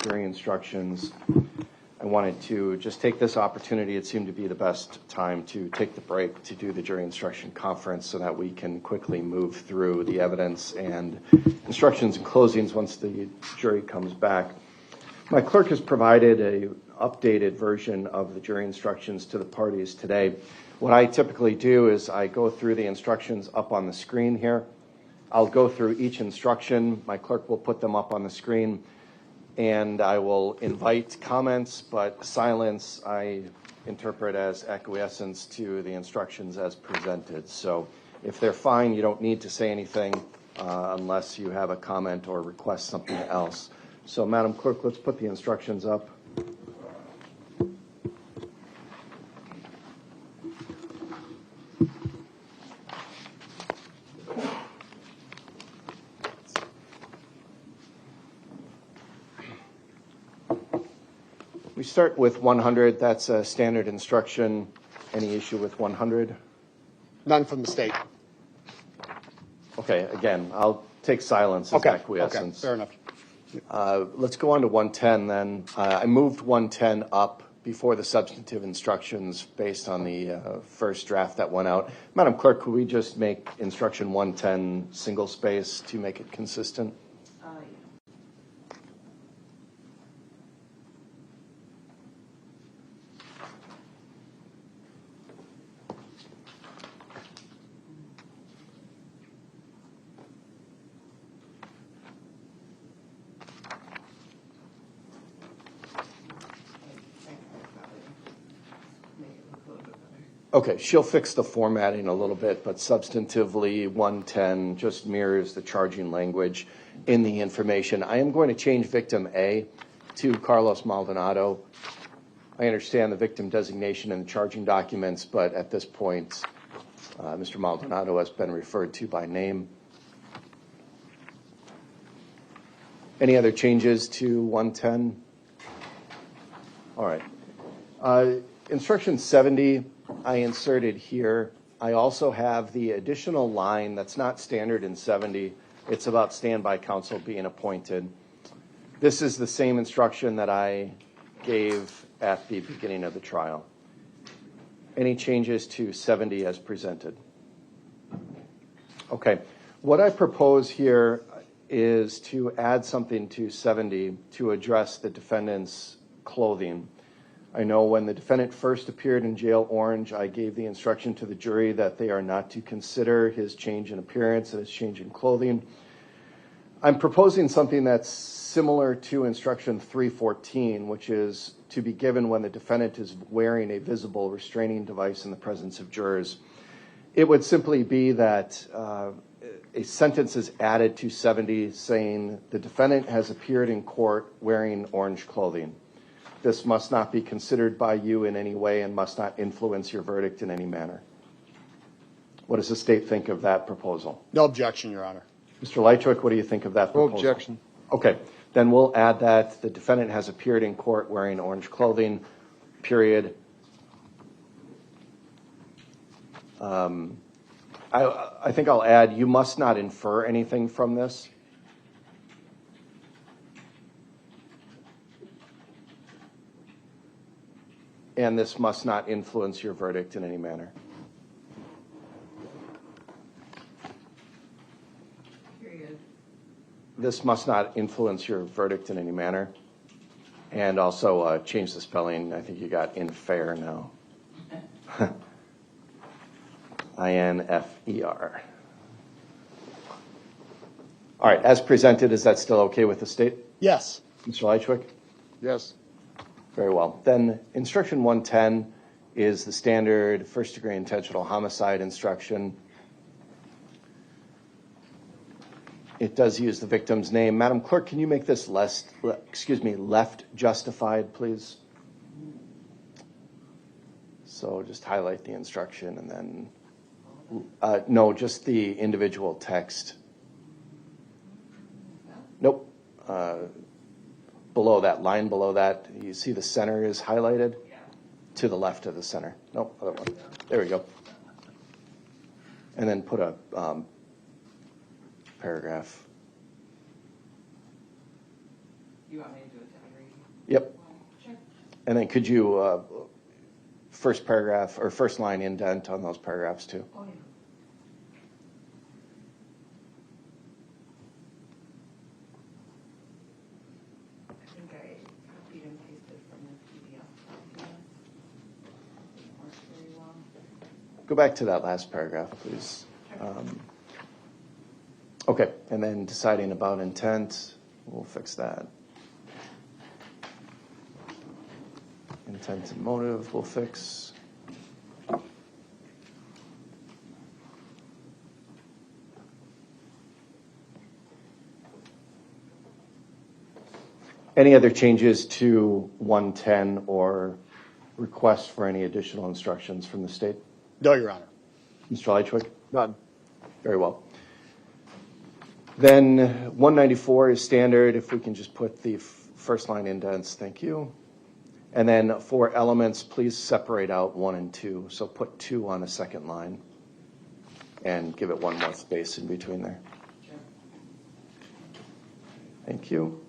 jury instructions, I wanted to just take this opportunity. It seemed to be the best time to take the break to do the jury instruction conference so that we can quickly move through the evidence and instructions and closings once the jury comes back. My clerk has provided an updated version of the jury instructions to the parties today. What I typically do is I go through the instructions up on the screen here. I'll go through each instruction. My clerk will put them up on the screen, and I will invite comments, but silence I interpret as acquiescence to the instructions as presented. So if they're fine, you don't need to say anything unless you have a comment or request something else. So, Madam Clerk, let's put the instructions up. We start with 100. That's a standard instruction. Any issue with 100? None from the state. Okay, again, I'll take silence as acquiescence. Okay, fair enough. Let's go on to 110 then. I moved 110 up before the substantive instructions based on the first draft that went out. Madam Clerk, could we just make instruction 110 single space to make it consistent? Okay, she'll fix the formatting a little bit, but substantively 110 just mirrors the charging language in the information. I am going to change victim A to Carlos Maldonado. I understand the victim designation in the charging documents, but at this point, Mr. Maldonado has been referred to by name. Any other changes to 110? All right. Instruction 70. I inserted here. I also have the additional line that's not standard in 70. It's about standby counsel being appointed. This is the same instruction that I gave at the beginning of the trial. Any changes to 70 as presented? Okay. What I propose here is to add something to 70 to address the defendant's clothing. I know when the defendant first appeared in Jail Orange, I gave the instruction to the jury that they are not to consider his change in appearance and his change in clothing. I'm proposing something that's similar to instruction 314, which is to be given when the defendant is wearing a visible restraining device in the presence of jurors. It would simply be that a sentence is added to 70 saying the defendant has appeared in court wearing orange clothing. This must not be considered by you in any way and must not influence your verdict in any manner. What does the state think of that proposal? No objection, Your Honor. Mr. Lychwick, what do you think of that proposal? No objection. Okay, then we'll add that the defendant has appeared in court wearing orange clothing, period. I think I'll add, you must not infer anything from this. And this must not influence your verdict in any manner. Period. This must not influence your verdict in any manner. And also change the spelling. I think you got infer now. INFER. All right, as presented, is that still okay with the state? Yes. Mr. Lychwick? Yes. Very well. Then instruction 110 is the standard first-degree intentional homicide instruction. It does use the victim's name. Madam Clerk, can you make this left justified, please? So just highlight the instruction and then, no, just the individual text. Nope. Below that, line below that, you see the center is highlighted? Yeah. To the left of the center. Nope, other one. There we go. And then put a paragraph. You want me to do it to Yep. And then could you, first paragraph or first line indent on those paragraphs too? Oh, yeah. I think I copied and pasted from the PDF. Didn't work very well. Go back to that last paragraph, please. Okay, and then deciding about intent, we'll fix that. Intent and motive, we'll fix. Any other changes to 110 or requests for any additional instructions from the state? No, Your Honor. Mr. Lychwick? None. Very well. Then 194 is standard. If we can just put the first line indents, thank you. And then for elements, please separate out 1 and 2. So put 2 on a second line and give it one more space in between there. Sure. Thank you.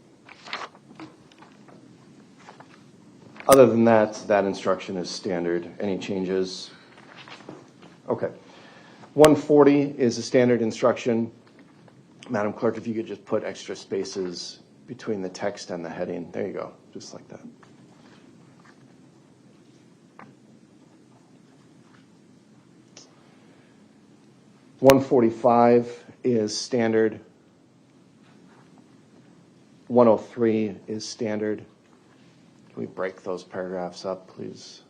Other than that, that instruction is standard. Any changes? Okay. 140 is a standard instruction. Madam Clerk, if you could just put extra spaces between the text and the heading. There you go, just like that. .145 is standard. 103 is standard. Can we break those paragraphs up, please?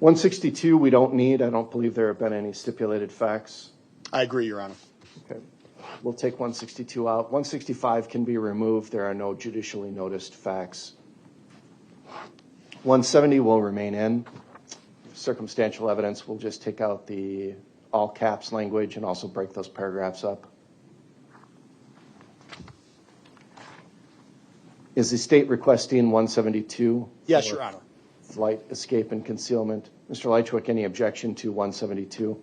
162 we don't need. I don't believe there have been any stipulated facts. I agree, Your Honor. Okay. We'll take 162 out. 165 can be removed. There are no judicially noticed facts. 170 will remain in. Circumstantial evidence, we'll just take out the all caps language and also break those paragraphs up. Is the state requesting 172? Yes, Your Honor. Flight, escape, and concealment. Mr. Lychwick, any objection to 172?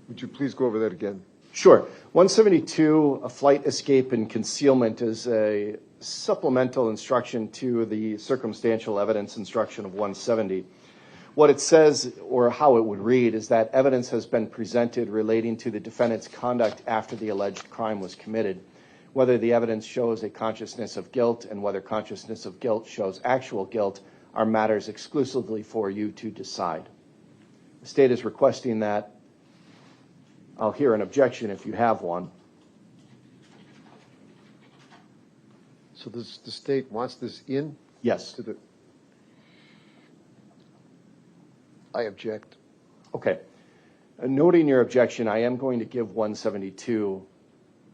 Would you please go over that again? Sure. 172, a flight, escape, and concealment is a supplemental instruction to the circumstantial evidence instruction of 170. What it says, or how it would read, is that evidence has been presented relating to the defendant's conduct after the alleged crime was committed. Whether the evidence shows a consciousness of guilt and whether consciousness of guilt shows actual guilt are matters exclusively for you to decide. The state is requesting that. I'll hear an objection if you have one. So the state wants this in? Yes. I object. Okay. Noting your objection, I am going to give 172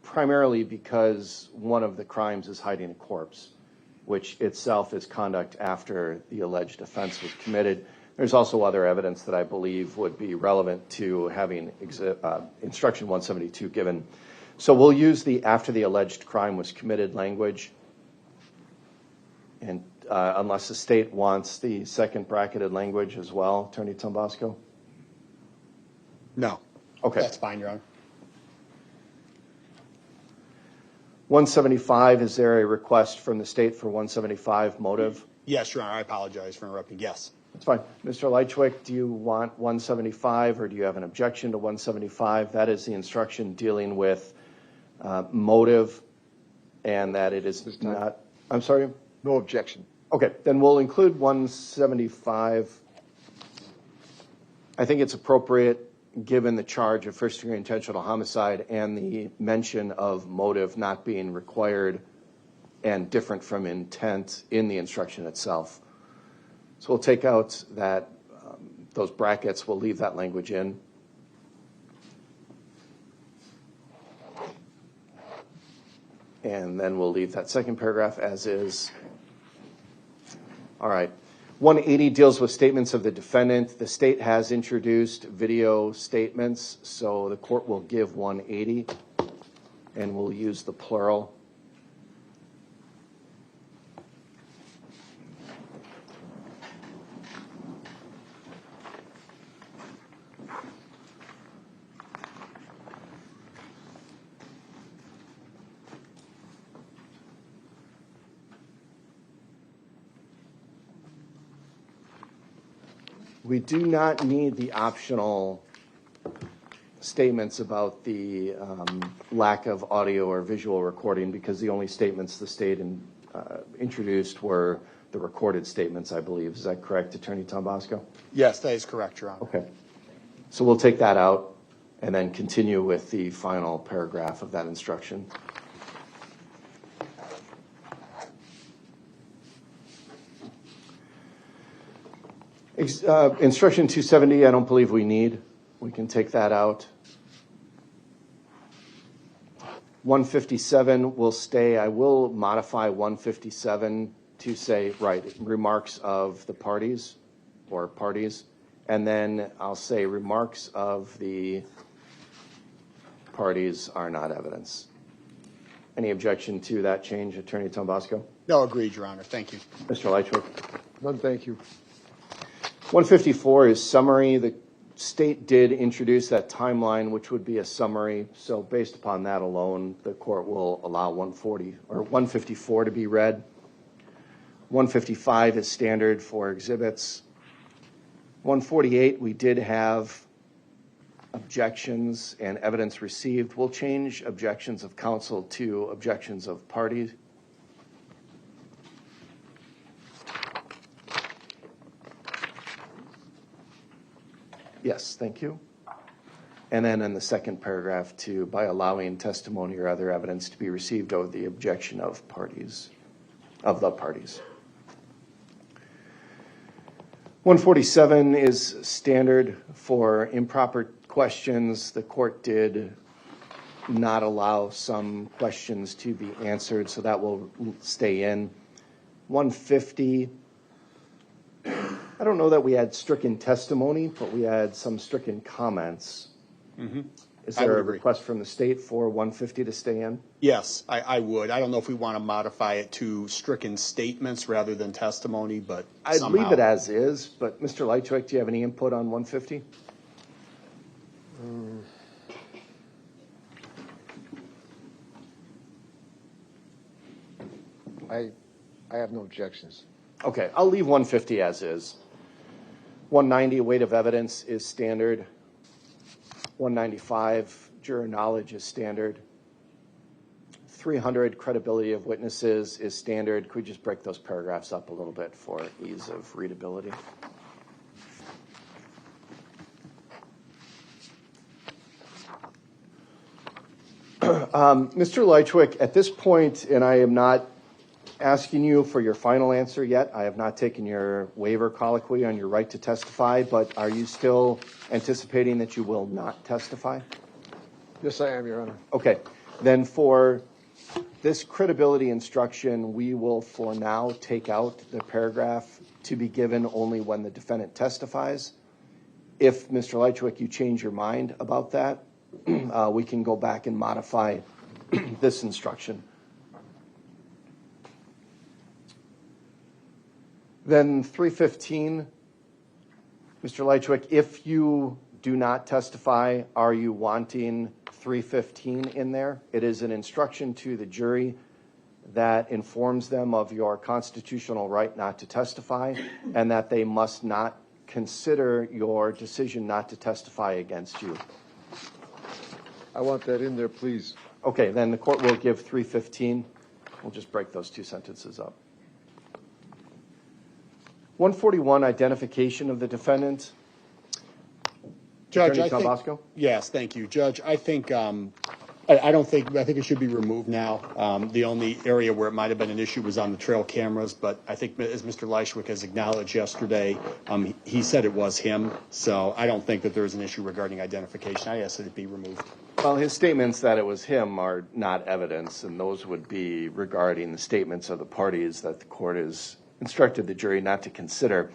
primarily because one of the crimes is hiding a corpse, which itself is conduct after the alleged offense was committed. There's also other evidence that I believe would be relevant to having instruction 172 given. So we'll use the after the alleged crime was committed language. And unless the state wants the second bracketed language as well, Attorney Tombasco? No. Okay. That's fine, Your Honor. 175, is there a request from the state for 175 motive? Yes, Your Honor. I apologize for interrupting. Yes. That's fine. Mr. Lychwick, do you want 175 or do you have an objection to 175? That is the instruction dealing with motive and that it is not, I'm sorry? No objection. Okay, then we'll include 175. I think it's appropriate given the charge of first-degree intentional homicide and the mention of motive not being required and different from intent in the instruction itself. So we'll take out that those brackets. We'll leave that language in. And then we'll leave that second paragraph as is. All right. 180 deals with statements of the defendant. The state has introduced video statements, so the court will give 180, and we'll use the plural. We do not need the optional statements about the lack of audio or visual recording because the only statements the state introduced were the recorded statements, I believe. Is that correct, Attorney Tombasco? Yes, that is correct, Your Honor. Okay. So we'll take that out and then continue with the final paragraph of that instruction. Instruction 270, I don't believe we need. We can take that out. 157 will stay. I will modify 157 to say, right, remarks of the parties or parties. And then I'll say remarks of the parties are not evidence. Any objection to that change, Attorney Tombasco? No, agreed, Your Honor. Thank you. Mr. Lychwick? None, thank you. 154 is summary. The state did introduce that timeline, which would be a summary. So based upon that alone, the court will allow 154 to be read. 155 is standard for exhibits. 148, we did have objections and evidence received. We'll change objections of counsel to objections of parties. Yes, thank you. And then in the second paragraph, to by allowing testimony or other evidence to be received over the objection of parties, of the parties. 147 is standard for improper questions. The court did not allow some questions to be answered, so that will stay in. 150, I don't know that we had stricken testimony, but we had some stricken comments. Mm-hmm. Is I would there a agree. request from the state for 150 to stay in? Yes, I would. I don't know if we want to modify it to stricken statements rather than testimony, but I'd somehow. leave it as is, but Mr. Lychwick, do you have any input on 150? I have no objections. Okay, I'll leave 150 as is. 190, weight of evidence is standard. 195, juror knowledge is standard. 300, credibility of witnesses is standard. Could we just break those paragraphs up a little bit for ease of readability? Mr. Lychwick, at this point, and I am not asking you for your final answer yet. I have not taken your waiver colloquy on your right to testify, but are you still anticipating that you will not testify? Yes, I am, Your Honor. Okay. Then for this credibility instruction, we will for now take out the paragraph to be given only when the defendant testifies. If, Mr. Lychwick, you change your mind about that, we can go back and modify this instruction. Then 315, Mr. Lychwick, if you do not testify, are you wanting 315 in there? It is an instruction to the jury that informs them of your constitutional right not to testify and that they must not consider your decision not to testify against you. I want that in there, please. Okay, then the court will give 315. We'll just break those two sentences up. 141, identification of the defendant. Judge, Attorney I think, Tombasco? yes, thank you, Judge. I think I think it should be removed now. The only area where it might have been an issue was on the trail cameras, but I think as Mr. Lychwick has acknowledged yesterday, he said it was him, so I don't think that there is an issue regarding identification. I ask that it be removed. Well, his statements that it was him are not evidence, and those would be regarding the statements of the parties that the court has instructed the jury not to consider.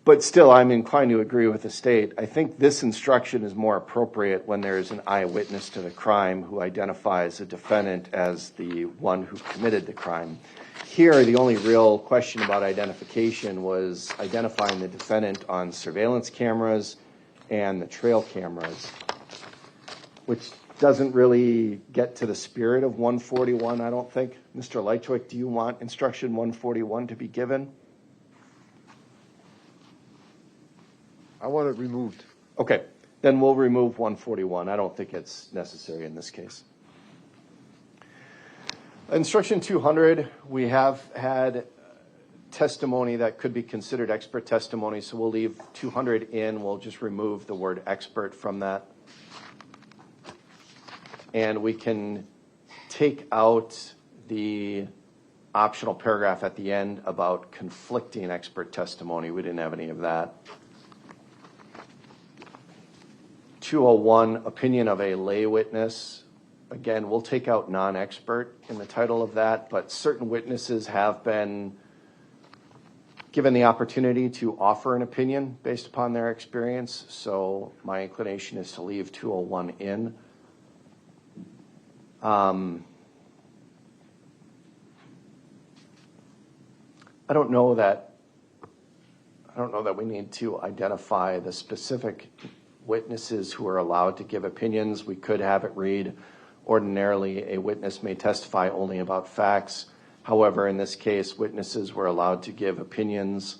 But still, I'm inclined to agree with the state. I think this instruction is more appropriate when there is an eyewitness to the crime who identifies the defendant as the one who committed the crime. Here, the only real question about identification was identifying the defendant on surveillance cameras and the trail cameras, which doesn't really get to the spirit of 141, I don't think. Mr. Lychwick, do you want instruction 141 to be given? I want it removed. Okay, then we'll remove 141. I don't think it's necessary in this case. Instruction 200, we have had testimony that could be considered expert testimony, so we'll leave 200 in. We'll just remove the word expert from that. And we can take out the optional paragraph at the end about conflicting expert testimony. We didn't have any of that. 201, opinion of a lay witness. Again, we'll take out non-expert in the title of that, but certain witnesses have been given the opportunity to offer an opinion based upon their experience, so my inclination is to leave 201 in. I don't know that we need to identify the specific witnesses who are allowed to give opinions. We could have it read, ordinarily, a witness may testify only about facts. However, in this case, witnesses were allowed to give opinions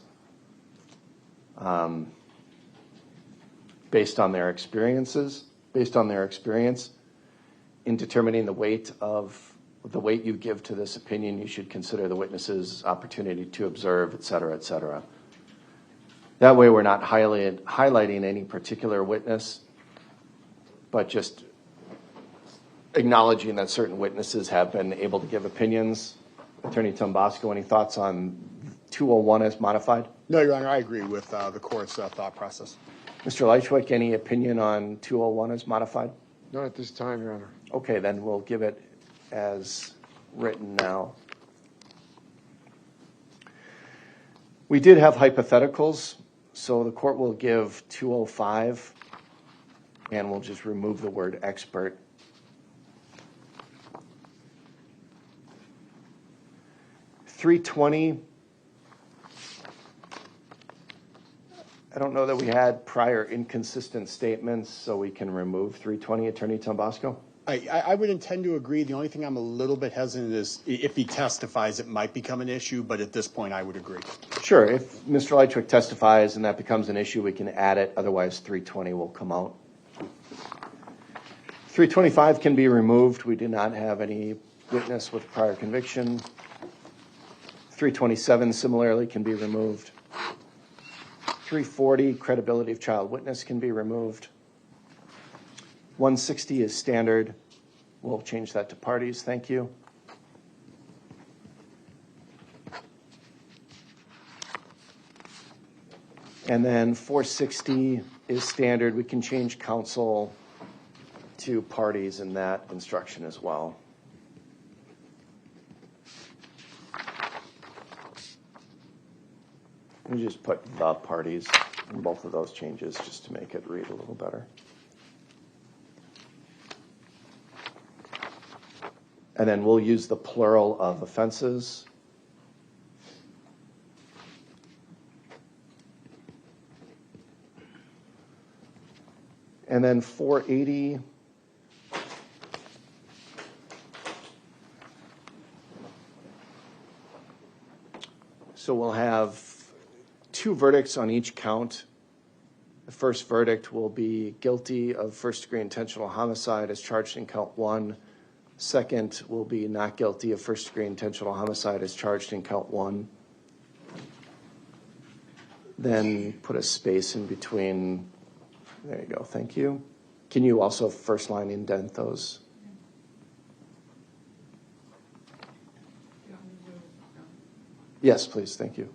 based on their experience. In determining the weight you give to this opinion, you should consider the witness's opportunity to observe, et cetera, et cetera. That way we're not highlighting any particular witness, but just acknowledging that certain witnesses have been able to give opinions. Attorney Tombasco, any thoughts on 201 as modified? No, Your Honor, I agree with the court's thought process. Mr. Lychwick, any opinion on 201 as modified? Not at this time, Your Honor. Okay, then we'll give it as written now. We did have hypotheticals, so the court will give 205, and we'll just remove the word expert. 320, I don't know that we had prior inconsistent statements, so we can remove 320. Attorney Tombasco? I would intend to agree. The only thing I'm a little bit hesitant is if he testifies, it might become an issue, but at this point, I would agree. Sure. If Mr. Lychwick testifies and that becomes an issue, we can add it. Otherwise, 320 will come out. 325 can be removed. We do not have any witness with prior conviction. 327 similarly can be removed. 340, credibility of child witness, can be removed. 160 is standard. We'll change that to parties. Thank you. And then 460 is standard. We can change counsel to parties in that instruction as well. Let me just put the parties in both of those changes just to make it read a little better. And then we'll use the plural of offenses. And then 480. So we'll have 2 verdicts on each count. The first verdict will be guilty of first-degree intentional homicide as charged in count 1. Second will be not guilty of first-degree intentional homicide as charged in count 1. Then put a space in between. There you go. Thank you. Can you also first line indent those? Yes, please. Thank you.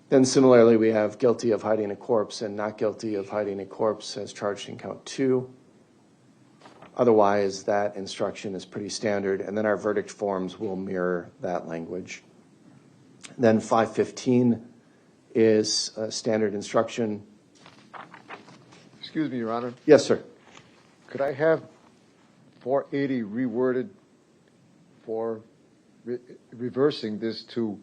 Then similarly, we have guilty of hiding a corpse and not guilty of hiding a corpse as charged in count 2. Otherwise, that instruction is pretty standard, and then our verdict forms will mirror that language. Then 515 is standard instruction. Excuse me, Your Honor. Yes, sir. Could I have 480 reworded for reversing this to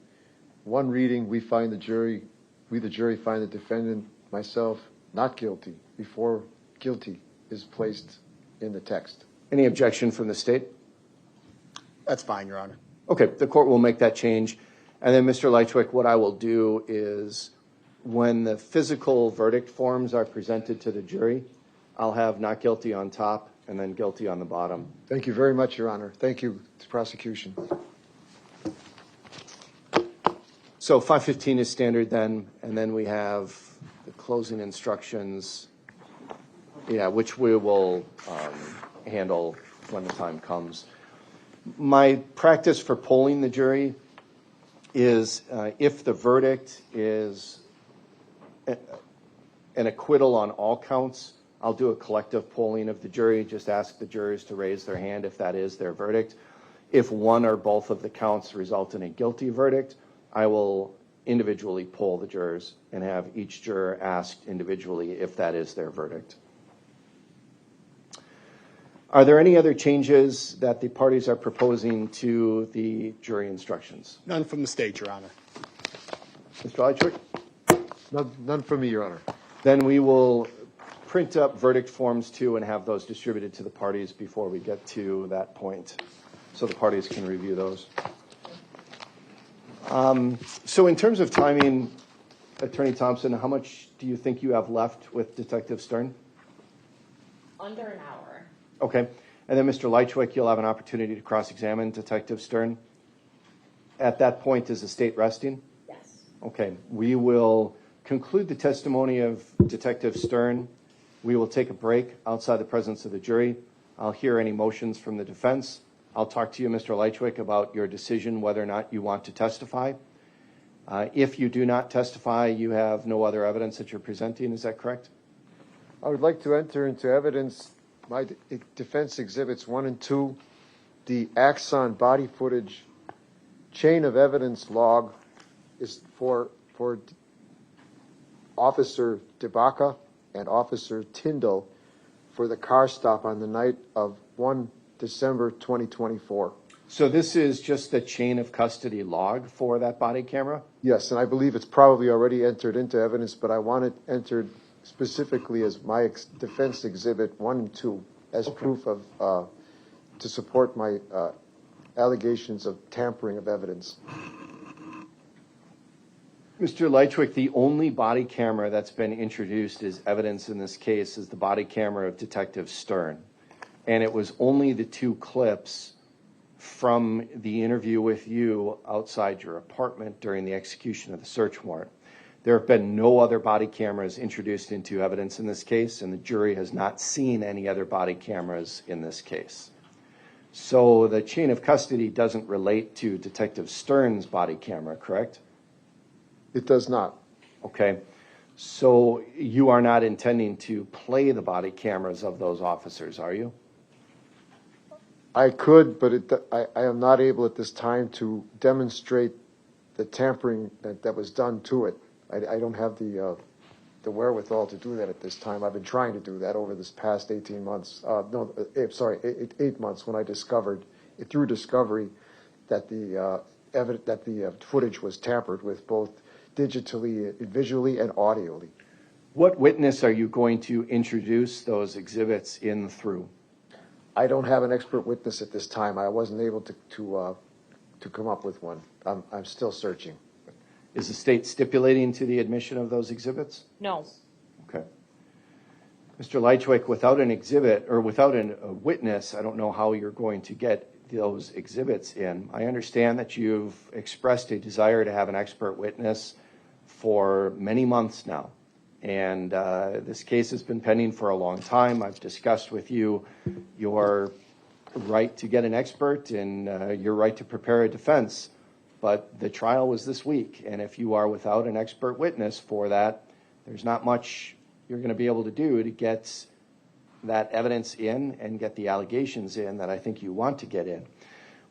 one reading, we the jury find the defendant, myself, not guilty, before guilty is placed in the text? Any objection from the state? That's fine, Your Honor. Okay, the court will make that change. And then, Mr. Lychwick, what I will do is when the physical verdict forms are presented to the jury, I'll have not guilty on top and then guilty on the bottom. Thank you very much, Your Honor. Thank you to prosecution. So 515 is standard then, and then we have the closing instructions, which we will handle when the time comes. My practice for polling the jury is if the verdict is an acquittal on all counts, I'll do a collective polling of the jury, just ask the jurors to raise their hand if that is their verdict. If one or both of the counts result in a guilty verdict, I will individually poll the jurors and have each juror asked individually if that is their verdict. Are there any other changes that the parties are proposing to the jury instructions? None from the state, Your Honor. Mr. Lychwick? None from me, Your Honor. Then we will print up verdict forms too and have those distributed to the parties before we get to that point, so the parties can review those. So in terms of timing, Attorney Thompson, how much do you think you have left with Detective Stern? Under an hour. Okay. And then, Mr. Lychwick, you'll have an opportunity to cross-examine Detective Stern. At that point, is the state resting? Yes. Okay. We will conclude the testimony of Detective Stern. We will take a break outside the presence of the jury. I'll hear any motions from the defense. I'll talk to you, Mr. Lychwick, about your decision whether or not you want to testify. If you do not testify, you have no other evidence that you're presenting. Is that correct? I would like to enter into evidence my defense exhibits 1 and 2, the Axon body footage chain of evidence log is for Officer DeBaca and Officer Tyndall for the car stop on the night of 1 December 2024. So this is just the chain of custody log for that body camera? Yes, and I believe it's probably already entered into evidence, but I want it entered specifically as my defense exhibit 1 and 2 as proof of to support my allegations of tampering of evidence. Mr. Lychwick, the only body camera that's been introduced as evidence in this case is the body camera of Detective Stern. And it was only the 2 clips from the interview with you outside your apartment during the execution of the search warrant. There have been no other body cameras introduced into evidence in this case, and the jury has not seen any other body cameras in this case. So the chain of custody doesn't relate to Detective Stern's body camera, correct? It does not. Okay. So you are not intending to play the body cameras of those officers, are you? I could, but I am not able at this time to demonstrate the tampering that was done to it. I don't have the wherewithal to do that at this time. I've been trying to do that over this past 18 months. 8 months when I discovered, through discovery, that the footage was tampered with both digitally, visually, and audially. What witness are you going to introduce those exhibits in through? I don't have an expert witness at this time. I wasn't able to come up with one. I'm still searching. Is the state stipulating to the admission of those exhibits? No. Okay. Mr. Lychwick, without an exhibit or without a witness, I don't know how you're going to get those exhibits in. I understand that you've expressed a desire to have an expert witness for many months now. And this case has been pending for a long time. I've discussed with you your right to get an expert and your right to prepare a defense. But the trial was this week, and if you are without an expert witness for that, there's not much you're going to be able to do to get that evidence in and get the allegations in that I think you want to get in.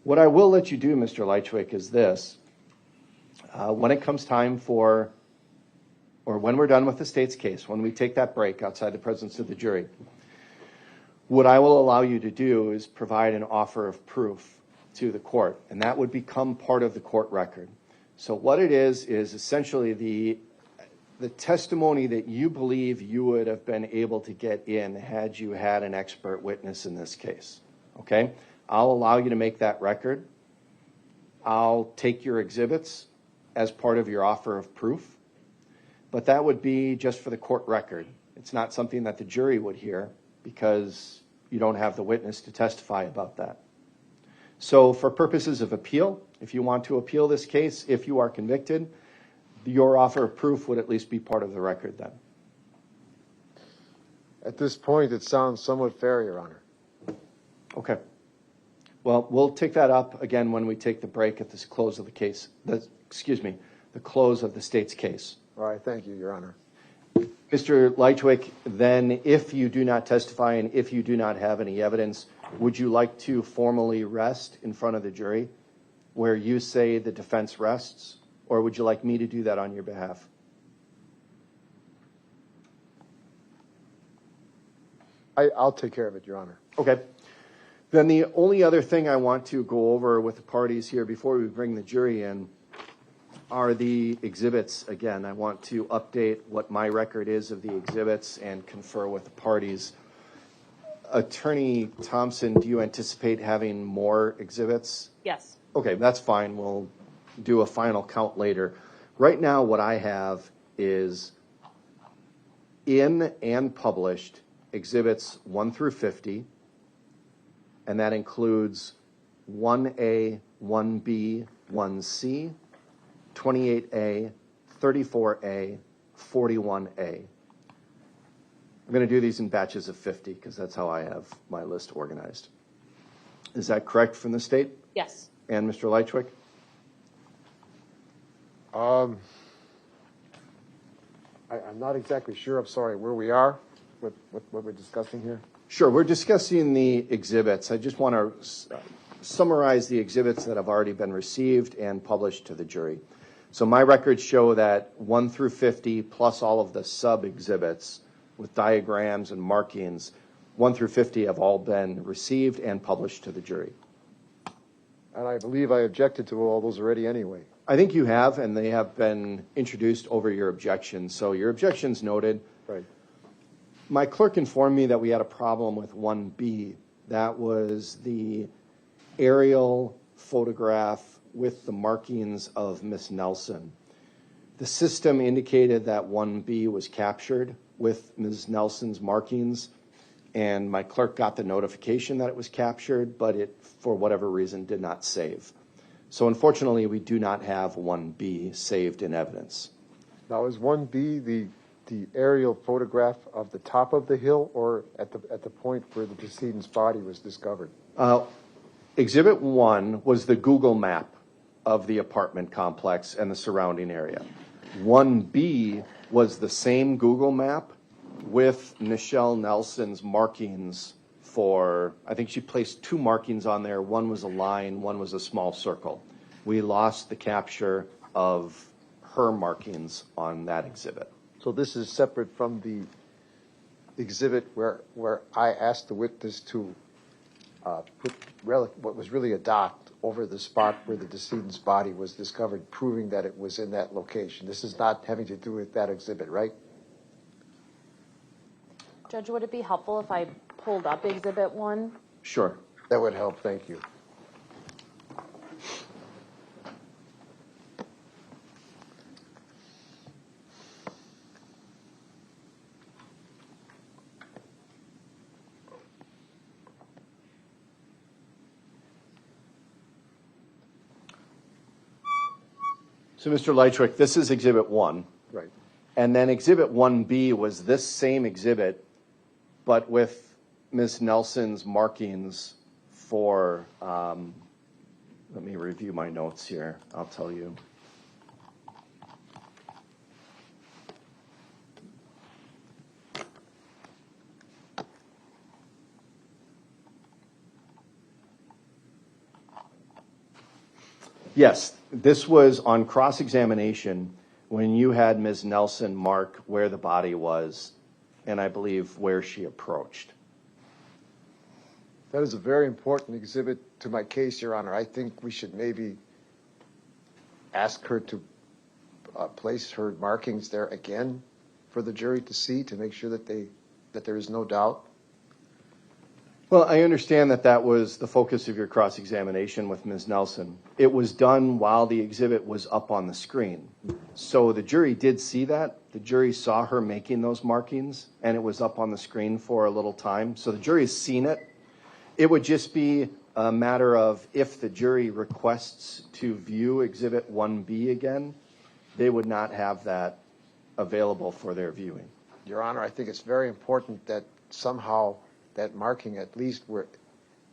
What I will let you do, Mr. Lychwick, is this. When it comes time for, or when we're done with the state's case, when we take that break outside the presence of the jury, what I will allow you to do is provide an offer of proof to the court, and that would become part of the court record. So what it is essentially the testimony that you believe you would have been able to get in had you had an expert witness in this case. Okay? I'll allow you to make that record. I'll take your exhibits. as part of your offer of proof, but that would be just for the court record. It's not something that the jury would hear because you don't have the witness to testify about that. So for purposes of appeal, if you want to appeal this case, if you are convicted, your offer of proof would at least be part of the record then. At this point, it sounds somewhat fair, Your Honor. Okay. Well, we'll take that up again when we take the break at this close of the case. The close of the state's case. All right, thank you, Your Honor. Mr. Lychwick, then if you do not testify and if you do not have any evidence, would you like to formally rest in front of the jury where you say the defense rests, or would you like me to do that on your behalf? I'll take care of it, Your Honor. Okay. Then the only other thing I want to go over with the parties here before we bring the jury in are the exhibits. Again, I want to update what my record is of the exhibits and confer with the parties. Attorney Thompson, do you anticipate having more exhibits? Yes. Okay, that's fine. We'll do a final count later. Right now, what I have is in and published exhibits 1 through 50, and that includes 1A, 1B, 1C, 28A, 34A, 41A. I'm going to do these in batches of 50 because that's how I have my list organized. Is that correct from the state? Yes. And Mr. Lychwick? I'm not exactly sure, I'm sorry, where we are, what we're discussing here. Sure, we're discussing the exhibits. I just want to summarize the exhibits that have already been received and published to the jury. So my records show that 1 through 50 plus all of the sub-exhibits with diagrams and markings, 1 through 50 have all been received and published to the jury. And I believe I objected to all those already anyway. I think you have, and they have been introduced over your objections. So your objections noted. Right. My clerk informed me that we had a problem with 1B. That was the aerial photograph with the markings of Miss Nelson. The system indicated that 1B was captured with Ms. Nelson's markings, and my clerk got the notification that it was captured, but it, for whatever reason, did not save. So unfortunately, we do not have 1B saved in evidence. Now, is 1B the aerial photograph of the top of the hill or at the point where the decedent's body was discovered? Exhibit 1 was the Google map of the apartment complex and the surrounding area. 1B was the same Google map with Nichelle Nelson's markings for, I think she placed 2 markings on there. One was a line, one was a small circle. We lost the capture of her markings on that exhibit. So this is separate from the exhibit where I asked the witness to put what was really a dot over the spot where the decedent's body was discovered, proving that it was in that location. This is not having to do with that exhibit, right? Judge, would it be helpful if I pulled up Exhibit 1? Sure. That would help, thank you. So, Mr. Lychwick, this is Exhibit 1. Right. And then Exhibit 1B was this same exhibit, but with Ms. Nelson's markings for, let me review my notes here. I'll tell you. Yes, this was on cross-examination when you had Ms. Nelson mark where the body was, and I believe where she approached. That is a very important exhibit to my case, Your Honor. I think we should maybe ask her to place her markings there again for the jury to see, to make sure that there is no doubt. Well, I understand that that was the focus of your cross-examination with Ms. Nelson. It was done while the exhibit was up on the screen. So the jury did see that. The jury saw her making those markings, and it was up on the screen for a little time. So the jury has seen it. It would just be a matter of if the jury requests to view Exhibit 1B again, they would not have that available for their viewing. Your Honor, I think it's very important that somehow that marking, at least where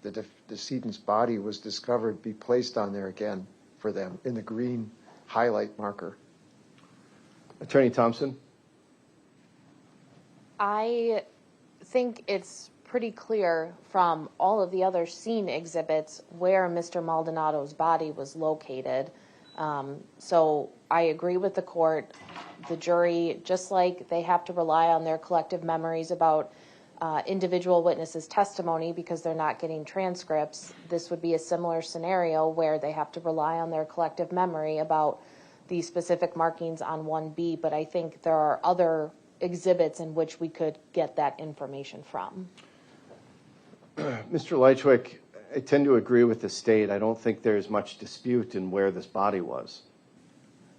the decedent's body was discovered, be placed on there again for them in the green highlight marker. Attorney Thompson? I think it's pretty clear from all of the other scene exhibits where Mr. Maldonado's body was located. So I agree with the court. The jury, just like they have to rely on their collective memories about individual witnesses' testimony because they're not getting transcripts, this would be a similar scenario where they have to rely on their collective memory about the specific markings on 1B, but I think there are other exhibits in which we could get that information from. Mr. Lychwick, I tend to agree with the state. I don't think there's much dispute in where this body was.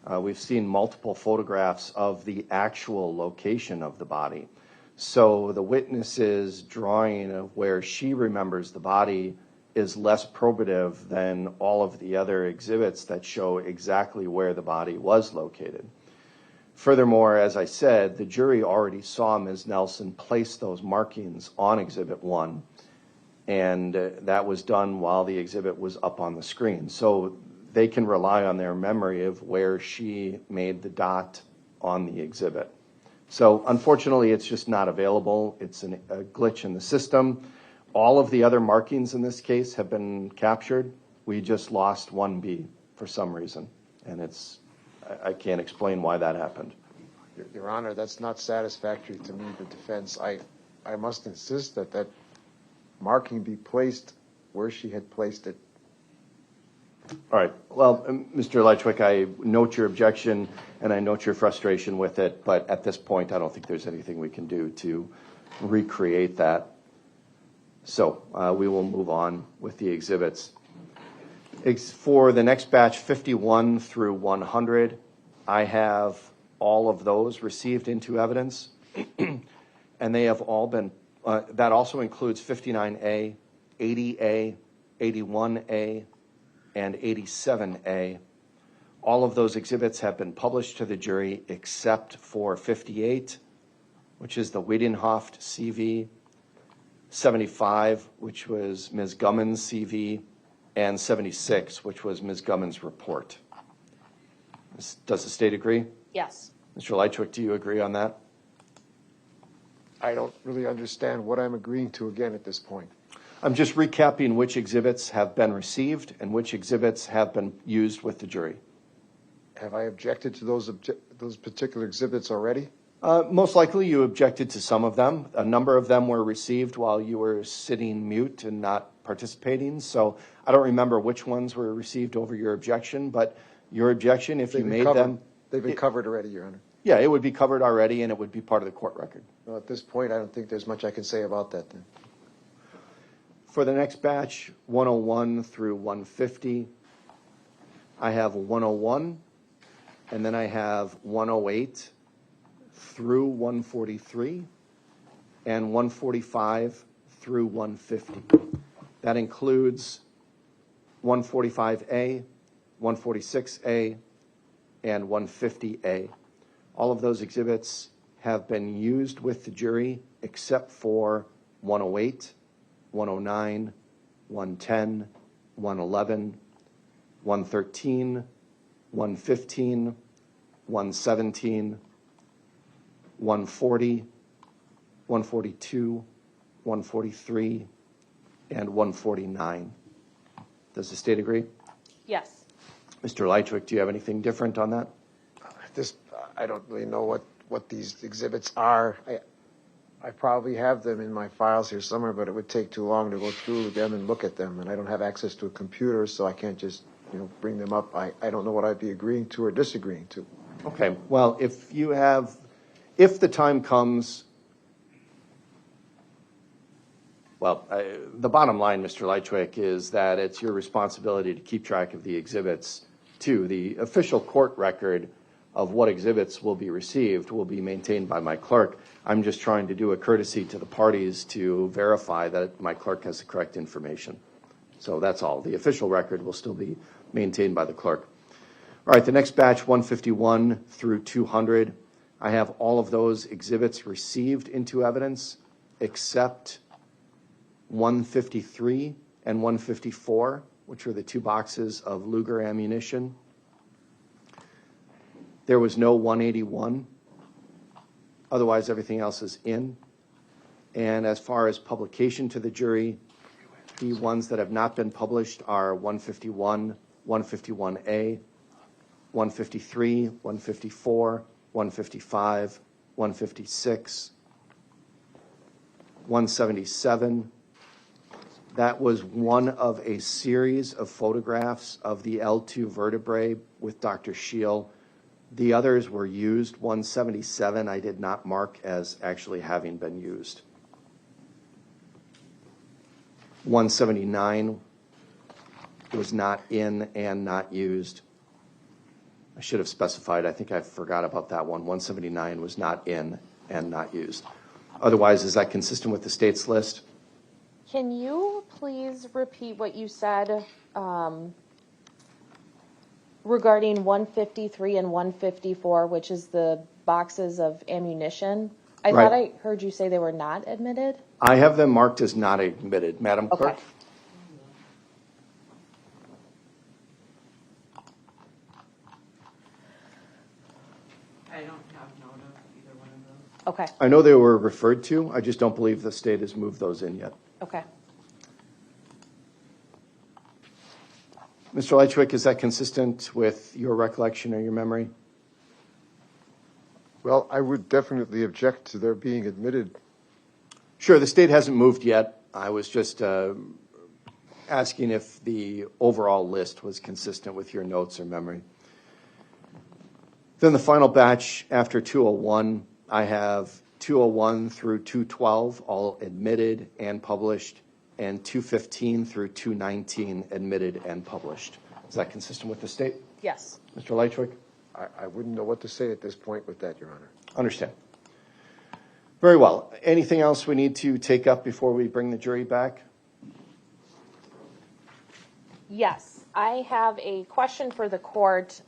We've seen multiple photographs of the actual location of the body. So the witness's drawing of where she remembers the body is less probative than all of the other exhibits that show exactly where the body was located. Furthermore, as I said, the jury already saw Ms. Nelson place those markings on Exhibit 1, and that was done while the exhibit was up on the screen. So they can rely on their memory of where she made the dot on the exhibit. So unfortunately, it's just not available. It's a glitch in the system. All of the other markings in this case have been captured. We just lost 1B for some reason, and I can't explain why that happened. Your Honor, that's not satisfactory to me, the defense. I must insist that that marking be placed where she had placed it. All right. Well, Mr. Lychwick, I note your objection and I note your frustration with it, but at this point, I don't think there's anything we can do to recreate that. So we will move on with the exhibits. For the next batch, 51 through 100, I have all of those received into evidence, and they have all been, that also includes 59A, 80A, 81A, and 87A. All of those exhibits have been published to the jury except for 58, which is the Wiedenhoft CV, 75, which was Ms. Gumman's CV, and 76, which was Ms. Gumman's report. Does the state agree? Yes. Mr. Lychwick, do you agree on that? I don't really understand what I'm agreeing to again at this point. I'm just recapping which exhibits have been received and which exhibits have been used with the jury. Have I objected to those particular exhibits already? Most likely you objected to some of them. A number of them were received while you were sitting mute and not participating. So I don't remember which ones were received over your objection, but your objection, if you made them... They've been covered already, Your Honor. Yeah, it would be covered already and it would be part of the court record. Well, at this point, I don't think there's much I can say about that then. For the next batch, 101 through 150, I have 101, and then I have 108 through 143, and 145 through 150. That includes 145A, 146A, and 150A. All of those exhibits have been used with the jury except for 108, 109, 110, 111, 113, 115, 117, 140, 142, 143, and 149. Does the state agree? Yes. Mr. Lychwick, do you have anything different on that? I don't really know what these exhibits are. I probably have them in my files here somewhere, but it would take too long to go through them and look at them, and I don't have access to a computer, so I can't just bring them up. I don't know what I'd be agreeing to or disagreeing to. Okay, well, if the time comes, Well, the bottom line, Mr. Lychwick, is that it's your responsibility to keep track of the exhibits too. The official court record of what exhibits will be received will be maintained by my clerk. I'm just trying to do a courtesy to the parties to verify that my clerk has the correct information. So that's all. The official record will still be maintained by the clerk. All right, the next batch, 151 through 200, I have all of those exhibits received into evidence except 153 and 154, which are the 2 boxes of Luger ammunition. There was no 181. Otherwise, everything else is in. And as far as publication to the jury, the ones that have not been published are 151, 151A, 153, 154, 155, 156, 177. That was one of a series of photographs of the L2 vertebrae with Dr. Scheel. The others were used. 177 I did not mark as actually having been used. 179 was not in and not used. I should have specified. I think I forgot about that one. 179 was not in and not used. Otherwise, is that consistent with the state's list? Can you please repeat what you said regarding 153 and 154, which is the boxes of ammunition? I Right. thought I heard you say they were not admitted. I have them marked as not admitted. Madam Clerk? Okay. I don't have note of either one of those. Okay. I know they were referred to. I just don't believe the state has moved those in yet. Okay. Mr. Lychwick, is that consistent with your recollection or your memory? Well, I would definitely object to their being admitted. Sure, the state hasn't moved yet. I was just asking if the overall list was consistent with your notes or memory. Then the final batch after 201, I have 201 through 212, all admitted and published, and 215 through 219 admitted and published. Is that consistent with the state? Yes. Mr. Lychwick? I wouldn't know what to say at this point with that, Your Honor. Understand. Very well. Anything else we need to take up before we bring the jury back? Yes. I have a question for the court.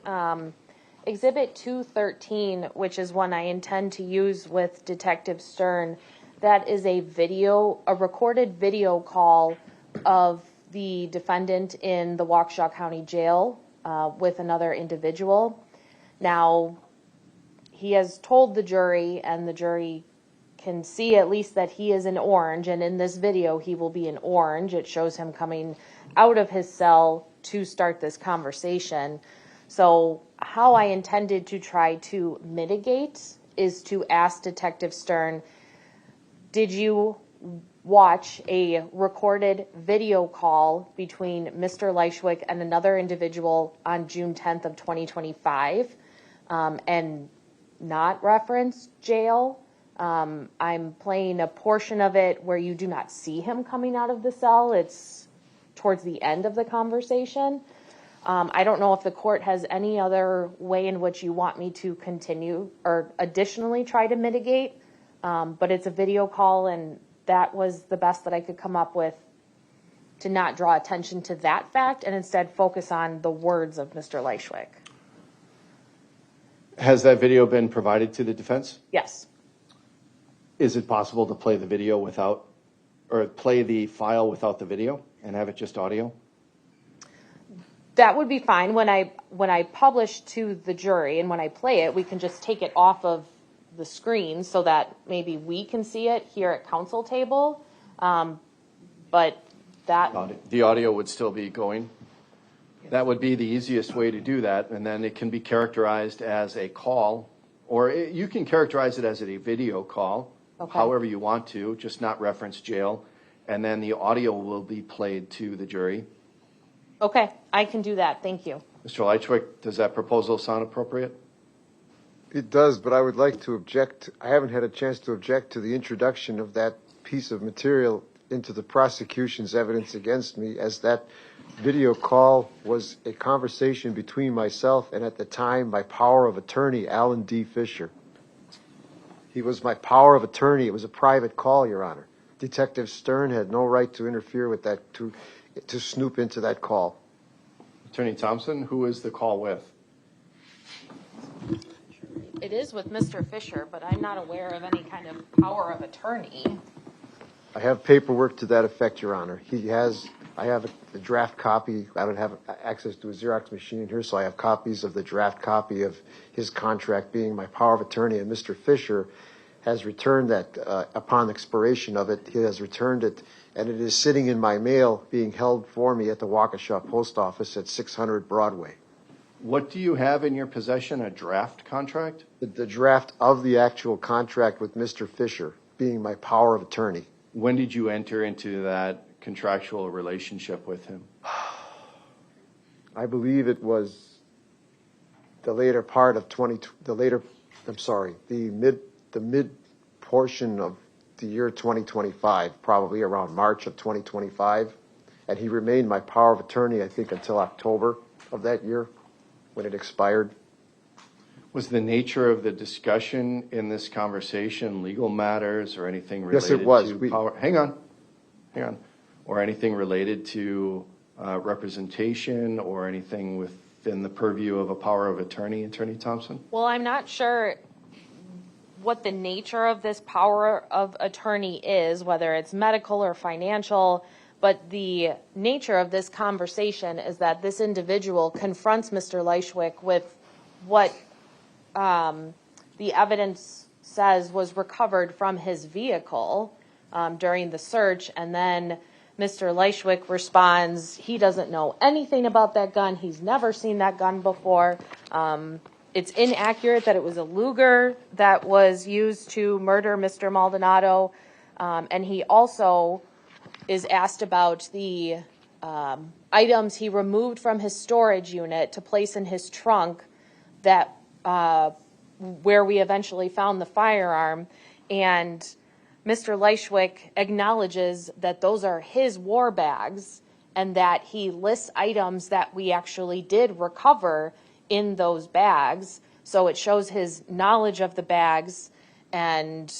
Exhibit 213, which is one I intend to use with Detective Stern, that is a recorded video call of the defendant in the Waukesha County Jail with another individual. Now, he has told the jury, and the jury can see at least that he is in orange, and in this video he will be in orange. It shows him coming out of his cell to start this conversation. So how I intended to try to mitigate is to ask Detective Stern, did you watch a recorded video call between Mr. Lychwick and another individual on June 10th of 2025 and not reference jail? I'm playing a portion of it where you do not see him coming out of the cell. It's towards the end of the conversation. I don't know if the court has any other way in which you want me to continue or additionally try to mitigate, but it's a video call, and that was the best that I could come up with to not draw attention to that fact and instead focus on the words of Mr. Lychwick. Has that video been provided to the defense? Yes. Is it possible to play the video without, or play the file without the video and have it just audio? That would be fine. When I publish to the jury and when I play it, we can just take it off of the screen so that maybe we can see it here at council table. But that... The audio would still be going? That would be the easiest way to do that, and then it can be characterized as a call, or you can characterize it as a video call, Okay. however you want to, just not reference jail, and then the audio will be played to the jury. Okay, I can do that. Thank you. Mr. Lychwick, does that proposal sound appropriate? It does, but I would like to object. I haven't had a chance to object to the introduction of that piece of material into the prosecution's evidence against me, as that video call was a conversation between myself and, at the time, my power of attorney, Alan D. Fisher. He was my power of attorney. It was a private call, Your Honor. Detective Stern had no right to interfere with that, to snoop into that call. Attorney Thompson, who is the call with? It is with Mr. Fisher, but I'm not aware of any kind of power of attorney. I have paperwork to that effect, Your Honor. I have a draft copy. I don't have access to a Xerox machine here, so I have copies of the draft copy of his contract being my power of attorney, and Mr. Fisher has returned that upon expiration of it. He has returned it, and it is sitting in my mail being held for me at the Waukesha Post Office at 600 Broadway. What do you have in your possession, a draft contract? The draft of the actual contract with Mr. Fisher being my power of attorney. When did you enter into that contractual relationship with him? I believe it was the later part of the mid portion of the year 2025, probably around March of 2025. And he remained my power of attorney, I think, until October of that year when it expired. Was the nature of the discussion in this conversation legal matters or anything related Yes, it was. to power? Hang on. Or anything related to representation or anything within the purview of a power of attorney, Attorney Thompson? Well, I'm not sure what the nature of this power of attorney is, whether it's medical or financial, but the nature of this conversation is that this individual confronts Mr. Lychwick with what the evidence says was recovered from his vehicle during the search, and then Mr. Lychwick responds, he doesn't know anything about that gun. He's never seen that gun before. It's inaccurate that it was a Luger that was used to murder Mr. Maldonado. And he also is asked about the items he removed from his storage unit to place in his trunk that where we eventually found the firearm. And Mr. Lychwick acknowledges that those are his war bags and that he lists items that we actually did recover in those bags. So it shows his knowledge of the bags. And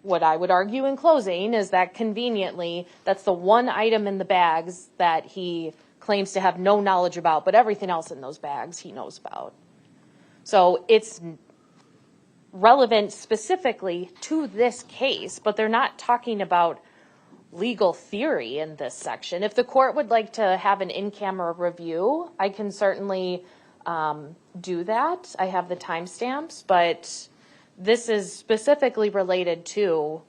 what I would argue in closing is that conveniently, that's the one item in the bags that he claims to have no knowledge about, but everything else in those bags he knows about. So it's relevant specifically to this case, but they're not talking about legal theory in this section. If the court would like to have an in-camera review, I can certainly do that. I have the timestamps, but this is specifically related to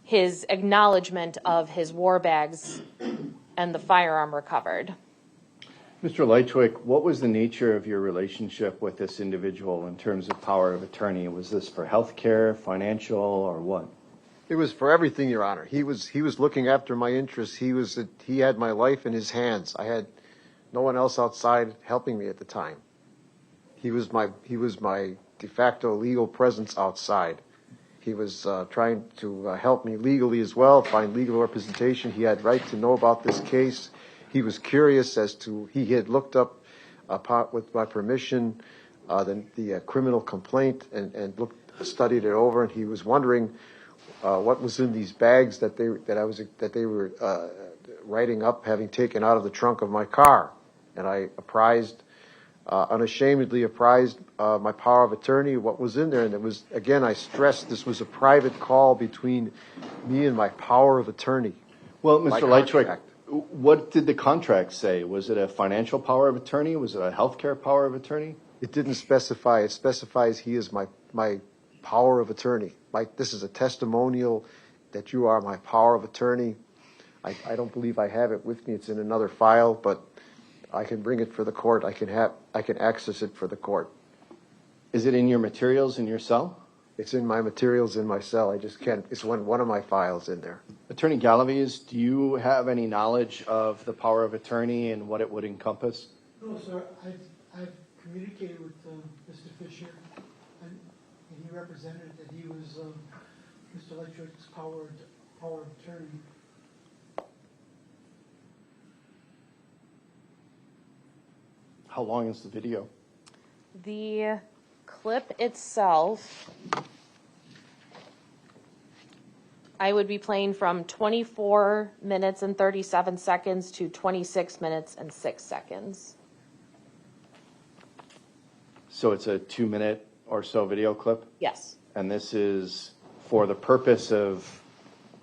his acknowledgement of his war bags and the firearm recovered. Mr. Lychwick, what was the nature of your relationship with this individual in terms of power of attorney? Was this for health care, financial, or what? It was for everything, Your Honor. He was looking after my interests. He had my life in his hands. I had no one else outside helping me at the time. He was my de facto legal presence outside. He was trying to help me legally as well, find legal representation. He had right to know about this case. He was curious as to, he had looked up, with my permission, the criminal complaint and studied it over, and he was wondering what was in these bags that they were writing up, having taken out of the trunk of my car. And I unashamedly apprised my power of attorney what was in there. And it was, again, I stressed this was a private call between me and my power of attorney. Well, Mr. Lychwick, what did the contract say? Was it a financial power of attorney? Was it a healthcare power of attorney? It didn't specify. It specifies he is my power of attorney. This is a testimonial that you are my power of attorney. I don't believe I have it with me. It's in another file, but I can bring it for the court. I can access it for the court. Is it in your materials in your cell? It's in my materials in my cell. I just can't. It's one of my files in there. Attorney Galaviz, do you have any knowledge of the power of attorney and what it would encompass? No, sir. I've communicated with Mr. Fisher, and he represented that he was Mr. Lychwick's power power of attorney. How long is the video? The clip itself, I would be playing from 24 minutes and 37 seconds to 26 minutes and 6 seconds. So it's a 2-minute or so video clip? Yes. And this is for the purpose of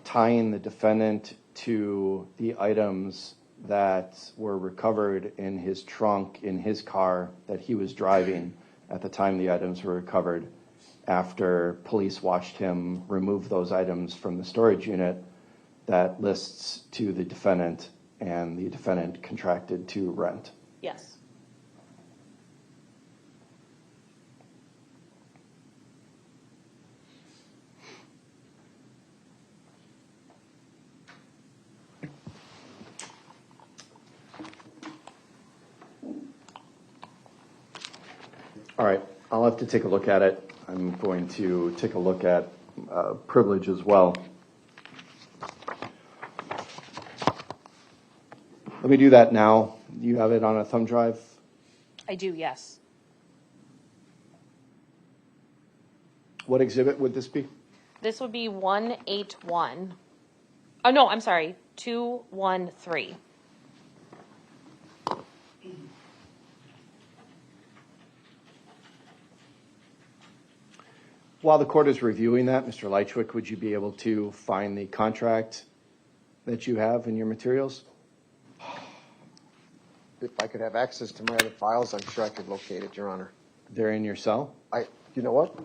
tying the defendant to the items that were recovered in his trunk in his car that he was driving at the time the items were recovered, after police watched him remove those items from the storage unit that lists to the defendant, and the defendant contracted to rent. Yes. All right, I'll have to take a look at it. I'm going to take a look at privilege as well. Let me do that now. You have it on a thumb drive? I do, yes. What exhibit would this be? This would be 181. Oh, no, I'm sorry, 213. While the court is reviewing that, Mr. Lychwick, would you be able to find the contract that you have in your materials? If I could have access to my other files, I'm sure I could locate it, Your Honor. They're in your cell? You know what?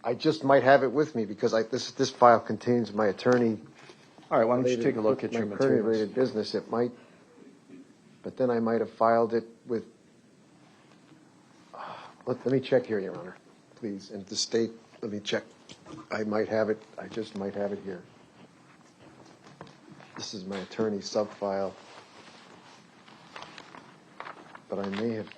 I just might have it with me because this file contains my attorney. All right, why don't you take a look at your My materials? attorney-related business. It might, but then I might have filed it with. Let me check here, Your Honor, please. And the state, let me check. I might have it. I just might have it here. This is my attorney sub-file. But I may have.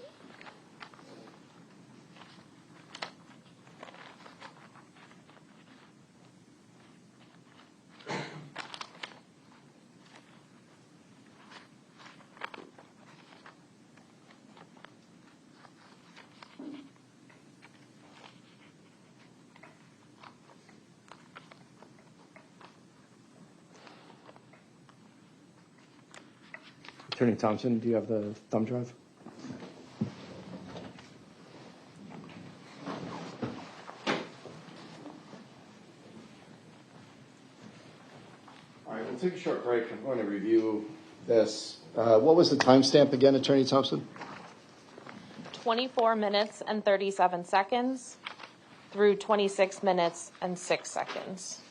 Attorney Thompson, do you have the thumb drive? All right, we'll take a short break. I'm going to review this. What was the timestamp again, Attorney Thompson? 24 minutes and 37 seconds through 26 minutes and 6 seconds.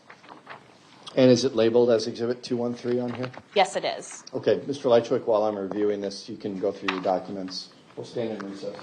And is it labeled as Exhibit 213 on here? Yes, it is. Okay, Mr. Lychwick, while I'm reviewing this, you can go through your documents. We'll stand in recess.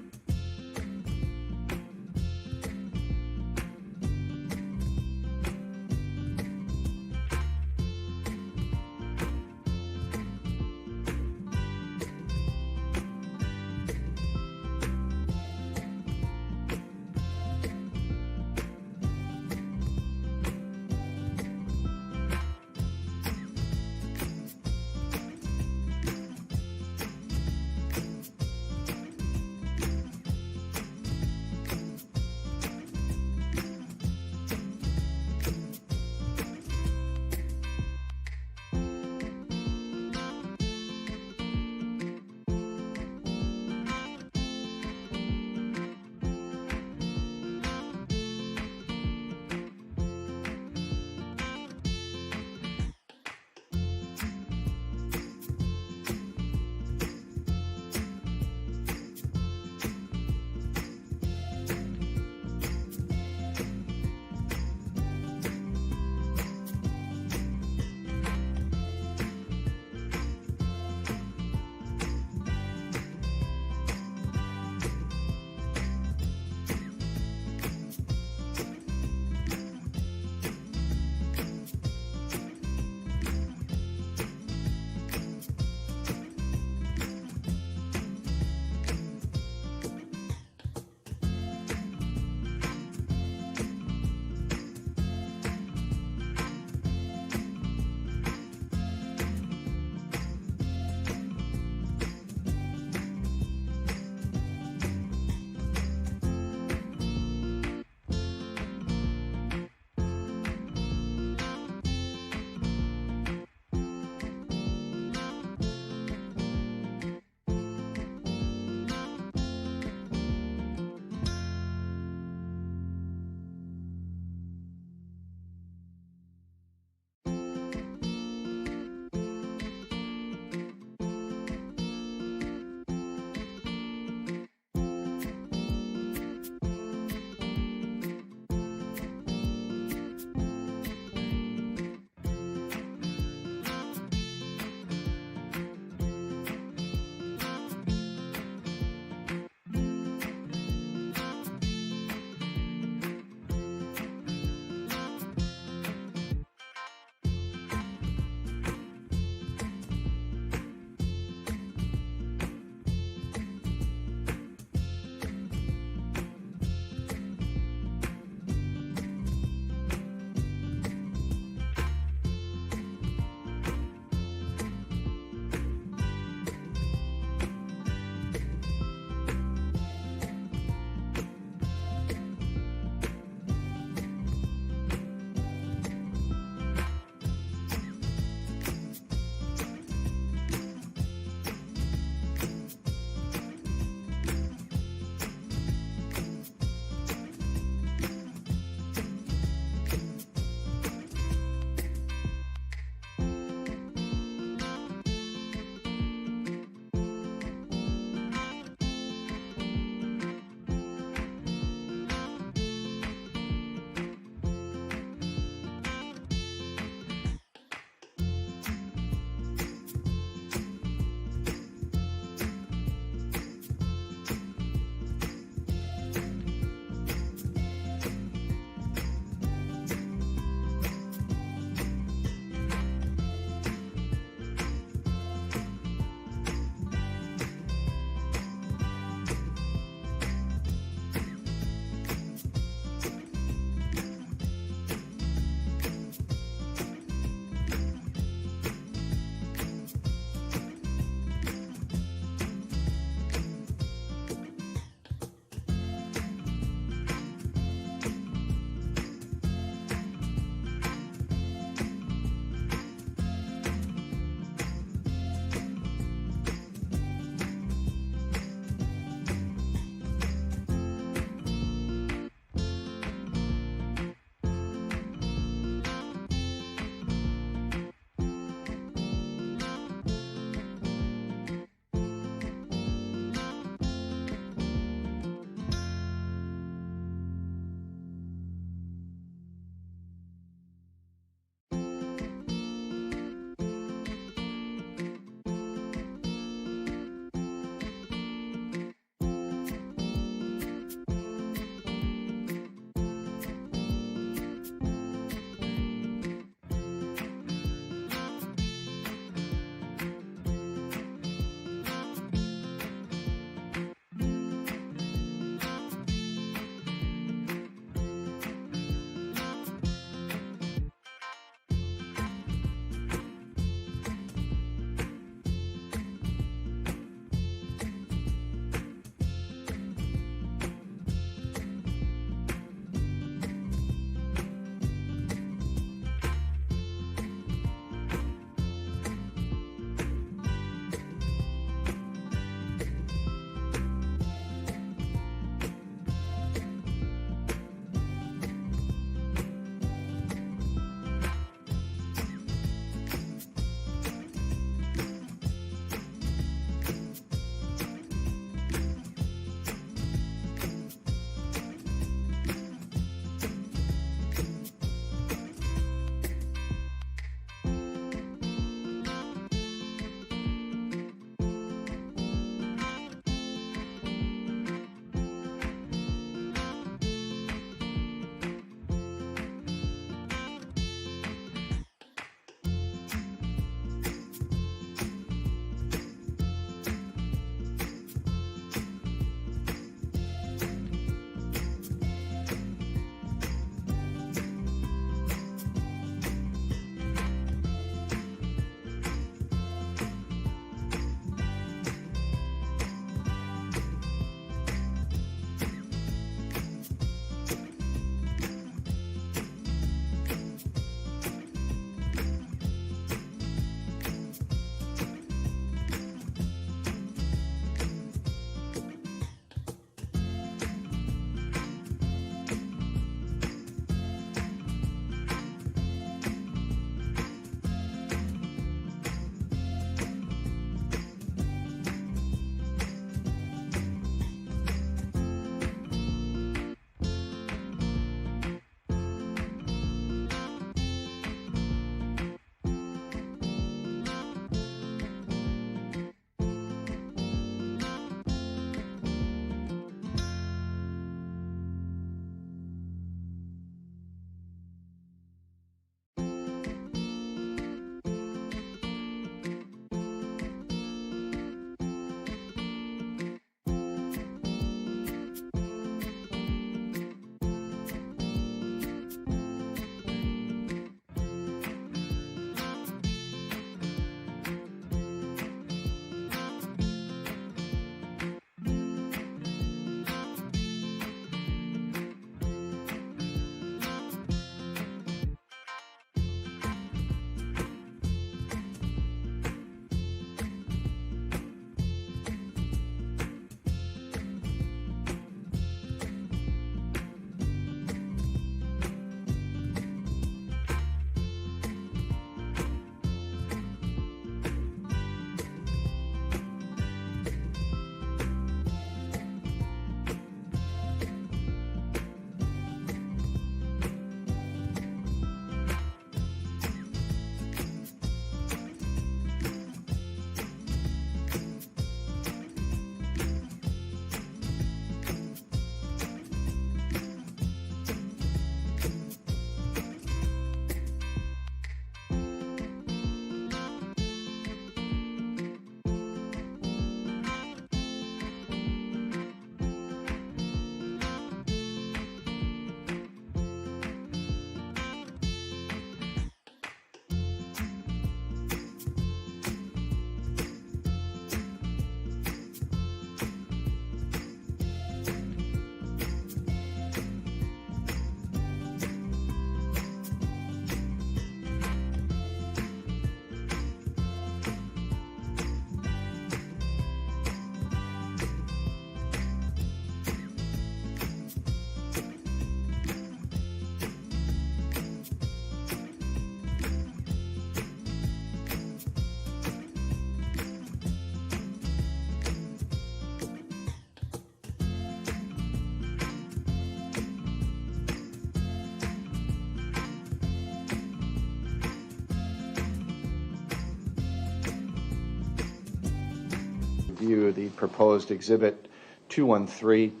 review the proposed Exhibit 213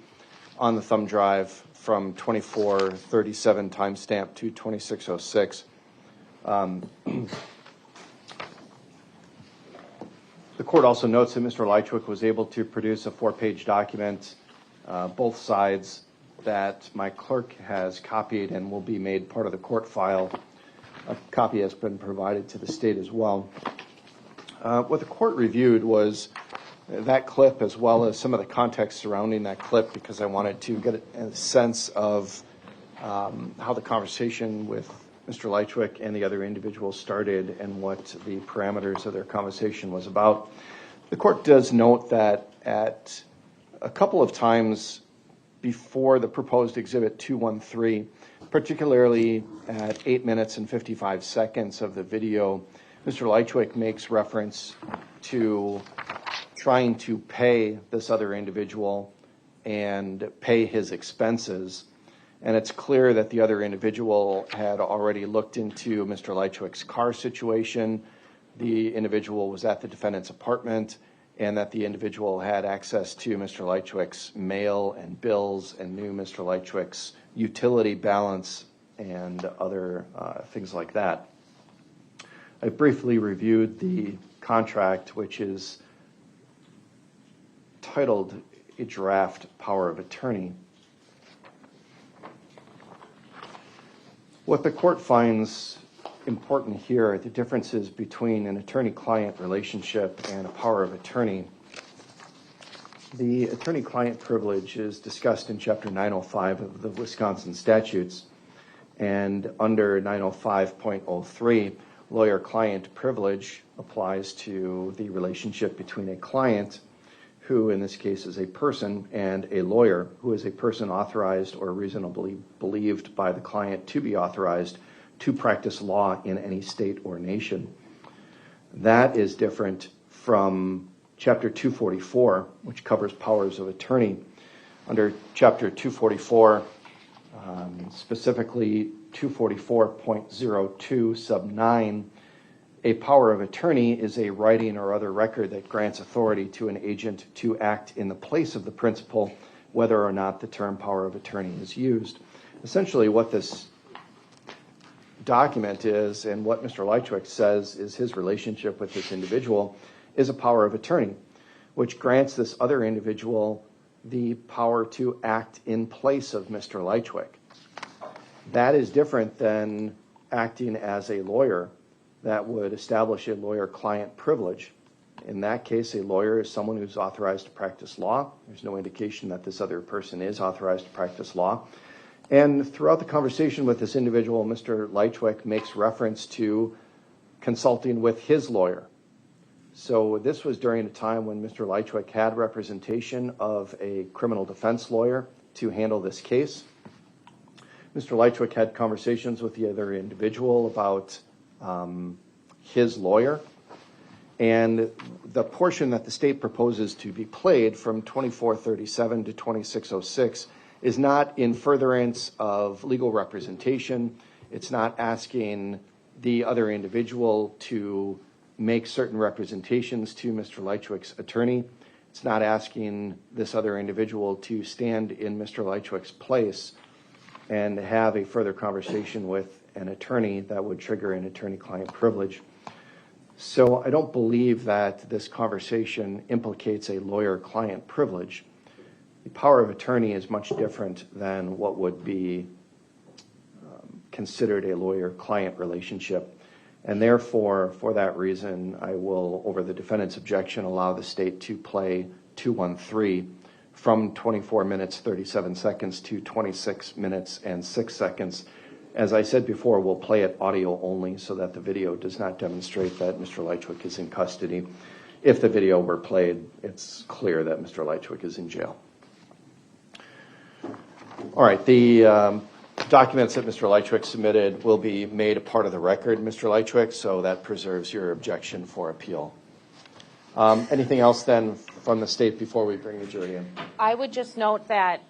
on the thumb drive from 2437 timestamp to 2606. The court also notes that Mr. Lychwick was able to produce a 4-page document, both sides, that my clerk has copied and will be made part of the court file. A copy has been provided to the state as well. What the court reviewed was that clip as well as some of the context surrounding that clip, because I wanted to get a sense of how the conversation with Mr. Lychwick and the other individuals started and what the parameters of their conversation was about. The court does note that at a couple of times before the proposed Exhibit 213, particularly at 8 minutes and 55 seconds of the video, Mr. Lychwick makes reference to trying to pay this other individual and pay his expenses. And it's clear that the other individual had already looked into Mr. Lychwick's car situation. The individual was at the defendant's apartment, and that the individual had access to Mr. Lychwick's mail and bills and knew Mr. Lychwick's utility balance and other things like that. I briefly reviewed the contract, which is titled a draft power of attorney. What the court finds important here are the differences between an attorney-client relationship and a power of attorney. The attorney-client privilege is discussed in Chapter 905 of the Wisconsin statutes, and under 905.03, lawyer-client privilege applies to the relationship between a client, who in this case is a person, and a lawyer, who is a person authorized or reasonably believed by the client to be authorized to practice law in any state or nation. That is different from Chapter 244, which covers powers of attorney. Under Chapter 244, specifically 244.02 sub 9, a power of attorney is a writing or other record that grants authority to an agent to act in the place of the principal, whether or not the term power of attorney is used. Essentially, what this document is, and what Mr. Lychwick says is his relationship with this individual, is a power of attorney, which grants this other individual the power to act in place of Mr. Lychwick. That is different than acting as a lawyer that would establish a lawyer-client privilege. In that case, a lawyer is someone who's authorized to practice law. There's no indication that this other person is authorized to practice law. And throughout the conversation with this individual, Mr. Lychwick makes reference to consulting with his lawyer. So this was during a time when Mr. Lychwick had representation of a criminal defense lawyer to handle this case. Mr. Lychwick had conversations with the other individual about his lawyer. And the portion that the state proposes to be played from 2437 to 2606 is not in furtherance of legal representation. It's not asking the other individual to make certain representations to Mr. Lychwick's attorney. It's not asking this other individual to stand in Mr. Lychwick's place and have a further conversation with an attorney that would trigger an attorney-client privilege. So I don't believe that this conversation implicates a lawyer-client privilege. The power of attorney is much different than what would be considered a lawyer-client relationship. And therefore, for that reason, I will, over the defendant's objection, allow the state to play 213 from 24 minutes, 37 seconds to 26 minutes and 6 seconds. As I said before, we'll play it audio only so that the video does not demonstrate that Mr. Lychwick is in custody. If the video were played, it's clear that Mr. Lychwick is in jail. All right, the documents that Mr. Lychwick submitted will be made a part of the record, Mr. Lychwick, so that preserves your objection for appeal. Anything else then from the state before we bring the jury in? I would just note that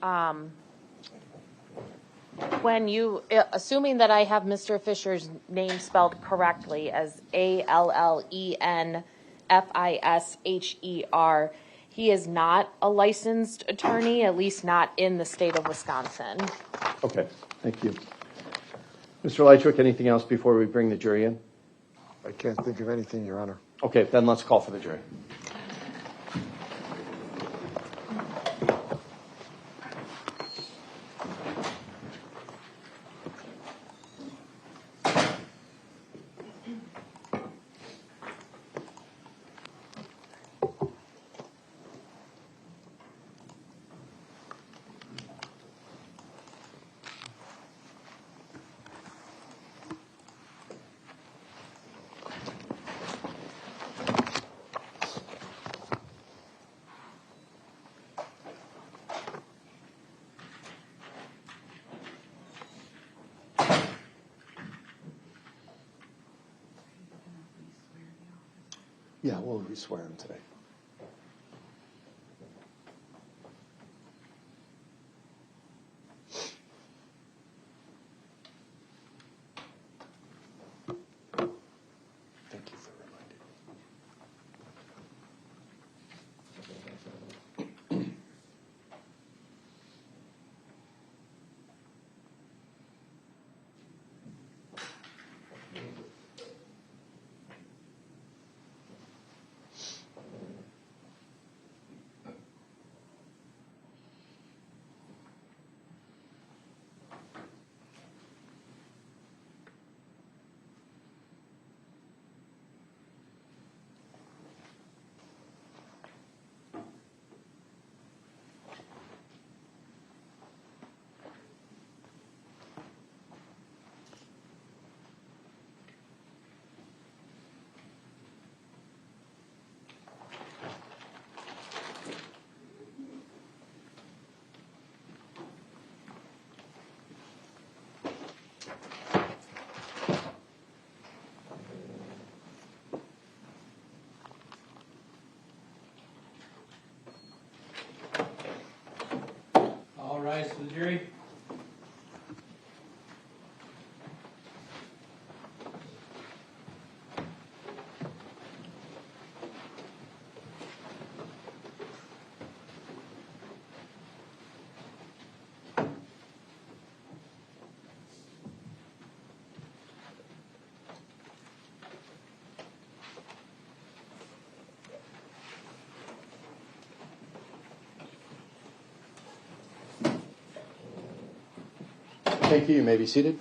when you, assuming that I have Mr. Fisher's name spelled correctly as Allenfisher, He is not a licensed attorney, at least not in the state of Wisconsin. Okay, thank you. Mr. Lychwick, anything else before we bring the jury in? I can't think of anything, Your Honor. Okay, then let's call for the jury. Yeah, we'll re-swear him today. Thank you for reminding me. All rise for the jury. Thank you. You may be seated.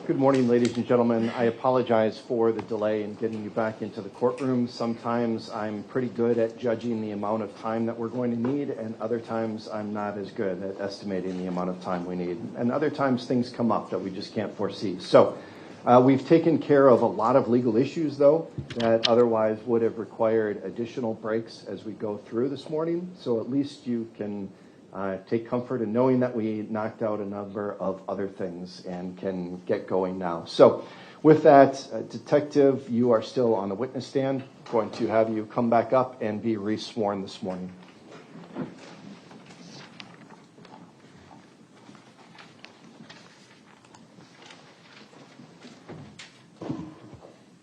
Good morning, ladies and gentlemen. I apologize for the delay in getting you back into the courtroom. Sometimes I'm pretty good at judging the amount of time that we're going to need, and other times I'm not as good at estimating the amount of time we need. And other times things come up that we just can't foresee. So we've taken care of a lot of legal issues, though, that otherwise would have required additional breaks as we go through this morning. So at least you can take comfort in knowing that we knocked out a number of other things and can get going now. So with that, Detective, you are still on the witness stand. I'm going to have you come back up and be re-sworn this morning.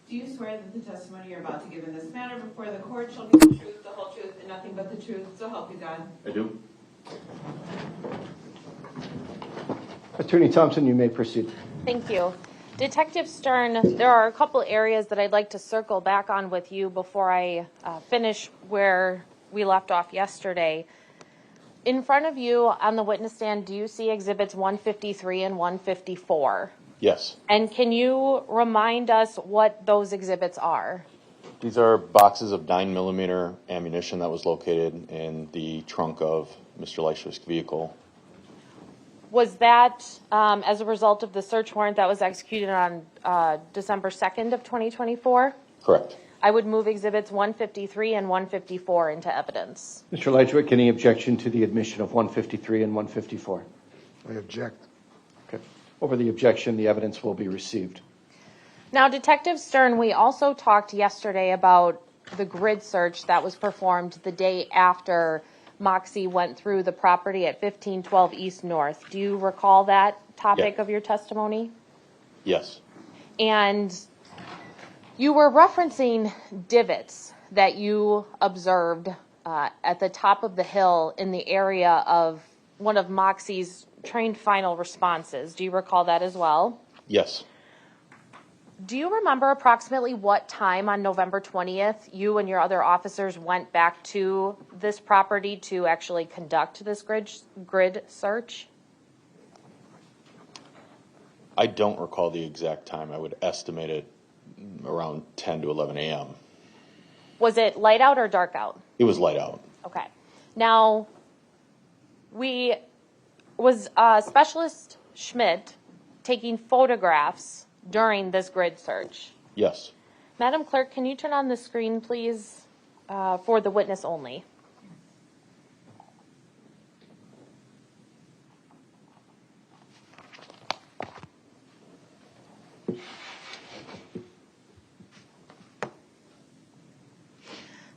Do you swear that the testimony you're about to give in this matter before the court shall be the truth, the whole truth, and nothing but the truth, so help you God? I do. Attorney Thompson, you may proceed. Thank you. Detective Stern, there are a couple areas that I'd like to circle back on with you before I finish where we left off yesterday. In front of you on the witness stand, do you see exhibits 153 and 154? Yes. And can you remind us what those exhibits are? These are boxes of 9mm ammunition that was located in the trunk of Mr. Lychwick's vehicle. Was that as a result of the search warrant that was executed on December 2nd of 2024? Correct. I would move exhibits 153 and 154 into evidence. Mr. Lychwick, any objection to the admission of 153 and 154? I object. Okay. Over the objection, the evidence will be received. Now, Detective Stern, we also talked yesterday about the grid search that was performed the day after Moxie went through the property at 1512 East North. Do you recall that topic Yeah. of your testimony? Yes. And you were referencing divots that you observed at the top of the hill in the area of one of Moxie's trained final responses. Do you recall that as well? Yes. Do you remember approximately what time on November 20th you and your other officers went back to this property to actually conduct this grid search? I don't recall the exact time. I would estimate it around 10 to 11 a.m. Was it light out or dark out? It was light out. Okay. Now, was Specialist Schmidt taking photographs during this grid search? Yes. Madam Clerk, can you turn on the screen, please, for the witness only?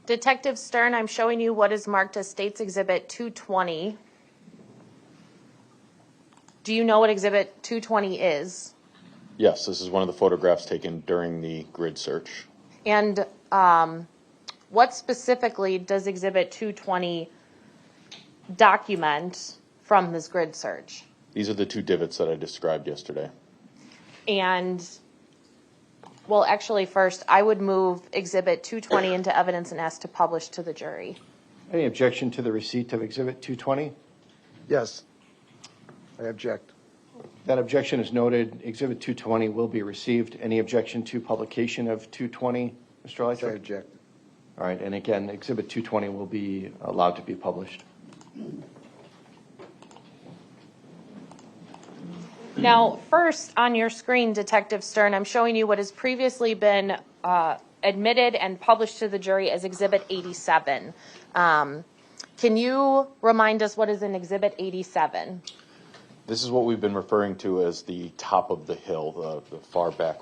Detective Stern, I'm showing you what is marked as State's Exhibit 220. Do you know what Exhibit 220 is? Yes, this is one of the photographs taken during the grid search. And what specifically does Exhibit 220 document from this grid search? These are the two divots that I described yesterday. And, well, actually, first, I would move Exhibit 220 into evidence and ask to publish to the jury. Any objection to the receipt of Exhibit 220? Yes, I object. That objection is noted. Exhibit 220 will be received. Any objection to publication of 220, Mr. I Lychwick? object. All right, and again, Exhibit 220 will be allowed to be published. Now, first on your screen, Detective Stern, I'm showing you what has previously been admitted and published to the jury as Exhibit 87. Can you remind us what is in Exhibit 87? This is what we've been referring to as the top of the hill, the far back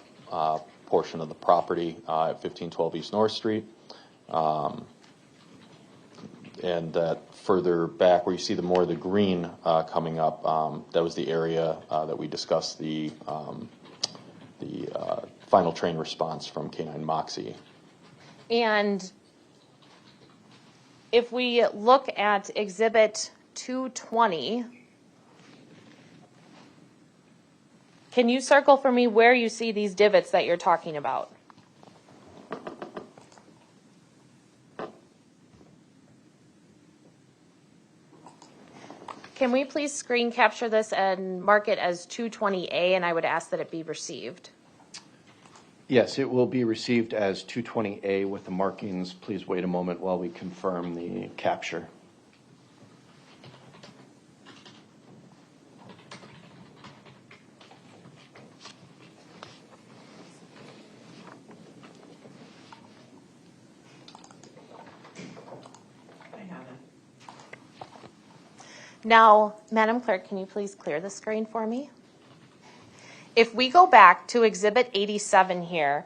portion of the property at 1512 East North Street. And that further back where you see the more of the green coming up, that was the area that we discussed the final train response from K9 Moxie. And if we look at Exhibit 220, can you circle for me where you see these divots that you're talking about? Can we please screen capture this and mark it as 220A, and I would ask that it be received? Yes, it will be received as 220A with the markings. Please wait a moment while we confirm the capture. I have it. Now, Madam Clerk, can you please clear the screen for me? If we go back to Exhibit 87 here,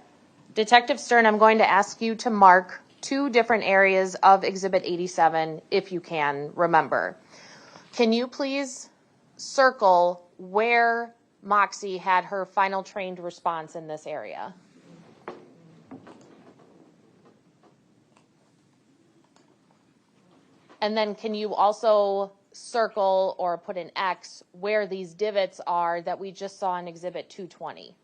Detective Stern, I'm going to ask you to mark two different areas of Exhibit 87, if you can remember. Can you please circle where Moxie had her final trained response in this area? And then can you also circle or put an X where these divots are that we just saw in Exhibit 220?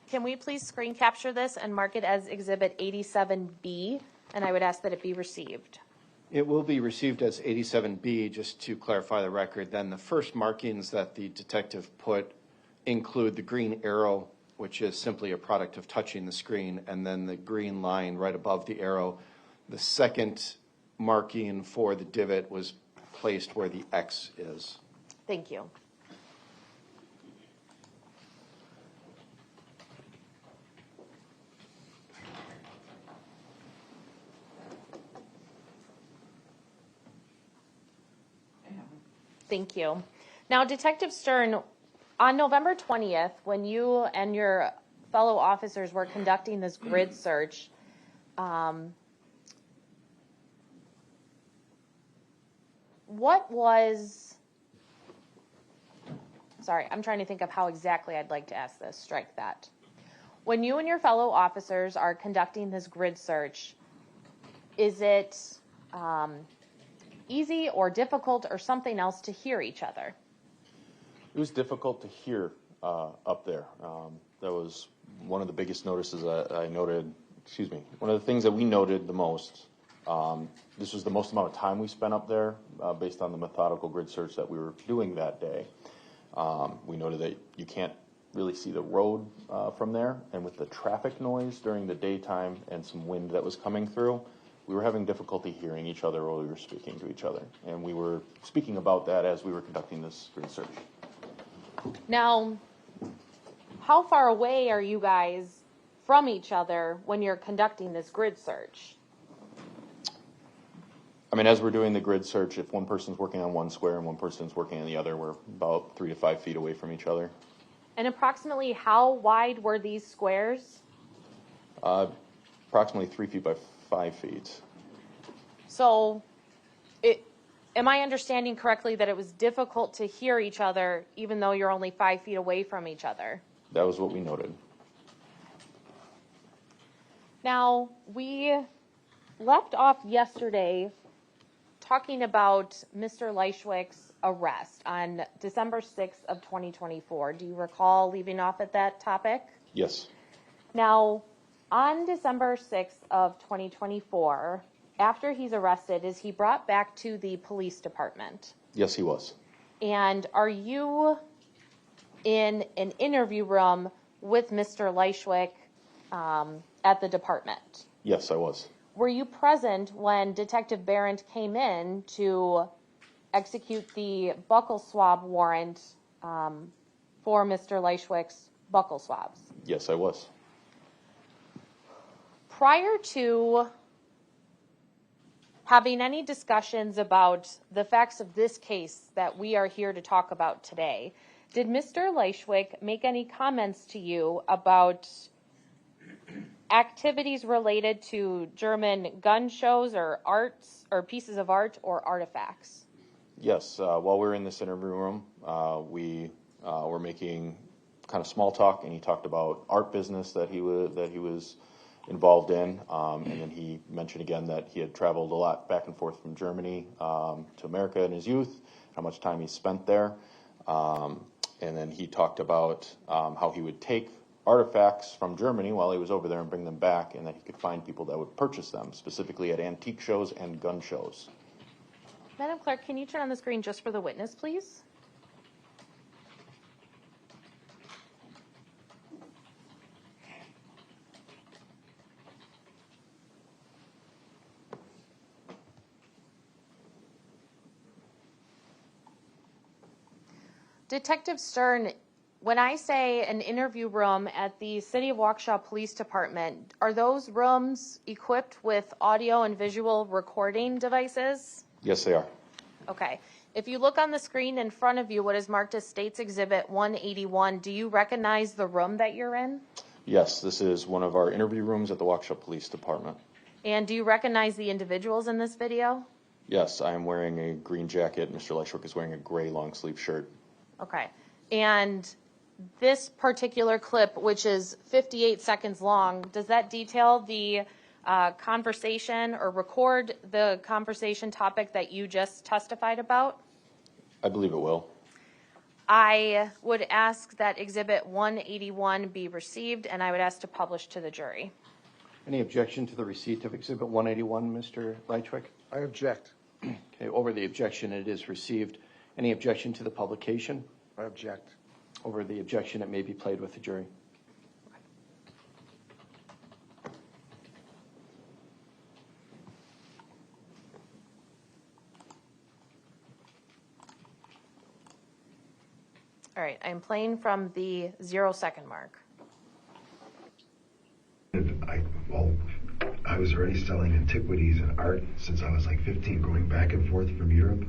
Can we please screen capture this and mark it as Exhibit 87B? And I would ask that it be received. It will be received as 87B, just to clarify the record. Then the first markings that the detective put include the green arrow, which is simply a product of touching the screen, and then the green line right above the arrow. The second marking for the divot was placed where the X is. Thank you. Thank you. Now, Detective Stern, on November 20th, when you and your fellow officers were conducting this grid search, What was, sorry, I'm trying to think of how exactly I'd like to ask this. Strike that. When you and your fellow officers are conducting this grid search, is it easy or difficult or something else to hear each other? It was difficult to hear up there. That was one of the biggest notices I noted, one of the things that we noted the most. This was the most amount of time we spent up there based on the methodical grid search that we were doing that day. We noted that you can't really see the road from there, and with the traffic noise during the daytime and some wind that was coming through, we were having difficulty hearing each other while we were speaking to each other. And we were speaking about that as we were conducting this grid search. Now, how far away are you guys from each other when you're conducting this grid search? I mean, as we're doing the grid search, if one person's working on one square and one person's working on the other, we're about 3 to 5 feet away from each other. And approximately how wide were these squares? Approximately 3 feet by 5 feet. So, am I understanding correctly that it was difficult to hear each other even though you're only 5 feet away from each other? That was what we noted. Now, we left off yesterday talking about Mr. Lychwick's arrest on December 6th of 2024. Do you recall leaving off at that topic? Yes. Now, on December 6th of 2024, after he's arrested, is he brought back to the police department? Yes, he was. And are you in an interview room with Mr. Lychwick at the department? Yes, I was. Were you present when Detective Barrett came in to execute the buccal swab warrant for Mr. Lychwick's buccal swabs? Yes, I was. Prior to having any discussions about the facts of this case that we are here to talk about today, did Mr. Lychwick make any comments to you about activities related to German gun shows or arts or pieces of art or artifacts? Yes, while we were in this interview room, we were making kind of small talk, and he talked about art business that he was involved in, and then he mentioned again that he had traveled a lot back and forth from Germany to America in his youth, how much time he spent there, and then he talked about how he would take artifacts from Germany while he was over there and bring them back, and that he could find people that would purchase them, specifically at antique shows and gun shows. Madam Clerk, can you turn on the screen just for the witness, please? Detective Stern, when I say an interview room at the City of Waukesha Police Department, are those rooms equipped with audio and visual recording devices? Yes, they are. Okay. If you look on the screen in front of you, what is marked as States Exhibit 181, do you recognize the room that you're in? Yes, this is one of our interview rooms at the Waukesha Police Department. And do you recognize the individuals in this video? Yes, I am wearing a green jacket. Mr. Lychwick is wearing a gray long-sleeve shirt. Okay. And this particular clip, which is 58 seconds long, does that detail the conversation or record the conversation topic that you just testified about? I believe it will. I would ask that Exhibit 181 be received, and I would ask to publish to the jury. Any objection to the receipt of Exhibit 181, Mr. Lychwick? I object. Okay, over the objection, it is received. Any objection to the publication? I object. Over the objection, it may be played with the jury. All right, I'm playing from the 0-second mark. I was already selling antiquities and art since I was like 15, going back and forth from Europe.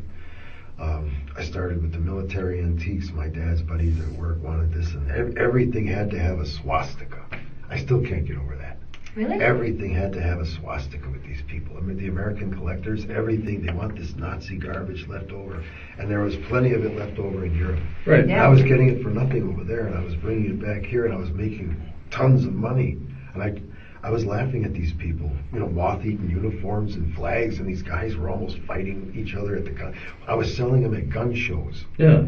I started with the military antiques. My dad's buddies at work wanted this, and everything had to have a swastika. I still can't get over that. Really? Everything had to have a swastika with these people. I mean, the American collectors, everything, they want this Nazi garbage left over. And there was plenty of it left over in Europe. Right. And I was getting it for nothing over there, and I was bringing it back here, and I was making tons of money. And I was laughing at these people, you know, moth-eaten uniforms and flags, and these guys were almost fighting each other at the gun. I was selling them at gun shows. Yeah.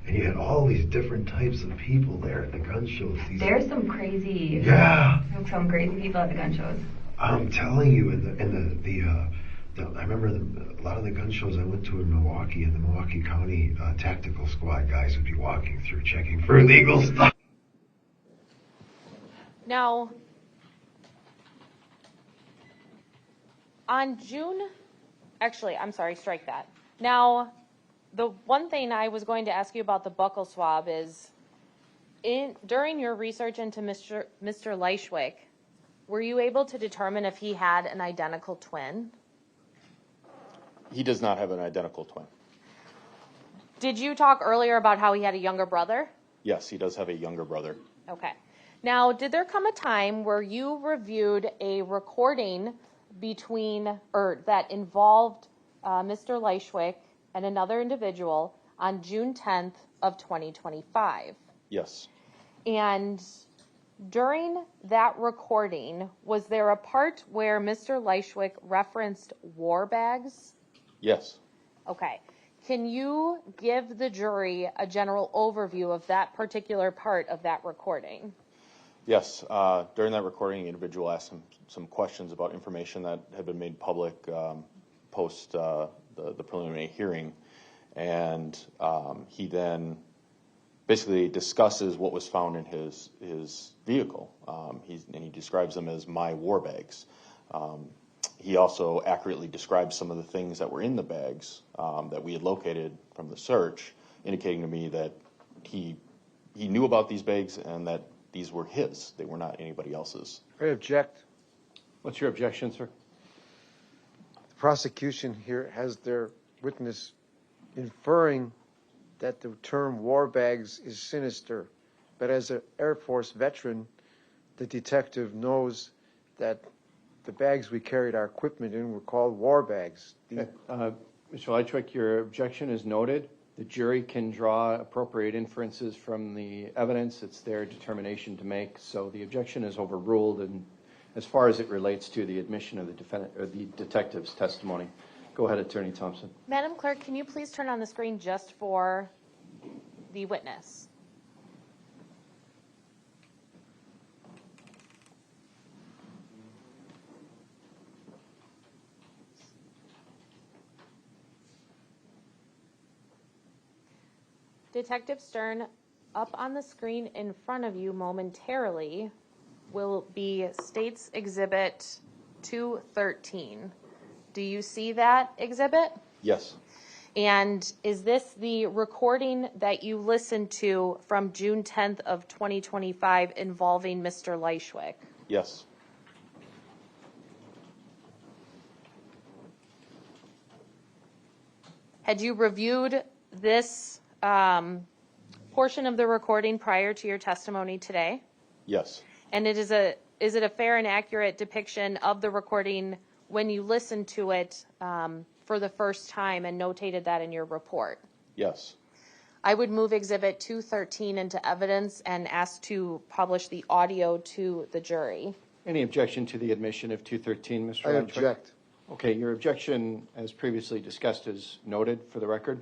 And you had all these different types of people there at the gun shows. There's some crazy. Yeah. Some crazy people at the gun shows. I'm telling you, I remember a lot of the gun shows I went to in Milwaukee, and the Milwaukee County tactical squad guys would be walking through checking for illegal stuff. Now, on I'm sorry, strike that. Now, the one thing I was going to ask you about the buccal swab is, during your research into Mr. Lychwick, were you able to determine if he had an identical twin? He does not have an identical twin. Did you talk earlier about how he had a younger brother? Yes, he does have a younger brother. Okay. Now, did there come a time where you reviewed a recording that involved Mr. Lychwick and another individual on June 10th of 2025? Yes. And during that recording, was there a part where Mr. Lychwick referenced war bags? Yes. Okay. Can you give the jury a general overview of that particular part of that recording? Yes. During that recording, the individual asked him some questions about information that had been made public post the preliminary hearing. And he then basically discusses what was found in his vehicle. And he describes them as my war bags. He also accurately describes some of the things that were in the bags that we had located from the search, indicating to me that he knew about these bags and that these were his. They were not anybody else's. I object. What's your objection, sir? The prosecution here has their witness inferring that the term war bags is sinister. But as an Air Force veteran, the detective knows that the bags we carried our equipment in were called war bags. Mr. Lychwick, your objection is noted. The jury can draw appropriate inferences from the evidence. It's their determination to make. So the objection is overruled, and as far as it relates to the admission of the defendant or the detective's testimony. Go ahead, Attorney Thompson. Madam Clerk, can you please turn on the screen just for the witness? Detective Stern, up on the screen in front of you momentarily will be State's Exhibit 213. Do you see that exhibit? Yes. And is this the recording that you listened to from June 10th of 2025 involving Mr. Lychwick? Yes. Had you reviewed this portion of the recording prior to your testimony today? Yes. And is it a fair and accurate depiction of the recording when you listened to it for the first time and notated that in your report? Yes. I would move Exhibit 213 into evidence and ask to publish the audio to the jury. Any objection to the admission of 213, Mr. I Lychwick? object. Okay, your objection, as previously discussed, is noted for the record.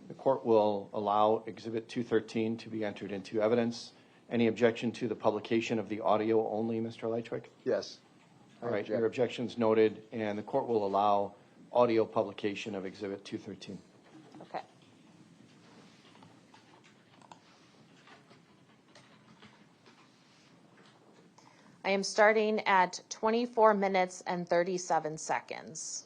The court will allow Exhibit 213 to be entered into evidence. Any objection to the publication of the audio only, Mr. Lychwick? Yes. I All right, object. your objection's noted, and the court will allow audio publication of Exhibit 213. Okay. I am starting at 24 minutes and 37 seconds.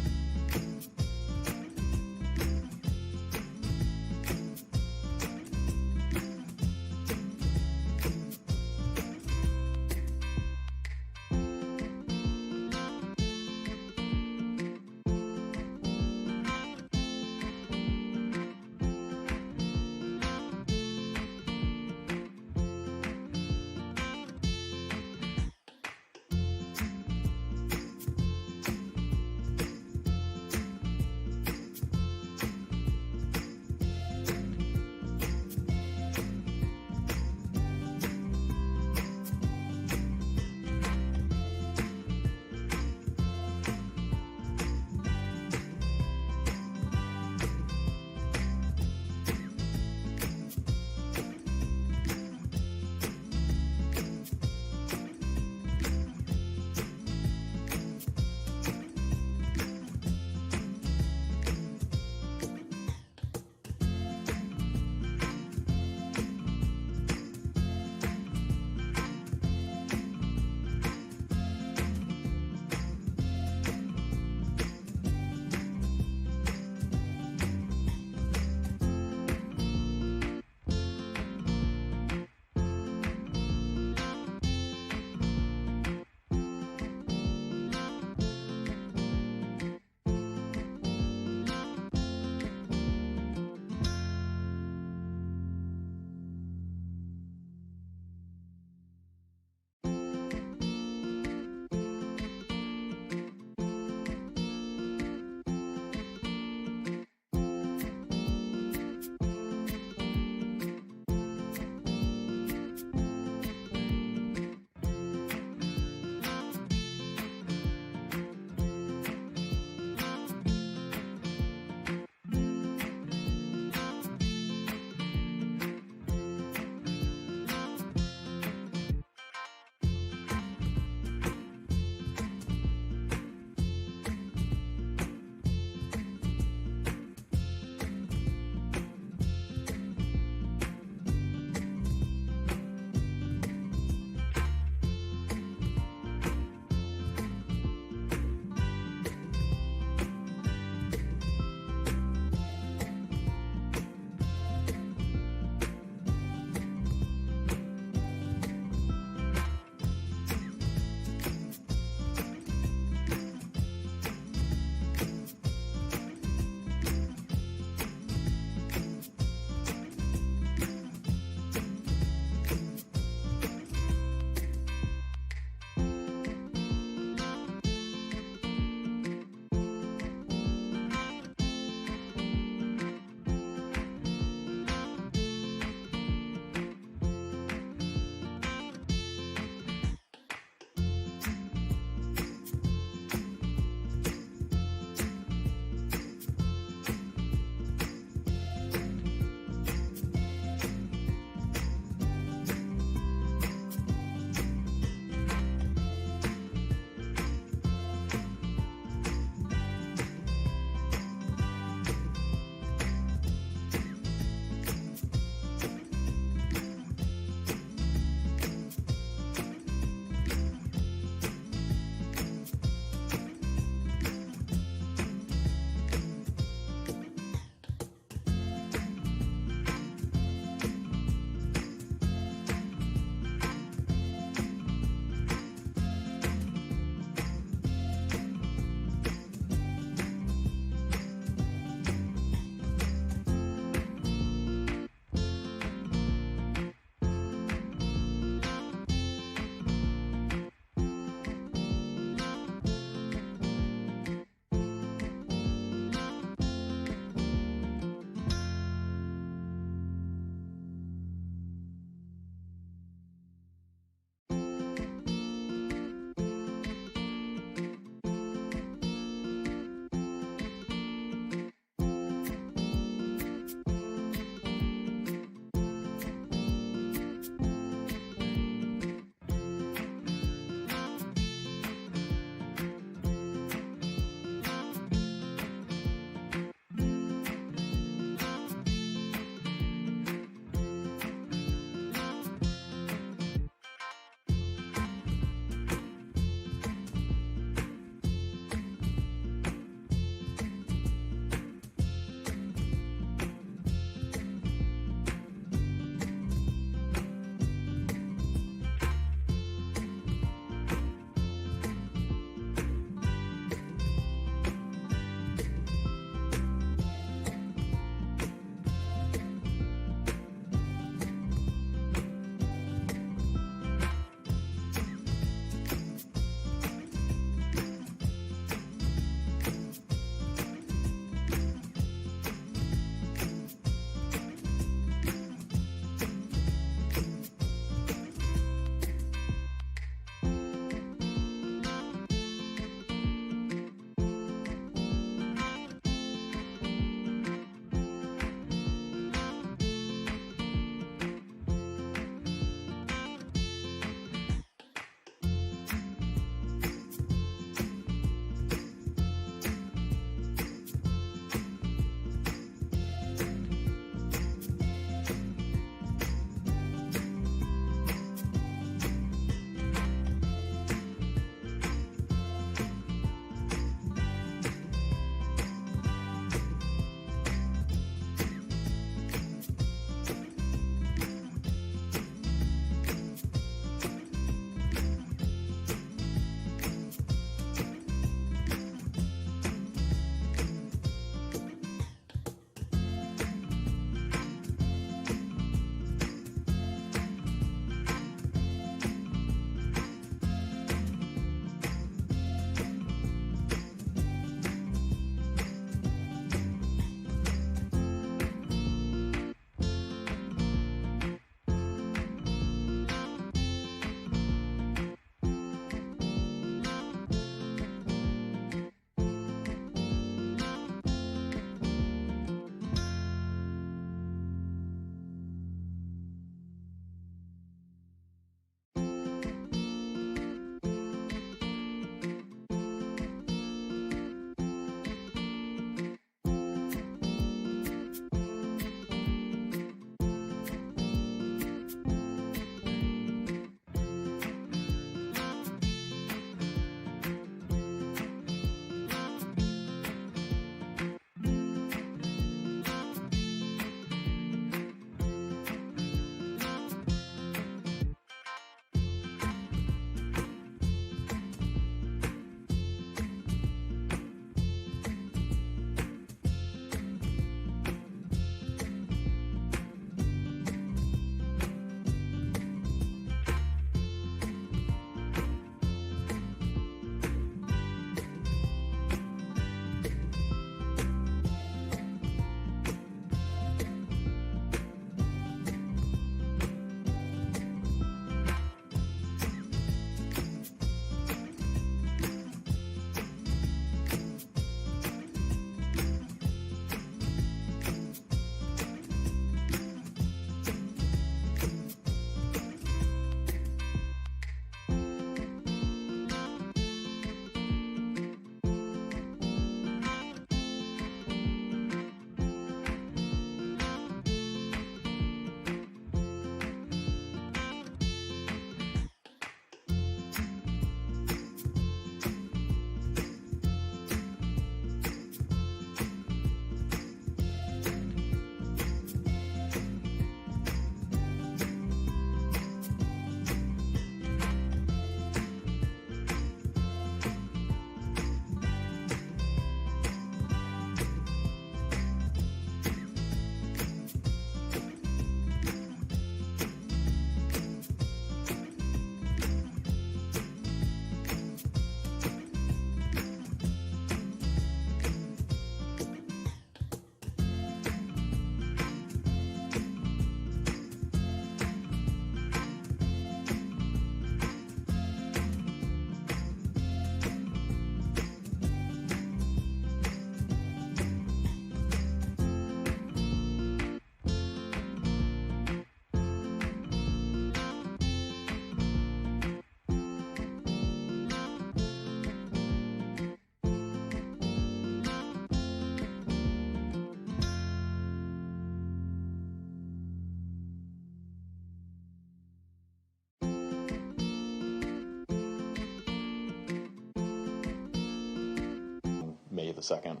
the second.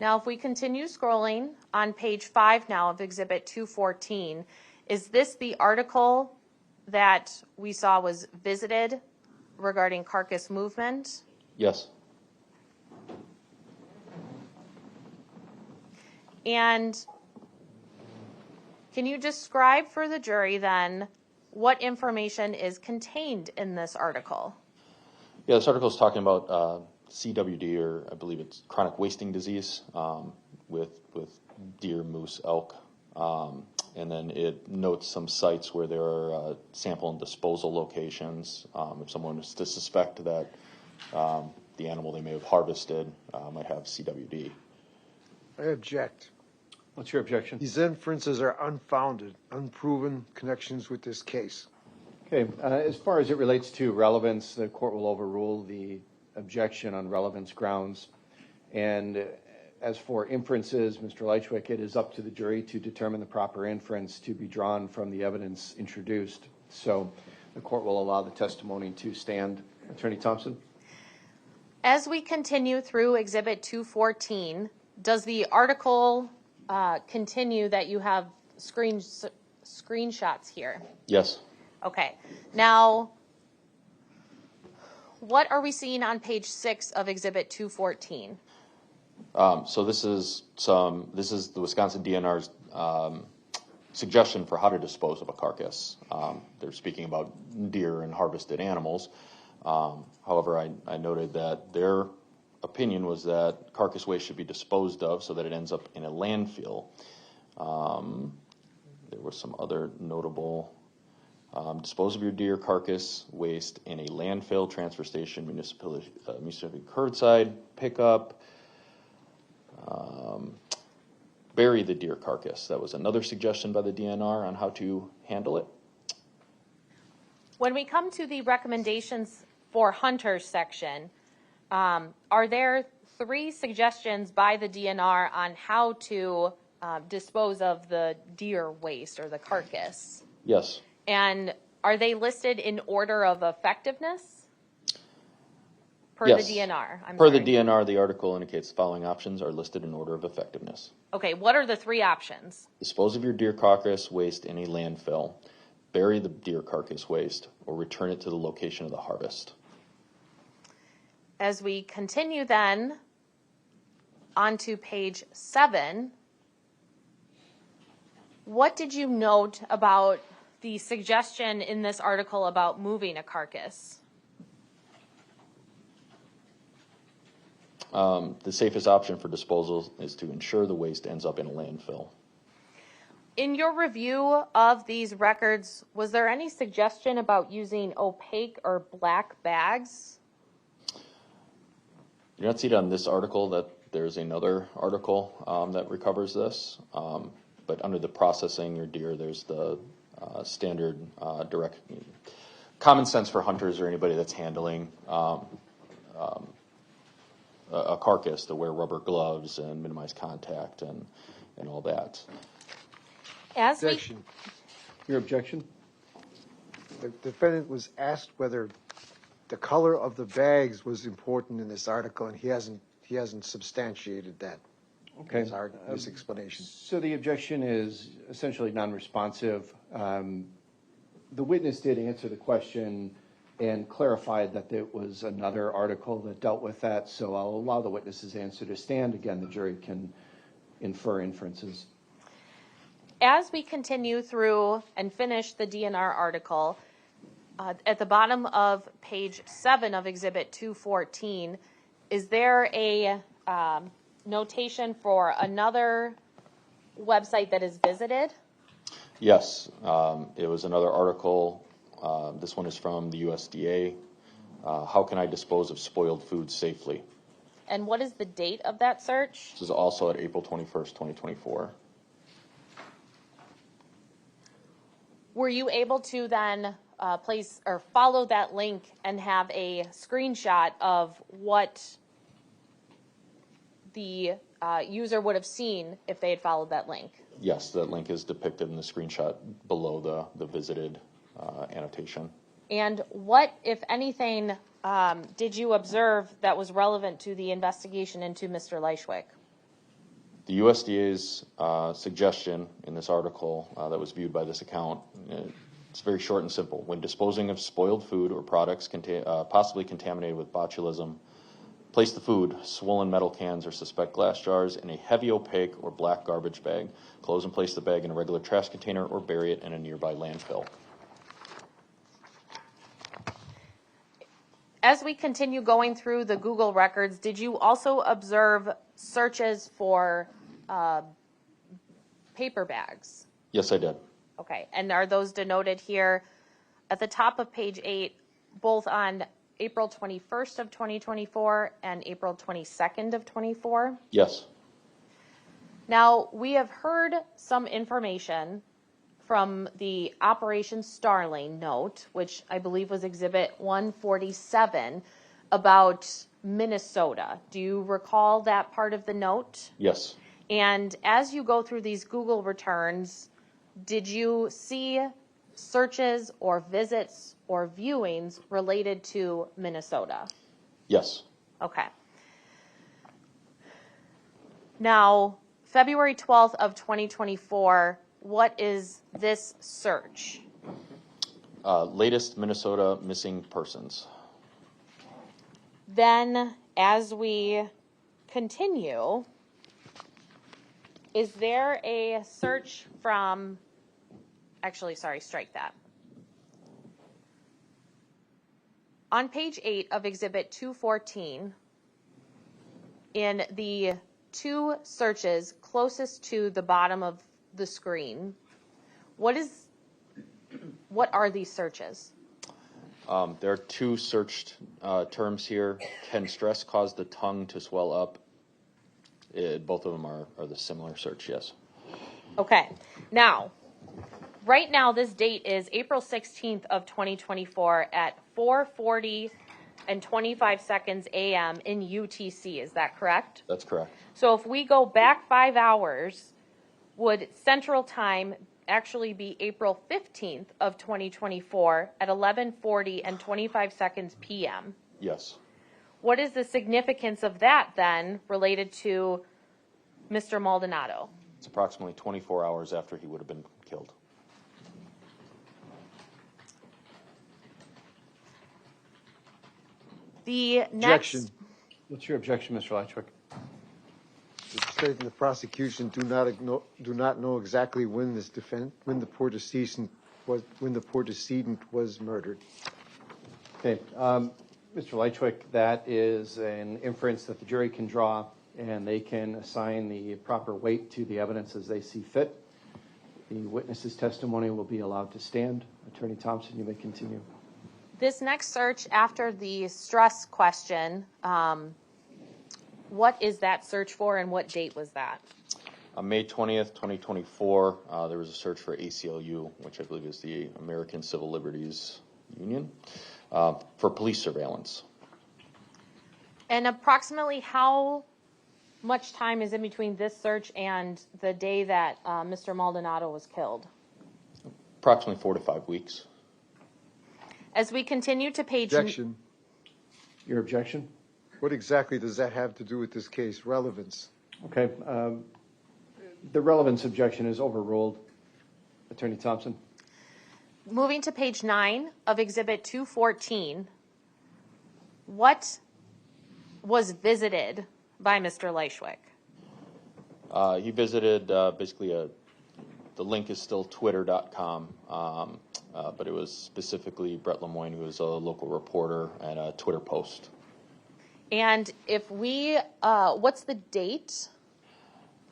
Now, if we continue scrolling on page 5 now of Exhibit 214, is this the article that we saw was visited regarding carcass movement? Yes. And can you describe for the jury then what information is contained in this article? Yeah, this article is talking about CWD, or I believe it's chronic wasting disease, with deer, moose, elk. And then it notes some sites where there are sample and disposal locations. If someone is to suspect that the animal they may have harvested might have CWD. I object. What's your objection? These inferences are unfounded, unproven connections with this case. Okay, as far as it relates to relevance, the court will overrule the objection on relevance grounds. And as for inferences, Mr. Lychwick, it is up to the jury to determine the proper inference to be drawn from the evidence introduced. So the court will allow the testimony to stand. Attorney Thompson? As we continue through Exhibit 214, does the article continue that you have screenshots here? Yes. Okay. Now, what are we seeing on page 6 of Exhibit 214? So this is the Wisconsin DNR's suggestion for how to dispose of a carcass. They're speaking about deer and harvested animals. However, I noted that their opinion was that carcass waste should be disposed of so that it ends up in a landfill. There was some other notable: dispose of your deer carcass waste in a landfill, transfer station, municipal curbside pickup. Bury the deer carcass. That was another suggestion by the DNR on how to handle it. When we come to the recommendations for hunters section, are there 3 suggestions by the DNR on how to dispose of the deer waste or the carcass? Yes. And are they listed in order of effectiveness? Per Yes. the DNR. Per the DNR, the article indicates the following options are listed in order of effectiveness. Okay, what are the 3 options? Dispose of your deer carcass waste in a landfill, bury the deer carcass waste, or return it to the location of the harvest. As we continue then onto page 7, what did you note about the suggestion in this article about moving a carcass? The safest option for disposal is to ensure the waste ends up in a landfill. In your review of these records, was there any suggestion about using opaque or black bags? You're not seeing on this article that there's another article that recovers this, but under the processing your deer, there's the standard direct common sense for hunters or anybody that's handling a carcass to wear rubber gloves and minimize contact and all that. As we, Objection. Your objection? The defendant was asked whether the color of the bags was important in this article, and he hasn't substantiated that. Okay. His explanation. So the objection is essentially non-responsive. The witness did answer the question and clarified that there was another article that dealt with that, so I'll allow the witness's answer to stand. Again, the jury can infer inferences. as we continue through and finish the DNR article, at the bottom of page 7 of Exhibit 214, is there a notation for another website that is visited? Yes, it was another article. This one is from the USDA. How can I dispose of spoiled food safely? And what is the date of that search? This is also at April 21st, 2024. Were you able to then place or follow that link and have a screenshot of what the user would have seen if they had followed that link? Yes, that link is depicted in the screenshot below the visited annotation. And what, if anything, did you observe that was relevant to the investigation into Mr. Lychwick? The USDA's suggestion in this article that was viewed by this account, it's very short and simple. When disposing of spoiled food or products possibly contaminated with botulism, place the food, swollen metal cans or suspect glass jars in a heavy opaque or black garbage bag. Close and place the bag in a regular trash container or bury it in a nearby landfill. As we continue going through the Google records, did you also observe searches for paper bags? Yes, I did. Okay, and are those denoted here at the top of page 8, both on April 21st of 2024 and April 22nd of 24? Yes. Now, we have heard some information from the Operation Starling note, which I believe was Exhibit 147, about Minnesota. Do you recall that part of the note? Yes. And as you go through these Google returns, did you see searches or visits or viewings related to Minnesota? Yes. Okay. Now, February 12th of 2024, what is this search? Latest Minnesota missing persons. Then, as we continue, is there a search from, actually, sorry, strike that. On page 8 of Exhibit 214, in the two searches closest to the bottom of the screen, what are these searches? There are two searched terms here. Can stress cause the tongue to swell up? Both of them are the similar search, yes. Okay. Now, right now, this date is April 16th of 2024 at 4:40 and 25 seconds a.m. in UTC. Is that correct? That's correct. So if we go back 5 hours, would Central Time actually be April 15th of 2024 at 11:40 and 25 seconds p.m.? Yes. What is the significance of that then related to Mr. Maldonado? It's approximately 24 hours after he would have been killed. The next. Objection. What's your objection, Mr. Lychwick? The state and the prosecution do not know exactly when the poor decedent was murdered. Okay, Mr. Lychwick, that is an inference that the jury can draw, and they can assign the proper weight to the evidence as they see fit. The witness's testimony will be allowed to stand. Attorney Thompson, you may continue. This next search after the stress question, what is that search for and what date was that? On May 20th, 2024, there was a search for ACLU, which I believe is the American Civil Liberties Union, for police surveillance. And approximately how much time is in between this search and the day that Mr. Maldonado was killed? Approximately 4 to 5 weeks. As we continue to page... Objection. Your objection? What exactly does that have to do with this case? Relevance. Okay, the relevance objection is overruled. Attorney Thompson? Moving to page 9 of Exhibit 214, what was visited by Mr. Lychwick? He visited basically the link is still twitter.com, but it was specifically Brett Lemoyne, who is a local reporter, and a Twitter post. And if we, what's the date?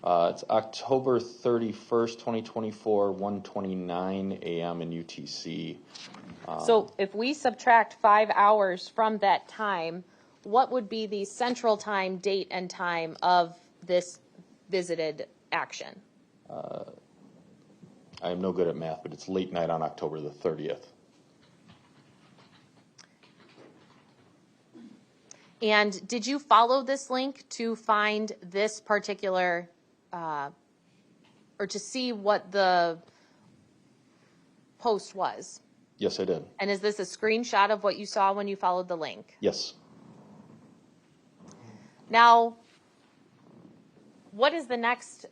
It's October 31st, 2024, 1:29 a.m. in UTC. So if we subtract 5 hours from that time, what would be the central time, date, and time of this visited action? I am no good at math, but it's late night on October the 30th. And did you follow this link to find this particular, or to see what the post was? Yes, I did. And is this a screenshot of what you saw when you followed the link? Yes. Now, what is the next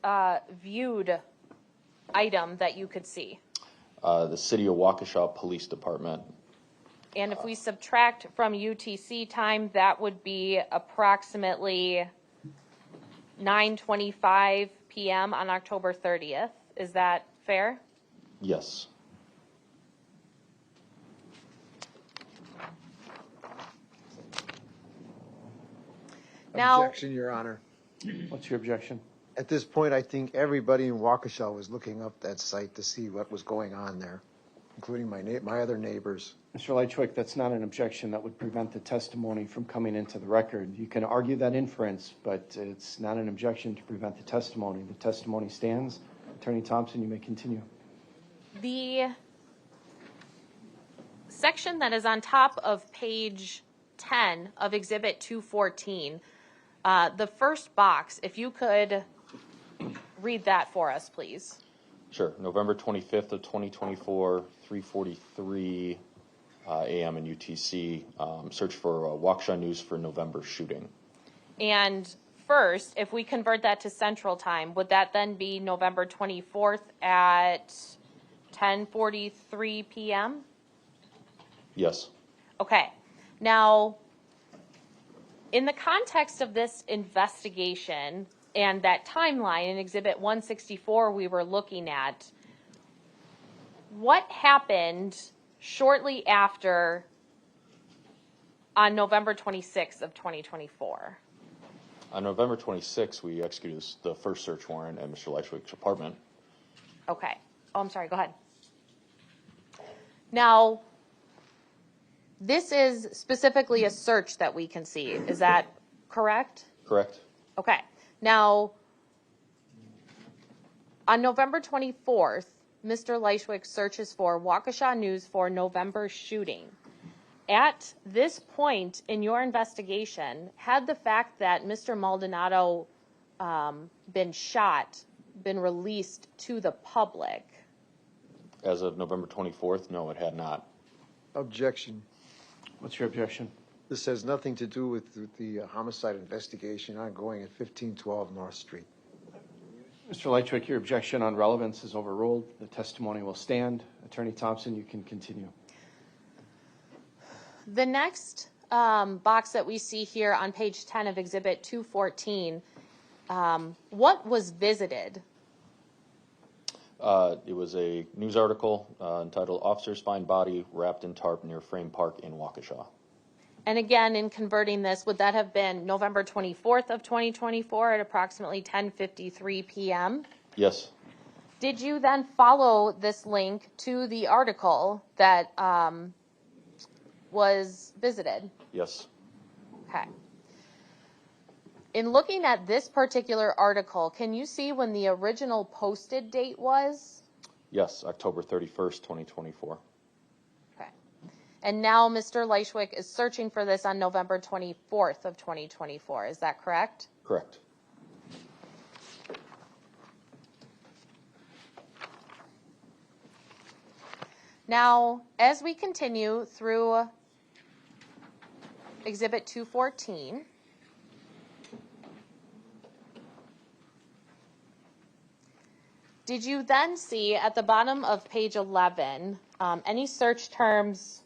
viewed item that you could see? The City of Waukesha Police Department. And if we subtract from UTC time, that would be approximately 9:25 p.m. on October 30th. Is that fair? Yes. Now, Objection, Your Honor. What's your objection? At this point, I think everybody in Waukesha was looking up that site to see what was going on there, including my other neighbors. Mr. Lychwick, that's not an objection that would prevent the testimony from coming into the record. You can argue that inference, but it's not an objection to prevent the testimony. The testimony stands. Attorney Thompson, you may continue. the section that is on top of page 10 of Exhibit 214, the first box, if you could read that for us, please. Sure. November 25th of 2024, 3:43 a.m. in UTC. Search for Waukesha News for November shooting. And first, if we convert that to Central Time, would that then be November 24th at 10:43 p.m.? Yes. Okay. Now, in the context of this investigation and that timeline in Exhibit 164 we were looking at, what happened shortly after on November 26th of 2024? On November 26th, we executed the first search warrant at Mr. Lychwick's apartment. Okay. Oh, I'm sorry. Go ahead. Now, this is specifically a search that we can see. Is that correct? Correct. Okay. Now, on November 24th, Mr. Lychwick searches for Waukesha News for November shooting. At this point in your investigation, had the fact that Mr. Maldonado been shot been released to the public? As of November 24th, no, it had not. Objection. What's your objection? This has nothing to do with the homicide investigation ongoing at 1512 North Street. Mr. Lychwick, your objection on relevance is overruled. The testimony will stand. Attorney Thompson, you can continue. The next box that we see here on page 10 of Exhibit 214, what was visited? It was a news article entitled "Officers Find Body Wrapped in Tarp Near Frame Park in Waukesha." And again, in converting this, would that have been November 24th of 2024 at approximately 10:53 p.m.? Yes. Did you then follow this link to the article that was visited? Yes. Okay. In looking at this particular article, can you see when the original posted date was? Yes, October 31st, 2024. Okay. And now Mr. Lychwick is searching for this on November 24th of 2024. Is that correct? Correct. Now, as we continue through Exhibit 214, did you then see at the bottom of page 11 any search terms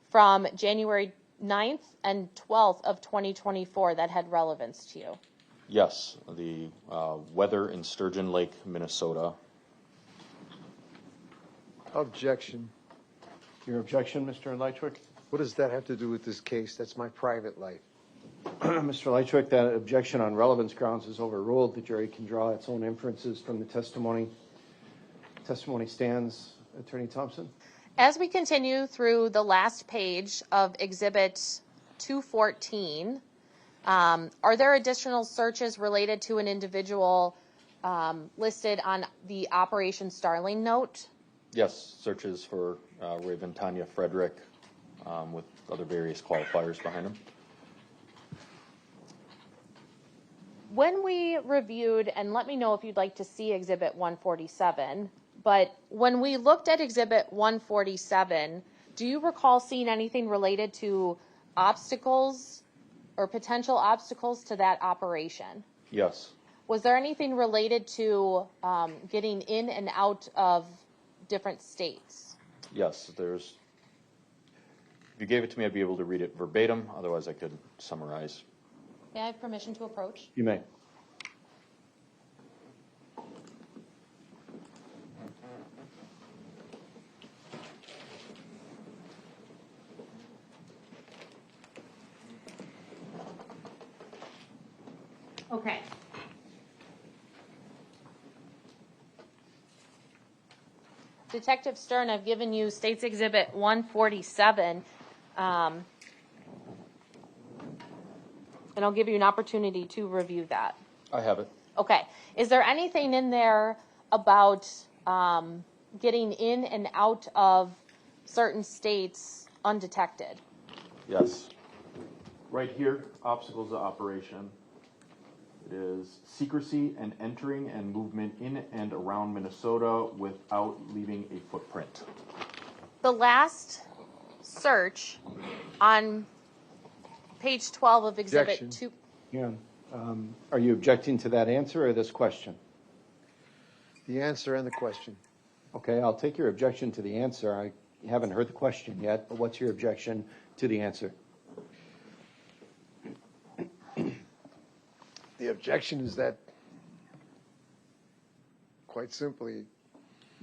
from January 9th and 12th of 2024 that had relevance to you? Yes, the weather in Sturgeon Lake, Minnesota. Objection. Your objection, Mr. Lychwick? What does that have to do with this case? That's my private life. Mr. Lychwick, that objection on relevance grounds is overruled. The jury can draw its own inferences from the testimony. Testimony stands. Attorney Thompson? As we continue through the last page of Exhibit 214, are there additional searches related to an individual listed on the Operation Starling note? Yes, searches for Raven Tanya Frederick with other various qualifiers behind him. When we reviewed, and let me know if you'd like to see Exhibit 147, but when we looked at Exhibit 147, Do you recall seeing anything related to obstacles or potential obstacles to that operation? Yes. Was there anything related to getting in and out of different states? Yes, there's. If you gave it to me, I'd be able to read it verbatim. Otherwise, I could summarize. May I have permission to approach? You may. Okay. Detective Stern, I've given you State's Exhibit 147, and I'll give you an opportunity to review that. I have it. Okay. Is there anything in there about getting in and out of certain states undetected? Yes. Right here, obstacles to operation. It is secrecy and entering and movement in and around Minnesota without leaving a footprint. The last search on page 12 of Exhibit Objection. 2. Yeah. Are you objecting to that answer or this question? The answer and the question. Okay, I'll take your objection to the answer. I haven't heard the question yet, but what's your objection to the answer? The objection is that, quite simply,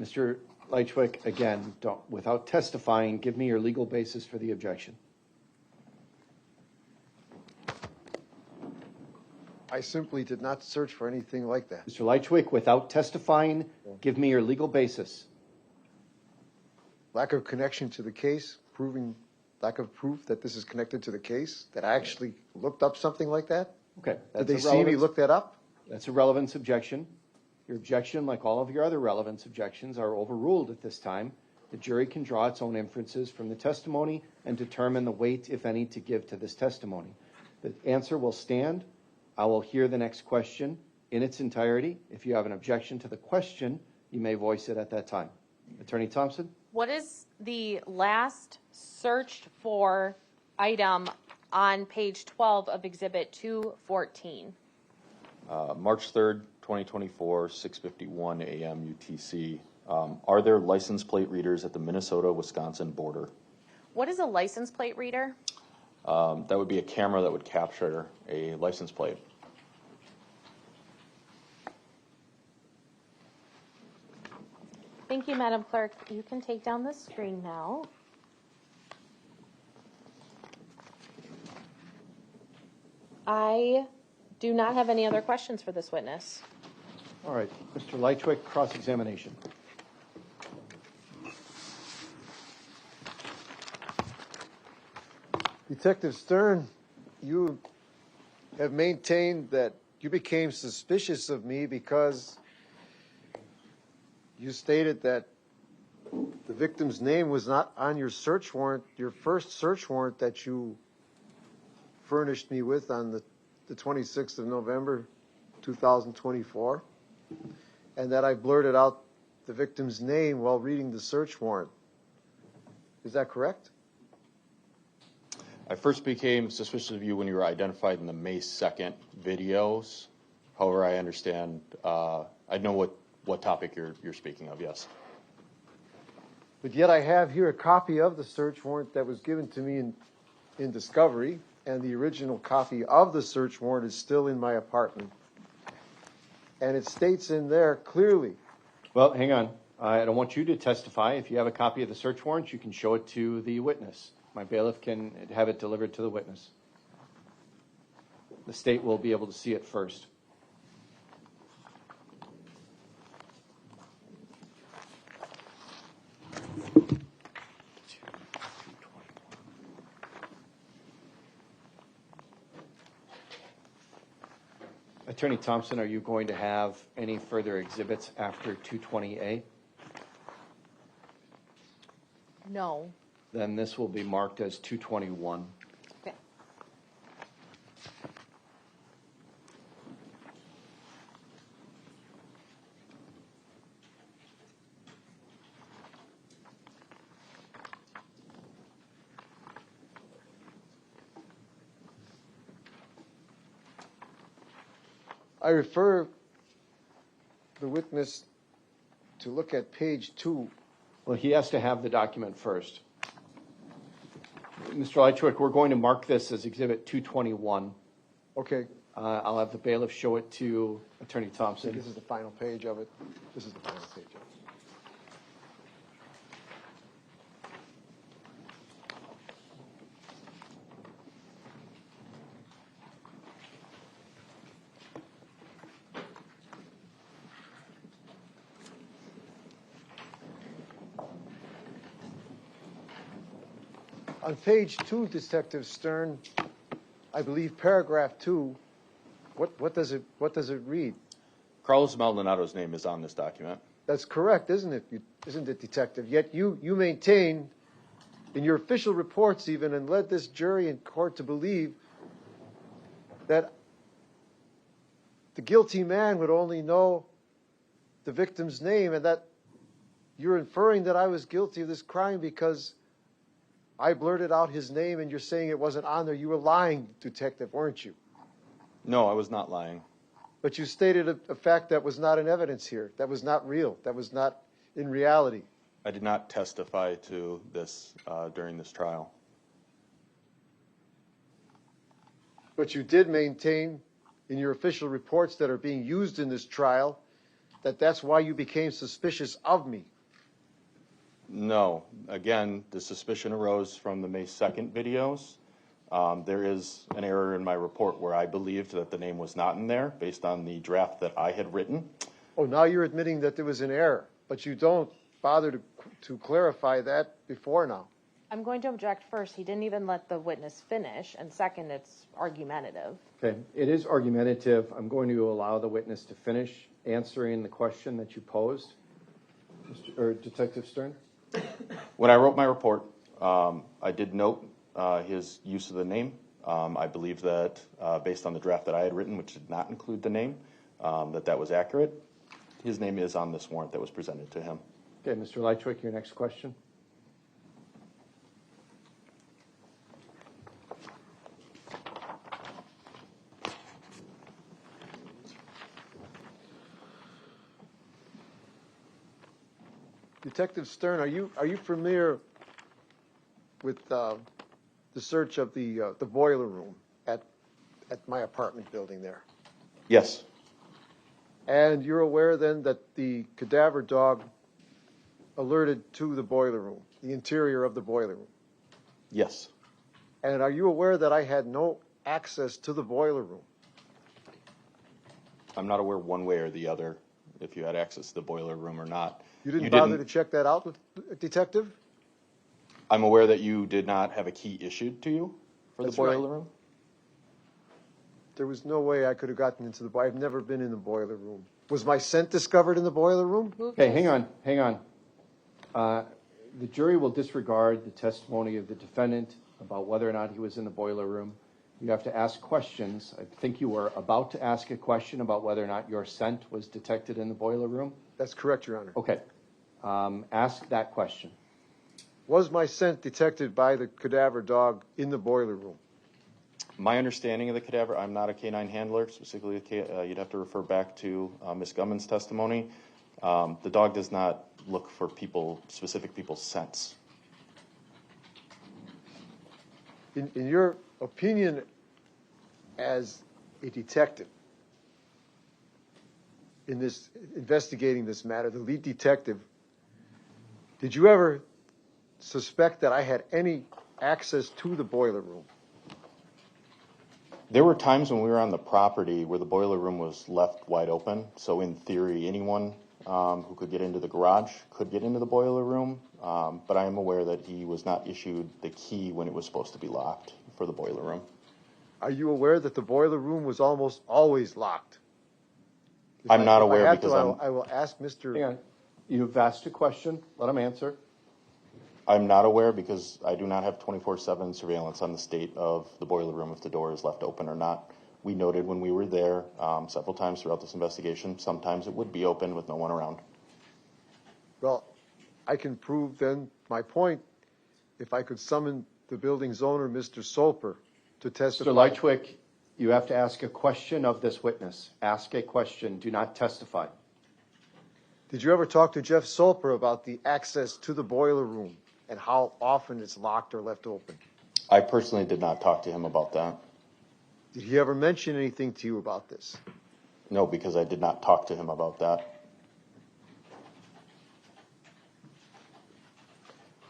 Mr. Lychwick, again, without testifying, give me your legal basis for the objection. I simply did not search for anything like that. Mr. Lychwick, without testifying, give me your legal basis. Lack of connection to the case, lack of proof that this is connected to the case, that I actually looked up something like that? Okay. Did they see me look that up? That's a relevance objection. Your objection, like all of your other relevance objections, are overruled at this time. The jury can draw its own inferences from the testimony and determine the weight, if any, to give to this testimony. The answer will stand. I will hear the next question in its entirety. If you have an objection to the question, you may voice it at that time. Attorney Thompson? What is the last searched for item on page 12 of Exhibit 214? March 3rd, 2024, 6:51 a.m. UTC. Are there license plate readers at the Minnesota-Wisconsin border? What is a license plate reader? That would be a camera that would capture a license plate. Thank you, Madam Clerk. You can take down the screen now. I do not have any other questions for this witness. All right. Mr. Lychwick, cross-examination. Detective Stern, you have maintained that you became suspicious of me because you stated that the victim's name was not on your search warrant, your first search warrant that you furnished me with on the 26th of November, 2024, and that I blurted out the victim's name while reading the search warrant. Is that correct? I first became suspicious of you when you were identified in the May 2nd videos. However, I understand, I know what topic you're speaking of, yes. But yet I have here a copy of the search warrant that was given to me in discovery, and the original copy of the search warrant is still in my apartment. And it states in there clearly. Well, hang on. I don't want you to testify. If you have a copy of the search warrant, you can show it to the witness. My bailiff can have it delivered to the witness. The state will be able to see it first. Attorney Thompson, are you going to have any further exhibits after 220A? No. Then this will be marked as 221. Okay. I refer the witness to look at page 2. Well, he has to have the document first. Mr. Lychwick, we're going to mark this as Exhibit 221. Okay, I'll have the bailiff show it to Attorney so Thompson. this is the final page of it. This is the final page of it. On page 2, Detective Stern, I believe paragraph 2, what does it read? Carlos Maldonado's name is on this document. That's correct, isn't it? Isn't it, Detective? Yet you maintain in your official reports even and led this jury in court to believe that the guilty man would only know the victim's name and that you're inferring that I was guilty of this crime because I blurted out his name and you're saying it wasn't on there. You were lying, Detective, weren't you? No, I was not lying. But you stated a fact that was not in evidence here, that was not real, that was not in reality. I did not testify to this during this trial. But you did maintain in your official reports that are being used in this trial that that's why you became suspicious of me. No. Again, the suspicion arose from the May 2nd videos. There is an error in my report where I believed that the name was not in there based on the draft that I had written. Oh, now you're admitting that there was an error, but you don't bother to clarify that before now. I'm going to object first. He didn't even let the witness finish, and second, it's argumentative. Okay, it is argumentative. I'm going to allow the witness to finish answering the question that you posed, Detective Stern. When I wrote my report, I did note his use of the name. I believe that based on the draft that I had written, which did not include the name, that was accurate. His name is on this warrant that was presented to him. Okay, Mr. Lychwick, your next question. Detective Stern, are you familiar with the search of the boiler room at my apartment building there? Yes. And you're aware then that the cadaver dog alerted to the boiler room, the interior of the boiler room? Yes. And are you aware that I had no access to the boiler room? I'm not aware one way or the other if you had access to the boiler room or not. You didn't bother to check that out, Detective? I'm aware that you did not have a key issued to you for That's the boiler right. room. There was no way I could have gotten into the boiler. I've never been in the boiler room. Was my scent discovered in the boiler room? Okay, hang on. The jury will disregard the testimony of the defendant about whether or not he was in the boiler room. You have to ask questions. I think you were about to ask a question about whether or not your scent was detected in the boiler room. That's correct, Your Honor. Okay. Ask that question. Was my scent detected by the cadaver dog in the boiler room? My understanding of the cadaver, I'm not a canine handler, specifically you'd have to refer back to Ms. Gumman's testimony. The dog does not look for specific people's scents. In your opinion as a detective in this investigating this matter, the lead detective, did you ever suspect that I had any access to the boiler room? There were times when we were on the property where the boiler room was left wide open. So in theory, anyone who could get into the garage could get into the boiler room. But I am aware that he was not issued the key when it was supposed to be locked for the boiler room. Are you aware that the boiler room was almost always locked? I'm not aware because I will ask Mr. Hang on. You've asked a question. Let him answer. I'm not aware because I do not have 24/7 surveillance on the state of the boiler room if the door is left open or not. We noted when we were there several times throughout this investigation, sometimes it would be open with no one around. Well, I can prove then my point if I could summon the building's owner, Mr. Soper, to testify. Mr. Lychwick, You have to ask a question of this witness. Ask a question. Do not testify. Did you ever talk to Jeff Soper about the access to the boiler room and how often it's locked or left open? I personally did not talk to him about that. Did he ever mention anything to you about this? No, because I did not talk to him about that.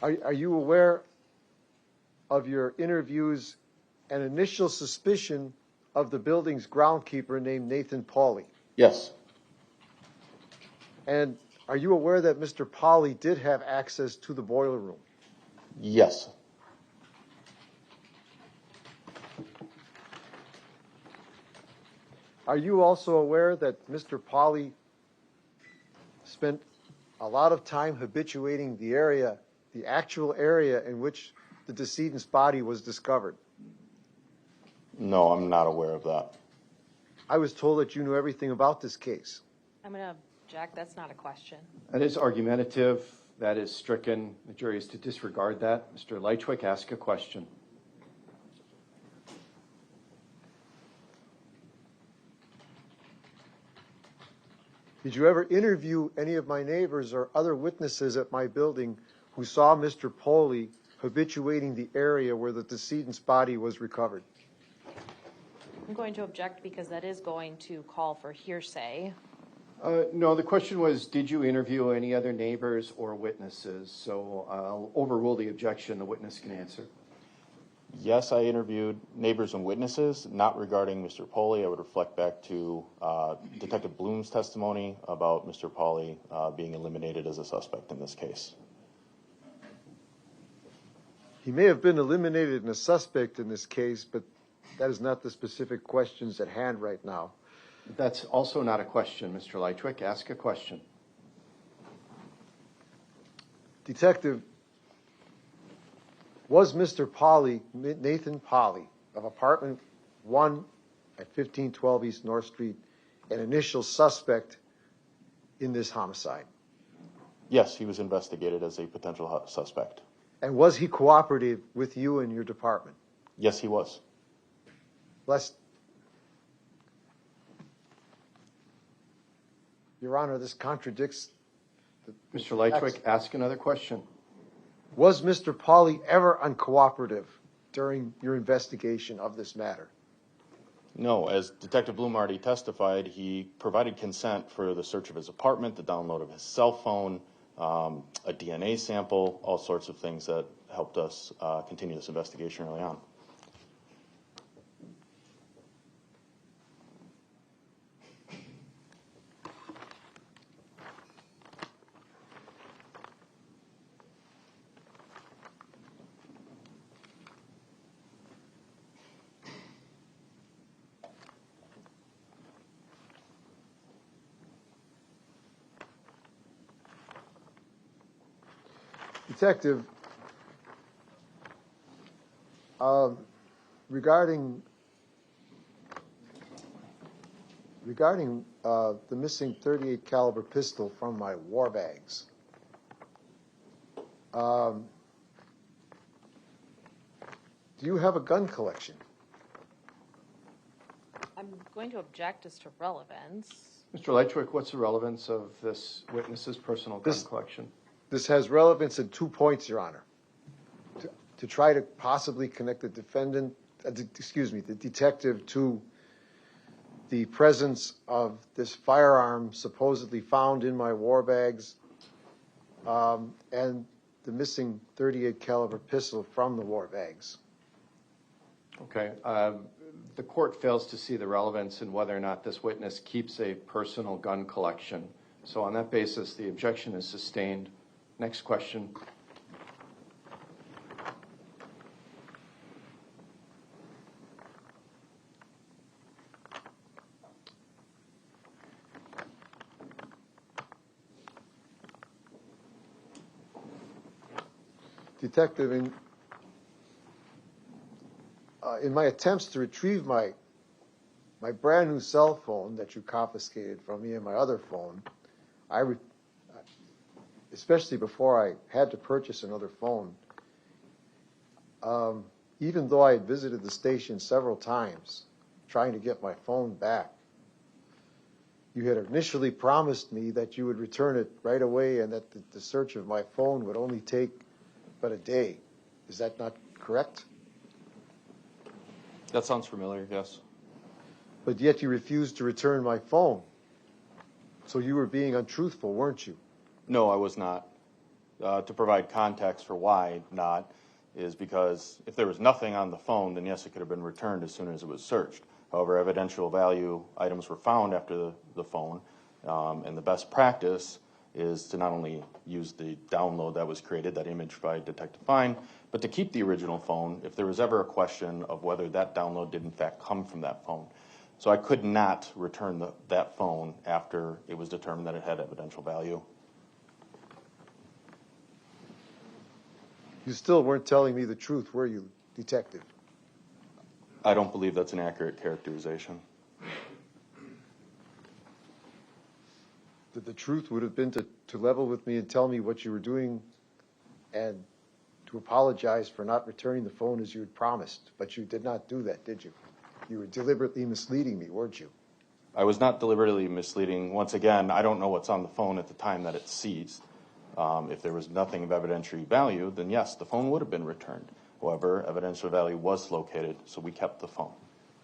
Are you aware of your interviews and initial suspicion of the building's groundkeeper named Nathan Pauley? Yes. And are you aware that Mr. Pauley did have access to the boiler room? Yes. Are you also aware that Mr. Pauley spent a lot of time habituating the area, the actual area in which the decedent's body was discovered? No, I'm not aware of that. I was told that you knew everything about this case. I'm going to object. That's not a question. That is argumentative. That is stricken. The jury is to disregard that. Mr. Lychwick, ask a question. Did you ever interview any of my neighbors or other witnesses at my building who saw Mr. Pauley habituating the area where the decedent's body was recovered? I'm going to object because that is going to call for hearsay. No, the question was, did you interview any other neighbors or witnesses? So I'll overrule the objection. The witness can answer. Yes, I interviewed neighbors and witnesses, not regarding Mr. Pauley. I would reflect back to Detective Bloom's testimony about Mr. Pauley being eliminated as a suspect in this case. He may have been eliminated and a suspect in this case, but that is not the specific questions at hand right now. That's also not a question, Mr. Lychwick. Ask a question. Detective, was Mr. Pauley, Nathan Pauley, of apartment 1 at 1512 East North Street, an initial suspect in this homicide? Yes, he was investigated as a potential suspect. And was he cooperative with you and your department? Yes, he was. Your Honor, this contradicts. Mr. Lychwick, ask another question. Was Mr. Pauley ever uncooperative during your investigation of this matter? No, as Detective Bloom already testified, he provided consent for the search of his apartment, the download of his cell phone, a DNA sample, all sorts of things that helped us continue this investigation early on. Detective, regarding the missing .38 caliber pistol from my war bags, do you have a gun collection? I'm going to object as to relevance. Mr. Lychwick, what's the relevance of this witness's personal gun collection? This has relevance in 2 points, Your Honor. To try to possibly connect the the detective to the presence of this firearm supposedly found in my war bags, and the missing .38 caliber pistol from the war bags. Okay. The court fails to see the relevance in whether or not this witness keeps a personal gun collection. So on that basis, the objection is sustained. Next question. Detective, in my attempts to retrieve my brand new cell phone that you confiscated from me and my other phone, especially before I had to purchase another phone, even though I had visited the station several times trying to get my phone back. You had initially promised me that you would return it right away and that the search of my phone would only take but a day. Is that not correct? That sounds familiar, yes. But yet you refused to return my phone. So you were being untruthful, weren't you? No, I was not. To provide context for why not is because if there was nothing on the phone, then yes, it could have been returned as soon as it was searched. However, evidential value items were found after the phone, and the best practice is to not only use the download that was created, that image by Detective Fine, but to keep the original phone if there was ever a question of whether that download did in fact come from that phone. So I could not return that phone after it was determined that it had evidential value. You still weren't telling me the truth, were you, Detective? I don't believe that's an accurate characterization. The truth would have been to level with me and tell me what you were doing and to apologize for not returning the phone as you had promised. But you did not do that, did you? You were deliberately misleading me, weren't you? I was not deliberately misleading. Once again, I don't know what's on the phone at the time that it's seized. If there was nothing of evidentiary value, then yes, the phone would have been returned. However, evidential value was located, so we kept the phone.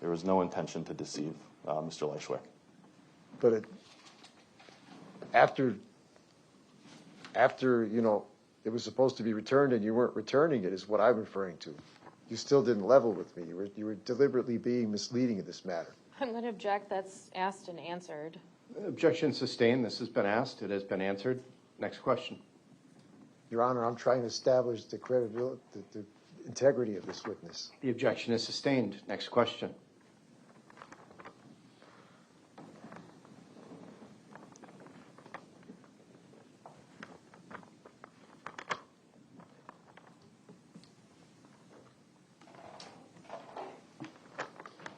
There was no intention to deceive Mr. Lychwick. But after it was supposed to be returned and you weren't returning it is what I'm referring to. You still didn't level with me. You were deliberately being misleading in this matter. I'm going to object. That's asked and answered. Objection sustained. This has been asked. It has been answered. Next question. Your Honor, I'm trying to establish the credibility, the integrity of this witness. The objection is sustained. Next question.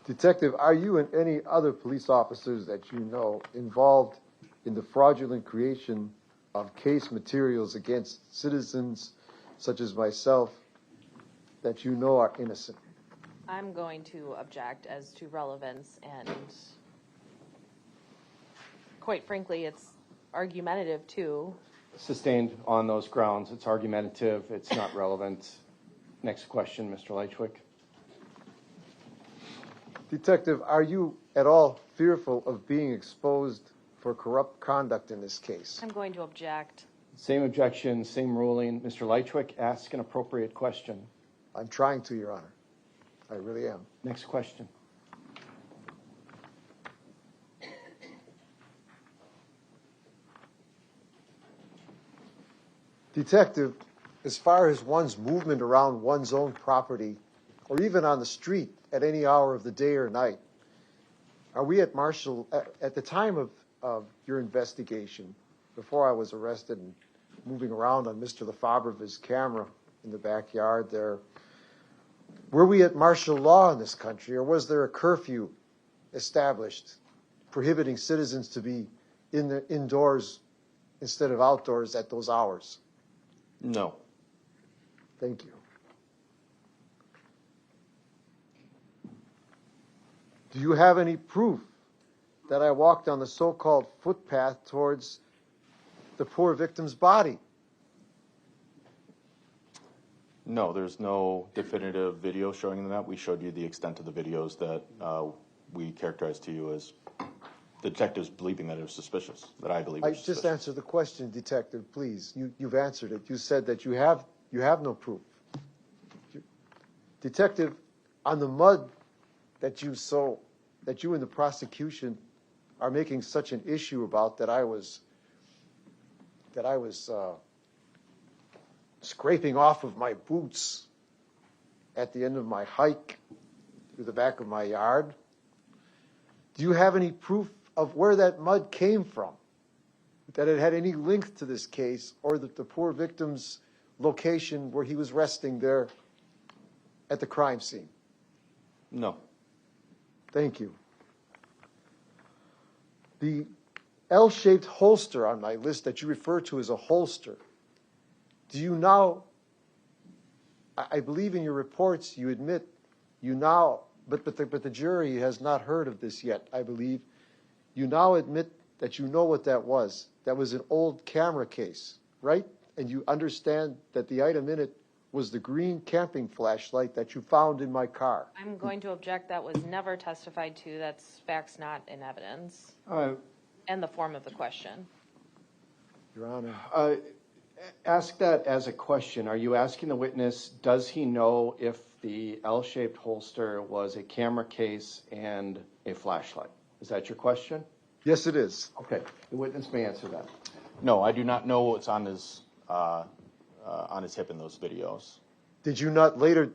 Detective, are you and any other police officers that you know involved in the fraudulent creation of case materials against citizens such as myself that you know are innocent? I'm going to object as to relevance, and quite frankly, it's argumentative too. Sustained on those grounds. It's argumentative. It's not relevant. Next question, Mr. Lychwick. Detective, are you at all fearful of being exposed for corrupt conduct in this case? I'm going to object. Same objection, same ruling. Mr. Lychwick, ask an appropriate question. I'm trying to, Your Honor. I really am. Next question. Detective, as far as one's movement around one's own property, or even on the street at any hour of the day or night, are we at Marshall, at the time of your investigation, before I was arrested and moving around on Mr. Lefebvre's camera in the backyard there, were we at martial law in this country, or was there a curfew established prohibiting citizens to be indoors instead of outdoors at those hours? No. Thank you. Do you have any proof that I walked on the so-called footpath towards the poor victim's body? No, there's no definitive video showing that. We showed you the extent of the videos that we characterized to you as detectives believing that it was suspicious, that I believe it was suspicious. Just answer the question, Detective, please. You've answered it. You said that you have no proof. Detective, on the mud that you and the prosecution are making such an issue about, that I was scraping off of my boots at the end of my hike through the back of my yard. Do you have any proof of where that mud came from, that it had any link to this case, or that the poor victim's location where he was resting there at the crime scene? No. Thank you. The L-shaped holster on my list that you refer to as a holster, do you now, I believe in your reports you admit you now but the jury has not heard of this yet, I believe. You now admit that you know what that was. That was an old camera case, right? And you understand that the item in it was the green camping flashlight that you found in my car. I'm going to object. That was never testified to. That's facts not in evidence. And the form of the question. Your Honor. Ask that as a question. Are you asking the witness, does he know if the L-shaped holster was a camera case and a flashlight? Is that your question? Yes, it is. Okay, the witness may answer that. No, I do not know what's on his hip in those videos. Did you not later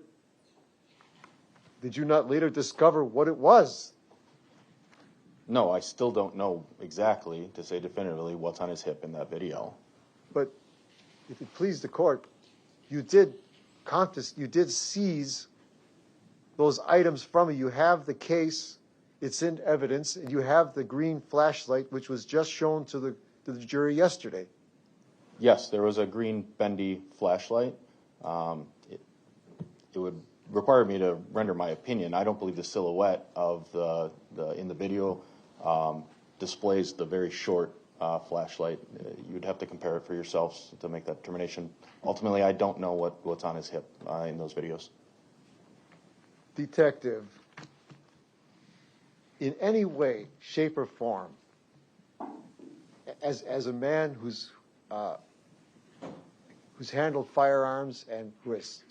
discover what it was? No, I still don't know exactly, to say definitively, what's on his hip in that video. But if it pleased the court, you did seize those items from me. You have the case, it's in evidence, and you have the green flashlight, which was just shown to the jury yesterday. Yes, there was a green bendy flashlight. It would require me to render my opinion. I don't believe the silhouette of in the video displays the very short flashlight. You'd have to compare it for yourselves to make that determination. Ultimately, I don't know what's on his hip in those videos. Detective, in any way, shape, or form, as a man who's handled firearms and who has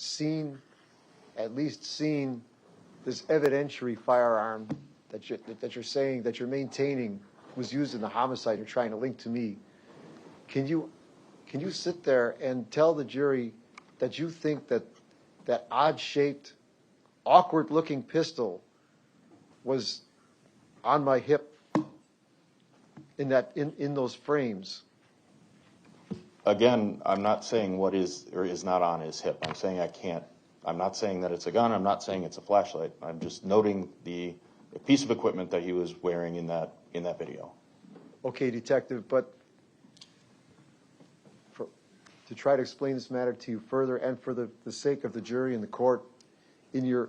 at least seen this evidentiary firearm that you're saying that you're maintaining was used in the homicide you're trying to link to me, can you sit there and tell the jury that you think that odd-shaped, awkward-looking pistol was on my hip in those frames? Again, I'm not saying what is or is not on his hip. I'm saying I can't. I'm not saying that it's a gun. I'm not saying it's a flashlight. I'm just noting the piece of equipment that he was wearing in that video. Okay, Detective, but to try to explain this matter to you further and for the sake of the jury and the court, in your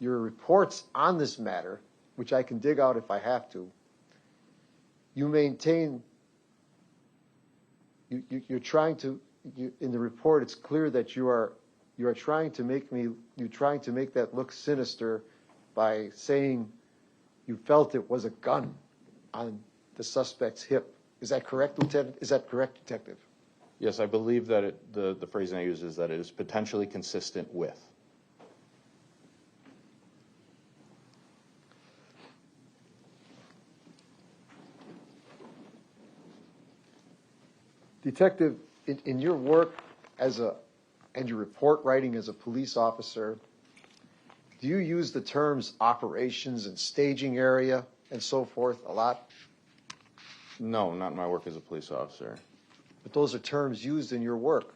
reports on this matter, which I can dig out if I have to, you maintain you're trying to in the report it's clear that you are trying to make that look sinister by saying you felt it was a gun on the suspect's hip. Is that correct, Lieutenant? Is that correct, Detective? Yes, I believe that the phrasing I use is that it is potentially consistent with. Detective, in your work and your report writing as a police officer, do you use the terms operations and staging area and so forth a lot? No, not in my work as a police officer. But those are terms used in your work.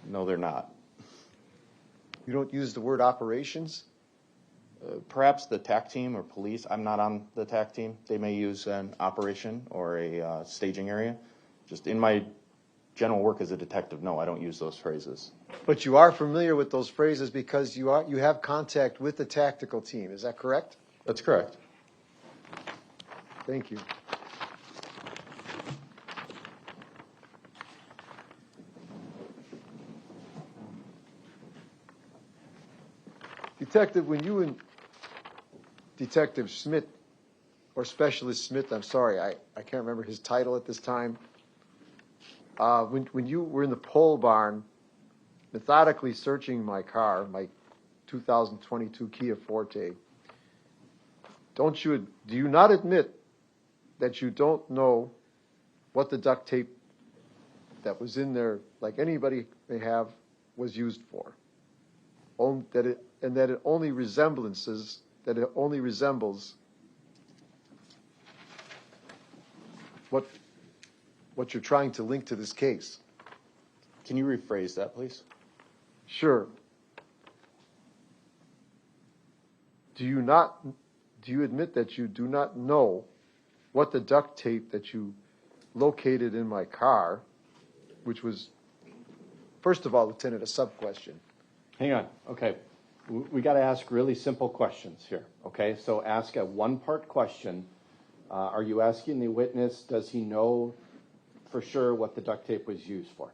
No, they're not. You don't use the word operations? Perhaps the TAC team or police. I'm not on the TAC team. They may use an operation or a staging area. Just in my general work as a detective, no, I don't use those phrases. But you are familiar with those phrases because you have contact with the tactical team. Is that correct? That's correct. Thank you. Detective, when you and Detective Smith, or Specialist Smith, I'm sorry, I can't remember his title at this time, when you were in the pole barn methodically searching my car, my 2022 Kia Forte, do you not admit that you don't know what the duct tape that was in there, like anybody may have, was used for? That it only resembles what you're trying to link to this case. Can you rephrase that, please? Sure. Do you admit that you do not know what the duct tape that you located in my car, which was, first of all, Lieutenant, a sub-question. Hang on. Okay. We got to ask really simple questions here, okay? So ask a one-part question. Are you asking the witness, does he know for sure what the duct tape was used for?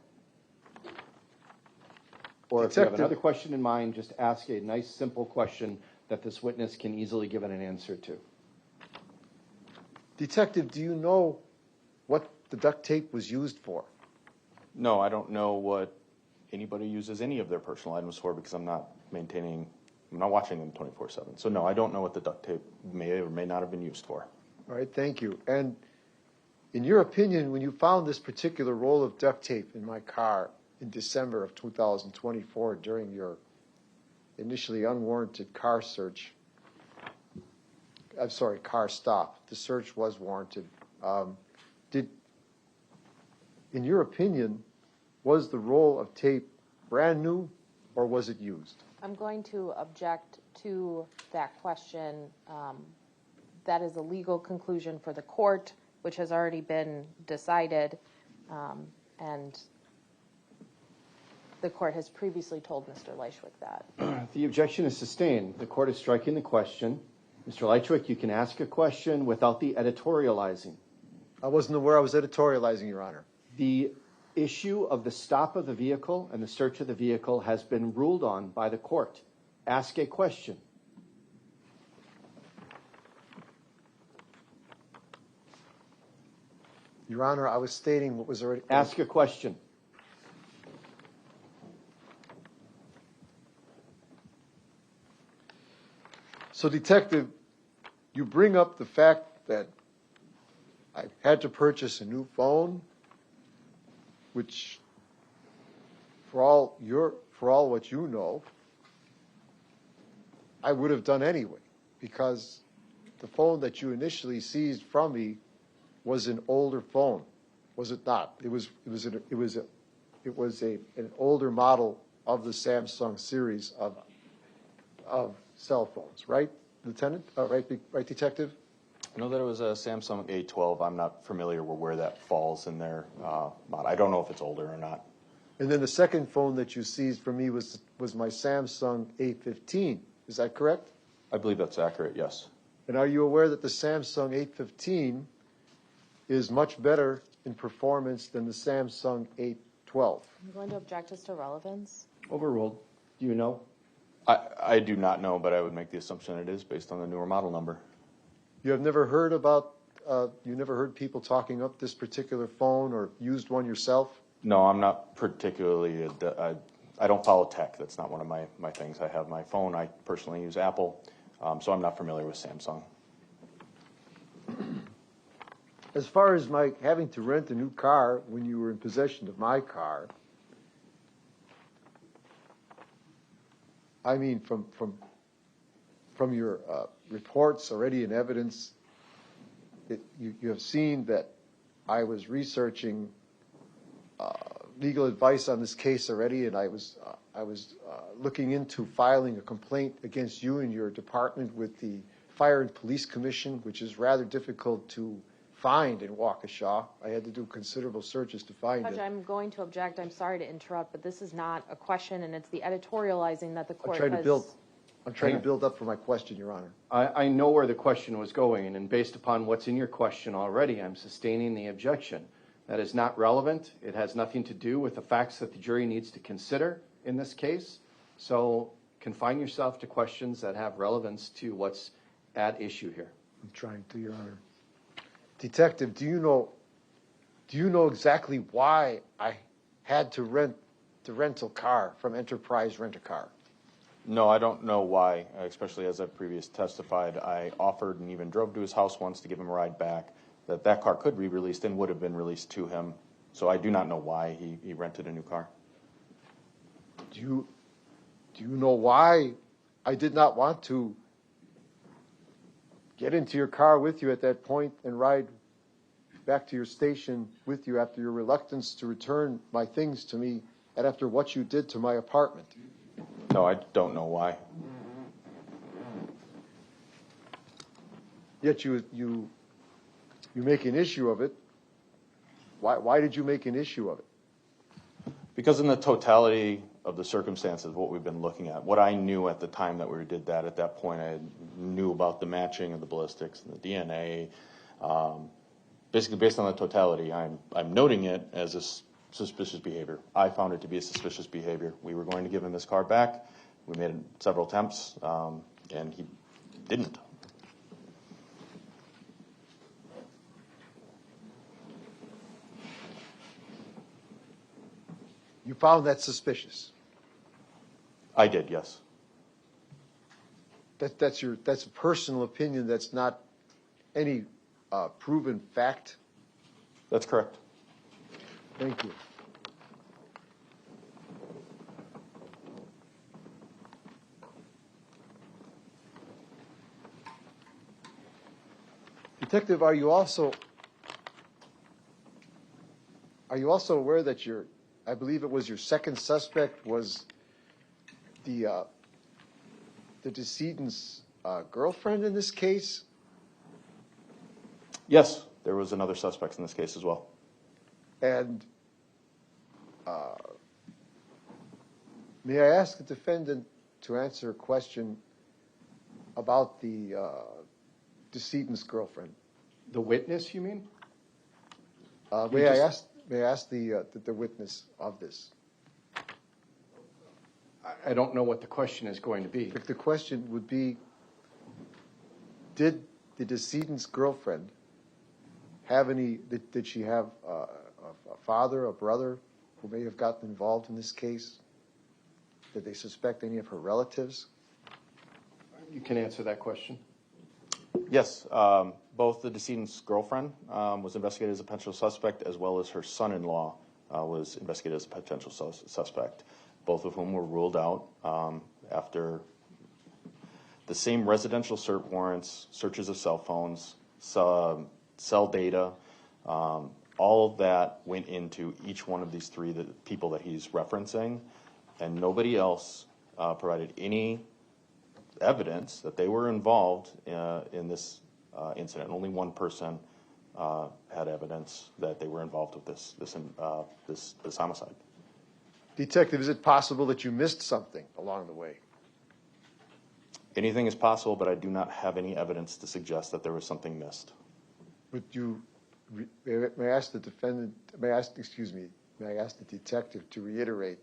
Or if you have Detective- another question in mind, just ask a nice, simple question that this witness can easily give an answer to. Detective, do you know what the duct tape was used for? No, I don't know what anybody uses any of their personal items for because I'm not watching them 24/7. So no, I don't know what the duct tape may or may not have been used for. All right, thank you. And in your opinion, when you found this particular roll of duct tape in my car in December of 2024 during your initially unwarranted car search, I'm sorry, car stop, the search was warranted. In your opinion, was the roll of tape brand new or was it used? I'm going to object to that question. That is a legal conclusion for the court, which has already been decided, and the court has previously told Mr. Lychwick that. The objection is sustained. The court is striking the question. Mr. Lychwick, you can ask a question without the editorializing. I wasn't aware I was editorializing, Your Honor. The issue of the stop of the vehicle and the search of the vehicle has been ruled on by the court. Ask a question. Your Honor, I was stating what was already... Ask a question. So, Detective, you bring up the fact that I had to purchase a new phone, which, for all what you know, I would have done anyway, because the phone that you initially seized from me was an older phone, was it not? It was an older model of the Samsung series of cell phones, right, Lieutenant? Right, Detective? I know that it was a Samsung A12. I'm not familiar with where that falls in their model. I don't know if it's older or not. And then the second phone that you seized from me was my Samsung A15. Is that correct? I believe that's accurate, yes. And are you aware that the Samsung A15 is much better in performance than the Samsung A12? I'm going to object as to relevance. Overruled. Do you know? I do not know, but I would make the assumption it is based on the newer model number. You have never heard you never heard people talking up this particular phone or used one yourself? No, I'm not particularly, I don't follow tech. That's not one of my things. I have my phone. I personally use Apple, so I'm not familiar with Samsung. As far as my having to rent a new car when you were in possession of my car, I mean, from your reports already in evidence, you have seen that I was researching legal advice on this case already, and I was looking into filing a complaint against you and your department with the Fire and Police Commission, which is rather difficult to find in Waukesha. I had to do considerable searches to find Judge, it. I'm going to object. I'm sorry to interrupt, but this is not a question, and it's the editorializing that the I'm court trying has. to build up for my question, Your Honor. I know where the question was going, and based upon what's in your question already, I'm sustaining the objection. That is not relevant. It has nothing to do with the facts that the jury needs to consider in this case. So confine yourself to questions that have relevance to what's at issue here. I'm trying to, Your Honor. Detective, do you know exactly why I had to rent the rental car from Enterprise Rent-A-Car? No, I don't know why, especially as I've previously testified. I offered and even drove to his house once to give him a ride back, that car could be released and would have been released to him. So I do not know why he rented a new car. Do you know why I did not want to get into your car with you at that point and ride back to your station with you after your reluctance to return my things to me and after what you did to my apartment? No, I don't know why. Yet you make an issue of it. Why did you make an issue of it? Because in the totality the circumstances of what we've been looking at. What I knew at the time that we did that, at that point, I knew about the matching of the ballistics and the DNA. Basically, based on the totality, I'm noting it as a suspicious behavior. I found it to be a suspicious behavior. We were going to give him his car back. We made several attempts, and he didn't. You found that suspicious? I did, yes. That's a personal opinion. That's not any proven fact. That's correct. Thank you. Detective, are you also aware that I believe it was your second suspect was the decedent's girlfriend in this case? Yes, there was another suspect in this case as well. And may I ask the defendant to answer a question about the decedent's girlfriend? The witness, you mean? May I ask the witness of this? I don't know what the question is going to be. If the question would be, did the decedent's girlfriend did she have a father, a brother who may have gotten involved in this case? Did they suspect any of her relatives? You can answer that question. Yes, both the decedent's girlfriend was investigated as a potential suspect, as well as her son-in-law was investigated as a potential suspect, both of whom were ruled out after the same residential search warrants, searches of cell phones, cell data, all of that went into each one of these three people that he's referencing, and nobody else provided any evidence that they were involved in this incident. Only one person had evidence that they were involved with this homicide. Detective, is it possible that you missed something along the way? Anything is possible, but I do not have any evidence to suggest that there was something missed. Would you, may I ask the defendant, may I ask the detective to reiterate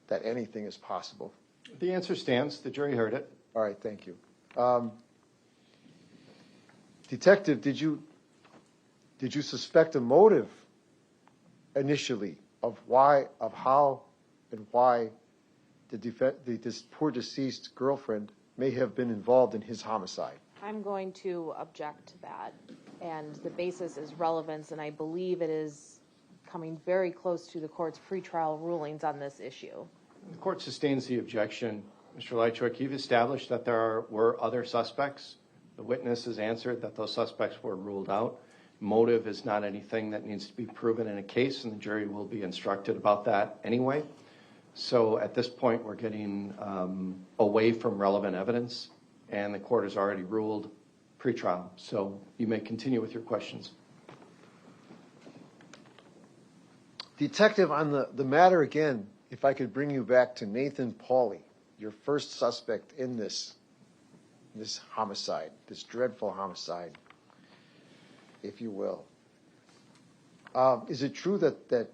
that anything is possible? The answer stands. The jury heard it. All right, thank you. Detective, did you suspect a motive initially of how and why this poor deceased girlfriend may have been involved in his homicide? I'm going to object to that, and the basis is relevance, and I believe it is coming very close to the court's pretrial rulings on this issue. The court sustains the objection. Mr. Lychwick, you've established that there were other suspects. The witness has answered that those suspects were ruled out. Motive is not anything that needs to be proven in a case, and the jury will be instructed about that anyway. So at this point, we're getting away from relevant evidence, and the court has already ruled pretrial. So you may continue with your questions. Detective, on the matter again, if I could bring you back to Nathan Pauly, your first suspect in this homicide, this dreadful homicide, if you will. Is it true that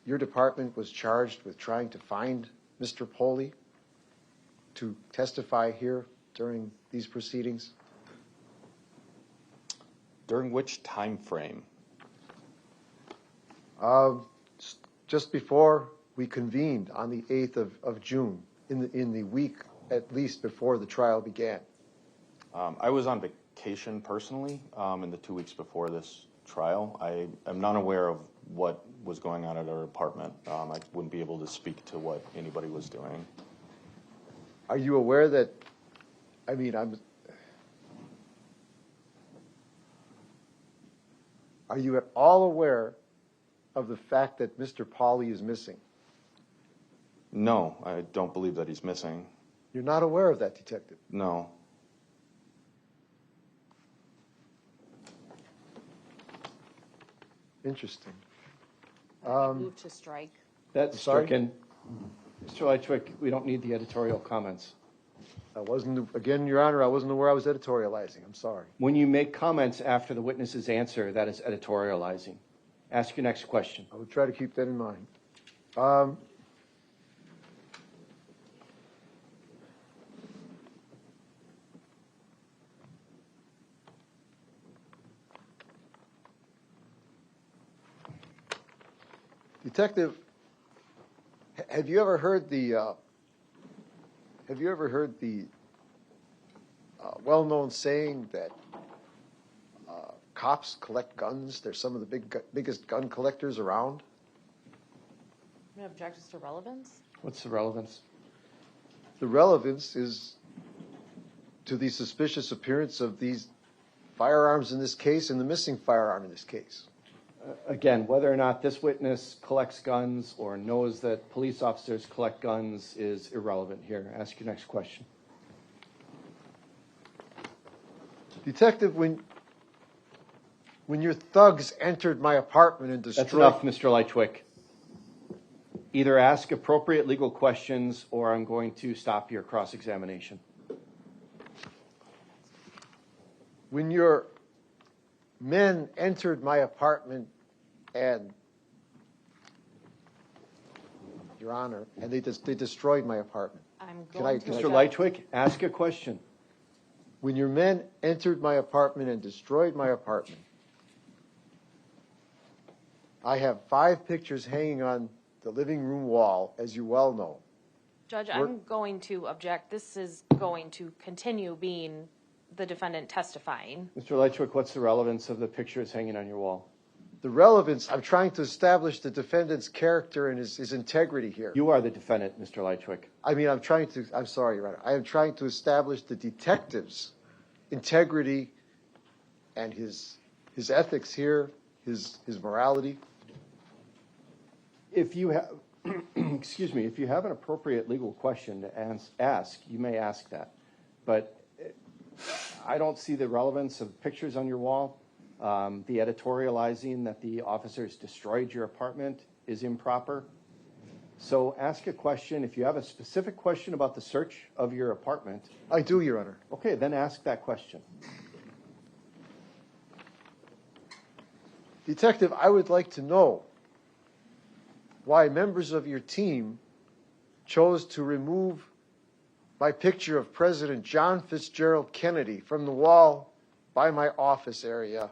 your department was charged with trying to find Mr. Pauly to testify here during these proceedings? During which time frame? Just before we convened on the 8th of June, in the week at least before the trial began. I was on vacation personally in the 2 weeks before this trial. I am not aware of what was going on at our apartment. I wouldn't be able to speak to what anybody was doing. Are you aware that, are you at all aware of the fact that Mr. Pauly is missing? No, I don't believe that he's missing. You're not aware of that, Detective? No. Interesting. Move to strike. That's Sorry? stricken. Mr. Lychwick, we don't need the editorial comments. I wasn't, again, Your Honor, I wasn't aware I was editorializing. I'm sorry. When you make comments after the witness's answer, that is editorializing. Ask your next question. I would try to keep that in mind. Detective, have you ever heard the well-known saying that cops collect guns? They're some of the biggest gun collectors around. You object as to relevance? What's the relevance? The relevance is to the suspicious appearance of these firearms in this case and the missing firearm in this case. Again, whether or not this witness collects guns or knows that police officers collect guns is irrelevant here. Ask your next question. Detective, when your thugs entered my apartment and destroyed... That's enough, Mr. Lychwick. Either ask appropriate legal questions or I'm going to stop your cross-examination. When your men entered my apartment and, Your Honor, and they destroyed my apartment. Mr. Lychwick, ask a question. When your men entered my apartment and destroyed my apartment, I have 5 pictures hanging on the living room wall, as you well know. Judge, I'm going to object. This is going to continue being the defendant testifying. Mr. Lychwick, what's the relevance of the pictures hanging on your wall? The relevance, I'm trying to establish the defendant's character and his integrity here. You are the defendant, Mr. Lychwick. I mean, I'm sorry, Your Honor. I am trying to establish the detective's integrity and his ethics here, his morality. If you have, excuse me, if you have an appropriate legal question to ask, you may ask that. But I don't see the relevance of pictures on your wall. The editorializing that the officers destroyed your apartment is improper. So ask a question. If you have a specific question about the search of your apartment. I do, Your Honor. Okay, then ask that question. Detective, I would like to know why members of your team chose to remove my picture of President John Fitzgerald Kennedy from the wall by my office area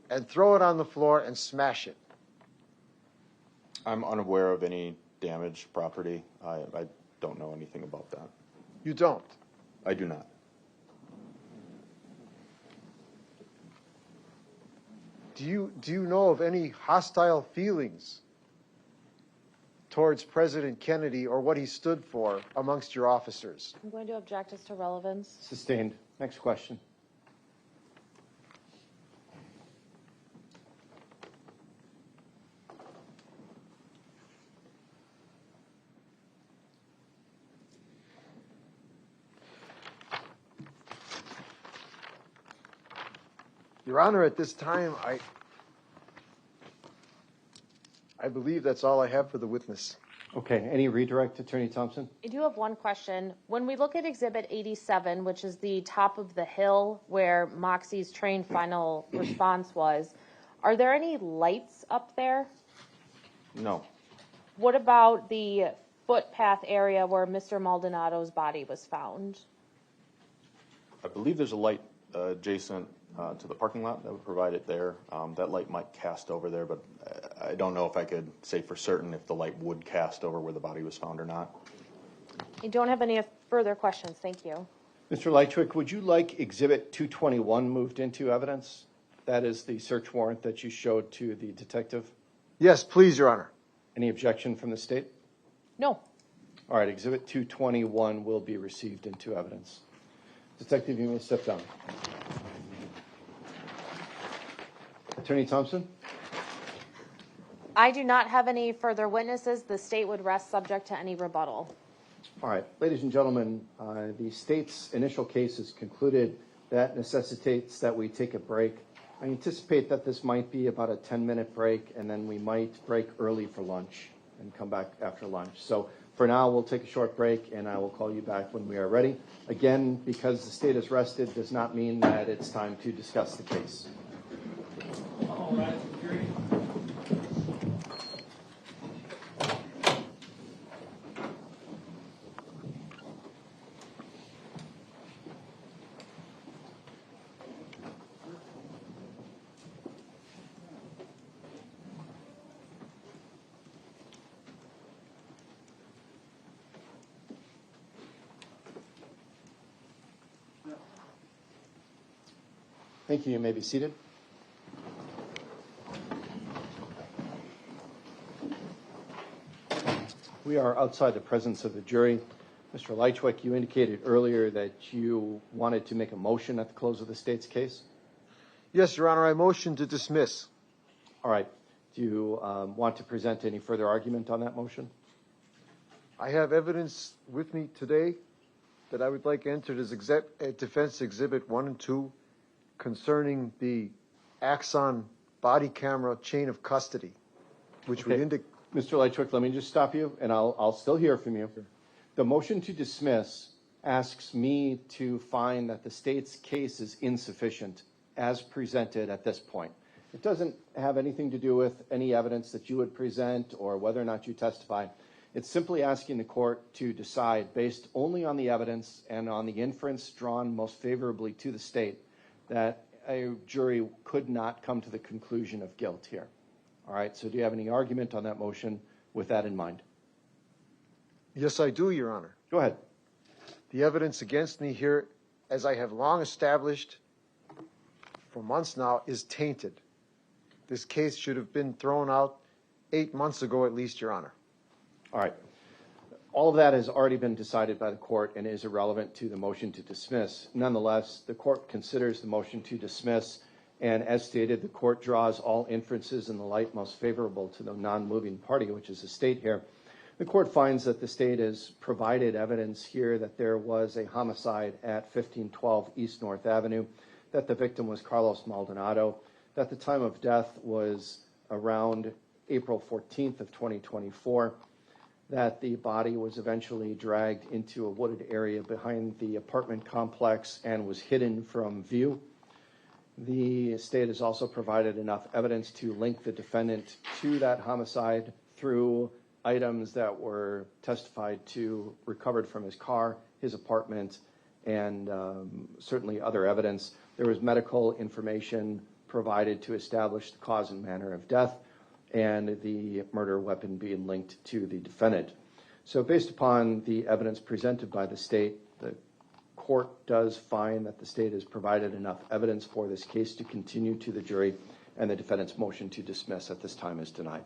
and throw it on the floor and smash it. I'm unaware of any damaged property. I don't know anything about that. You don't? I do not. Do you know of any hostile feelings towards President Kennedy or what he stood for amongst your officers? I'm going to object as to relevance. Sustained. Next question. Your Honor, at this time, I believe that's all I have for the witness. Okay, any redirect, Attorney Thompson? I do have one question. When we look at Exhibit 87, which is the top of the hill where Moxie's train final response was, are there any lights up there? No. What about the footpath area where Mr. Maldonado's body was found? I believe there's a light adjacent to the parking lot that would provide it there. That light might cast over there, but I don't know if I could say for certain if the light would cast over where the body was found or not. I don't have any further questions. Thank you. Mr. Lychwick, would you like Exhibit 221 moved into evidence? That is the search warrant that you showed to the detective. Yes, please, Your Honor. Any objection from the state? No. All right, Exhibit 221 will be received into evidence. Detective, you may step down. Attorney Thompson? I do not have any further witnesses. The state would rest subject to any rebuttal. All right, ladies and gentlemen, the state's initial case is concluded. That necessitates that we take a break. I anticipate that this might be about a 10-minute break, and then we might break early for lunch and come back after lunch. So For now, we'll take a short break, and I will call you back when we are ready. Again, because the state is rested does not mean that it's time to discuss the case. All right, jury. Thank you. You may be seated. We are outside the presence of the jury. Mr. Lychwick, you indicated earlier that you wanted to make a motion at the close of the state's case. Yes, Your Honor, I motion to dismiss. All right. Do you want to present any further argument on that motion? I have evidence with me today that I would like entered as Defense Exhibit 1 and 2 concerning the Axon body camera chain of custody, which would Okay. indicate... Mr. Lychwick, let me just stop you, and I'll still hear from you. The motion to dismiss asks me to find that the state's case is insufficient as presented at this point. It doesn't have anything to do with any evidence that you would present or whether or not you testify. It's simply asking the court to decide, based only on the evidence and on the inference drawn most favorably to the state, that a jury could not come to the conclusion of guilt here. All right, so do you have any argument on that motion with that in mind? Yes, I do, Your Honor. Go ahead. The evidence against me here, as I have long established for months now, is tainted. This case should have been thrown out 8 months ago at least, Your Honor. All right. All of that has already been decided by the court and is irrelevant to the motion to dismiss. Nonetheless, the court considers the motion to dismiss, and as stated, the court draws all inferences in the light most favorable to the non-moving party, which is the state here. The court finds that the state has provided evidence here that there was a homicide at 1512 East North Avenue, that the victim was Carlos Maldonado, that the time of death was around April 14th of 2024, that the body was eventually dragged into a wooded area behind the apartment complex and was hidden from view. The state has also provided enough evidence to link the defendant to that homicide through items that were testified to, recovered from his car, his apartment, and certainly other evidence. There was medical information provided to establish the cause and manner of death, and the murder weapon being linked to the defendant. So based upon the evidence presented by the state, the court does find that the state has provided enough evidence for this case to continue to the jury, and the defendant's motion to dismiss at this time is denied.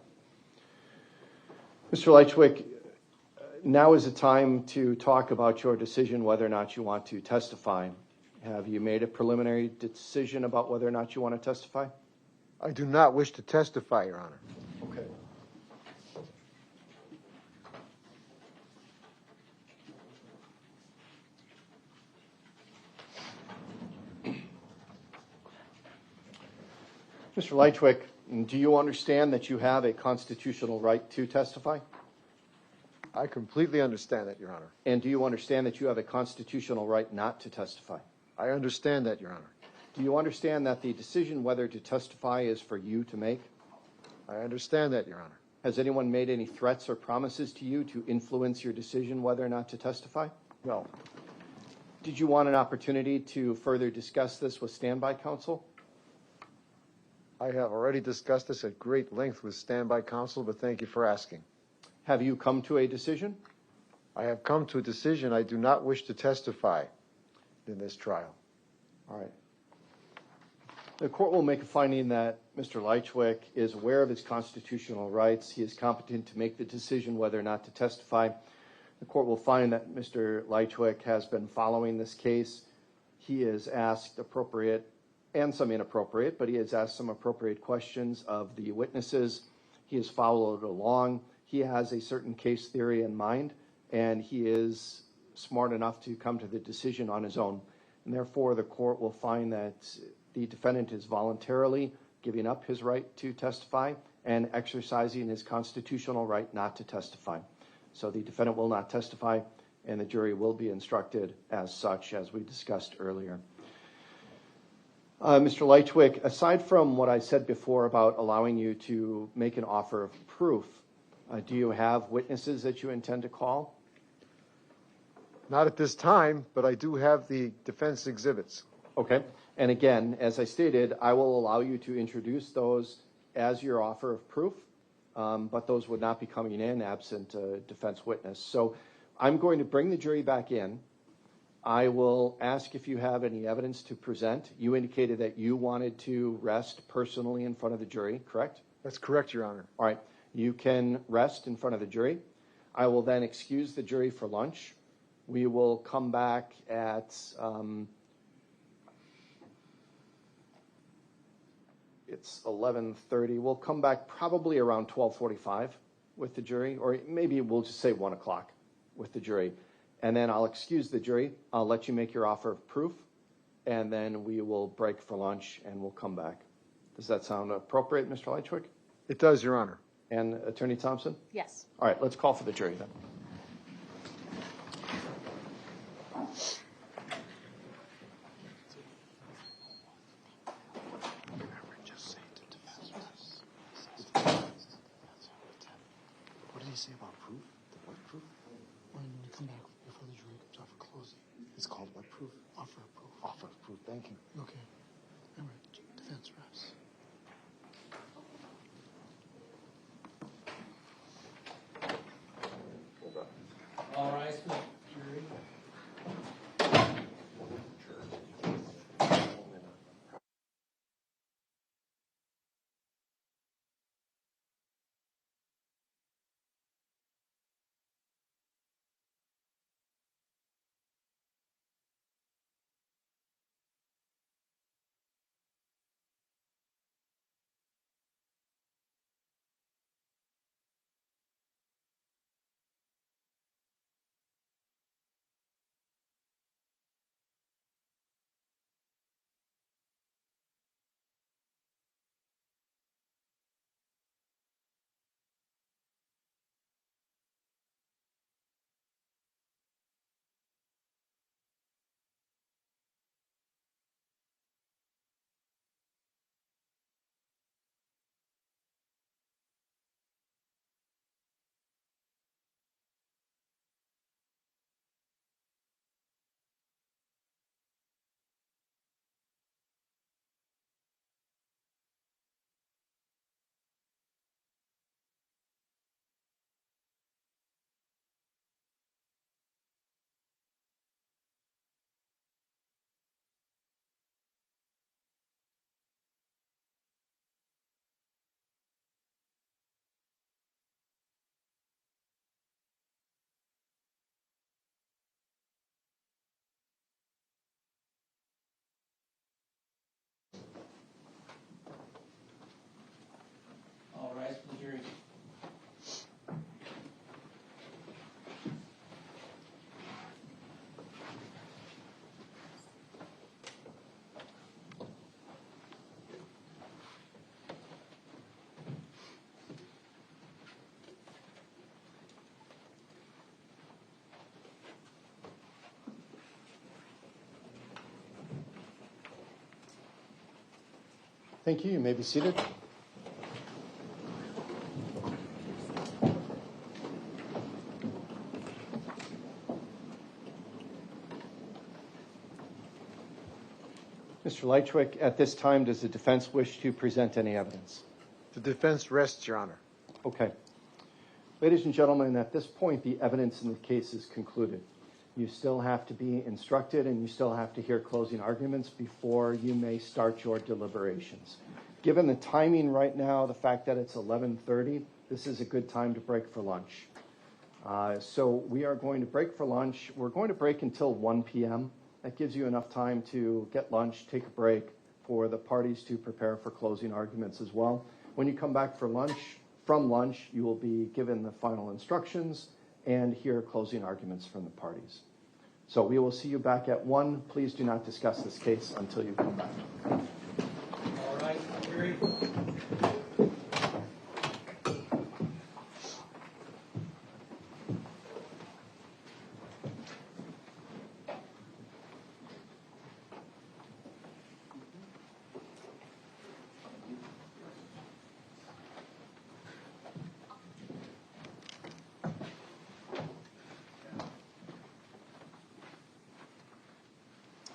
Mr. Lychwick, now is the time to talk about your decision whether or not you want to testify. Have you made a preliminary decision about whether or not you want to testify? I do not wish to testify, Your Honor. Okay. Mr. Lychwick, do you understand that you have a constitutional right to testify? I completely understand that, Your Honor. And do you understand that you have a constitutional right not to testify? I understand that, Your Honor. Do you understand that the decision whether to testify is for you to make? I understand that, Your Honor. Has anyone made any threats or promises to you to influence your decision whether or not to testify? No. Did you want an opportunity to further discuss this with standby counsel? I have already discussed this at great length with standby counsel, but thank you for asking. Have you come to a decision? I have come to a decision. I do not wish to testify in this trial. All right. The court will make a finding that Mr. Lychwick is aware of his constitutional rights. He is competent to make the decision whether or not to testify. The court will find that Mr. Lychwick has been following this case. He has asked appropriate and some inappropriate, but he has asked some appropriate questions of the witnesses. He has followed along. He has a certain case theory in mind, and he is smart enough to come to the decision on his own. And therefore, the court will find that the defendant is voluntarily giving up his right to testify and exercising his constitutional right not to testify. So the defendant will not testify, and the jury will be instructed as such, as we discussed earlier. Mr. Lychwick, aside from what I said before about allowing you to make an offer of proof, do you have witnesses that you intend to call? Not at this time, but I do have the defense exhibits. Okay. And again, as I stated, I will allow you to introduce those as your offer of proof, but those would not be coming in absent a defense witness. So I'm going to bring the jury back in. I will ask if you have any evidence to present. You indicated that you wanted to rest personally in front of the jury, correct? That's correct, Your Honor. All right. You can rest in front of the jury. I will then excuse the jury for lunch. We will come back at it's 11:30. We'll come back probably around 12:45 with the jury, or maybe we'll just say 1 o'clock with the jury. And then I'll excuse the jury. I'll let you make your offer of proof, and then we will break for lunch and we'll come back. Does that sound appropriate, Mr. Lychwick? It does, Your Honor. And Attorney Thompson? Yes. All right, let's call for the jury then. What did he say about proof? The what proof? When you come back before the jury comes out for closing. It's called what proof? Offer of proof. Offer of proof, thank you. Okay. All right, defense reps. All rise for the jury. All rise for the jury. Thank you. You may be seated. Mr. Lychwick, at this time, does the defense wish to present any evidence? The defense rests, Your Honor. Okay. Ladies and gentlemen, at this point, the evidence in the case is concluded. You still have to be instructed and you still have to hear closing arguments before you may start your deliberations. Given the timing right now, the fact that it's 11:30, this is a good time to break for lunch. So we are going to break for lunch. We're going to break until 1 p.m. That gives you enough time to get lunch, take a break, for the parties to prepare for closing arguments as well. When you come back from lunch, you will be given the final instructions and hear closing arguments from the parties. So we will see you back at 1. Please do not discuss this case until you come back. All right, jury.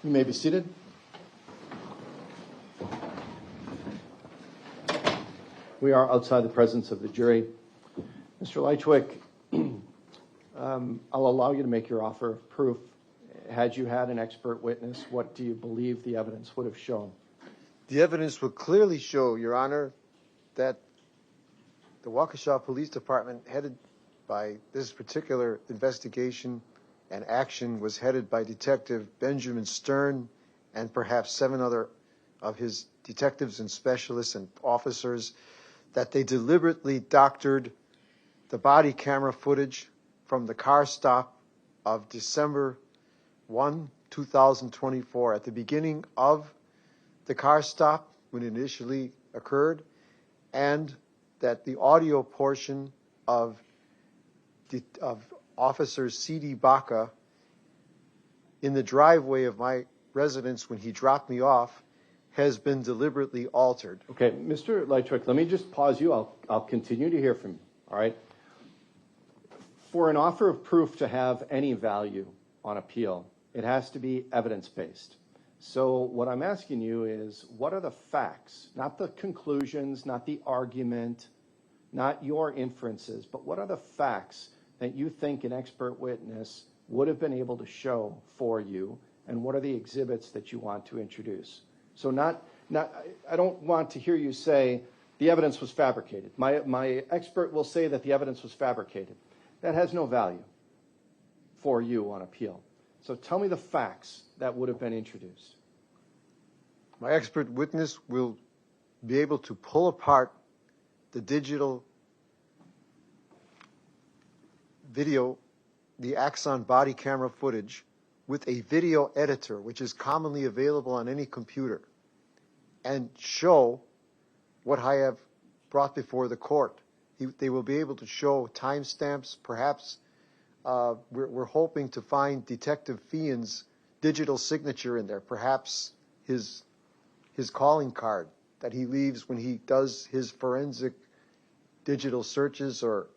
You may be seated. We are outside the presence of the jury. Mr. Lychwick, I'll allow you to make your offer of proof. Had you had an expert witness, what do you believe the evidence would have shown? The evidence would clearly show, Your Honor, that the Waukesha Police Department, headed by this particular investigation and action, was headed by Detective Benjamin Stern and perhaps 7 other of his detectives and specialists and officers, that they deliberately doctored the body camera footage from the car stop of December 1, 2024, at the beginning of the car stop when it initially occurred, and that the audio portion of Officer C.D. Baca in the driveway of my residence when he dropped me off has been deliberately altered. Okay, Mr. Lychwick, let me just pause you. I'll continue to hear from you, all right? For an offer of proof to have any value on appeal, it has to be evidence-based. So what I'm asking you is, what are the facts, not the conclusions, not the argument, not your inferences, but what are the facts that you think an expert witness would have been able to show for you, and what are the exhibits that you want to introduce? So I don't want to hear you say the evidence was fabricated. My expert will say that the evidence was fabricated. That has no value for you on appeal. So tell me the facts that would have been introduced. My expert witness will be able to pull apart the digital video, the Axon body camera footage, with a video editor, which is commonly available on any computer, and show what I have brought before the court. They will be able to show timestamps. Perhaps we're hoping to find Detective Fian's digital signature in there. Perhaps his calling card that he leaves when he does his forensic digital searches or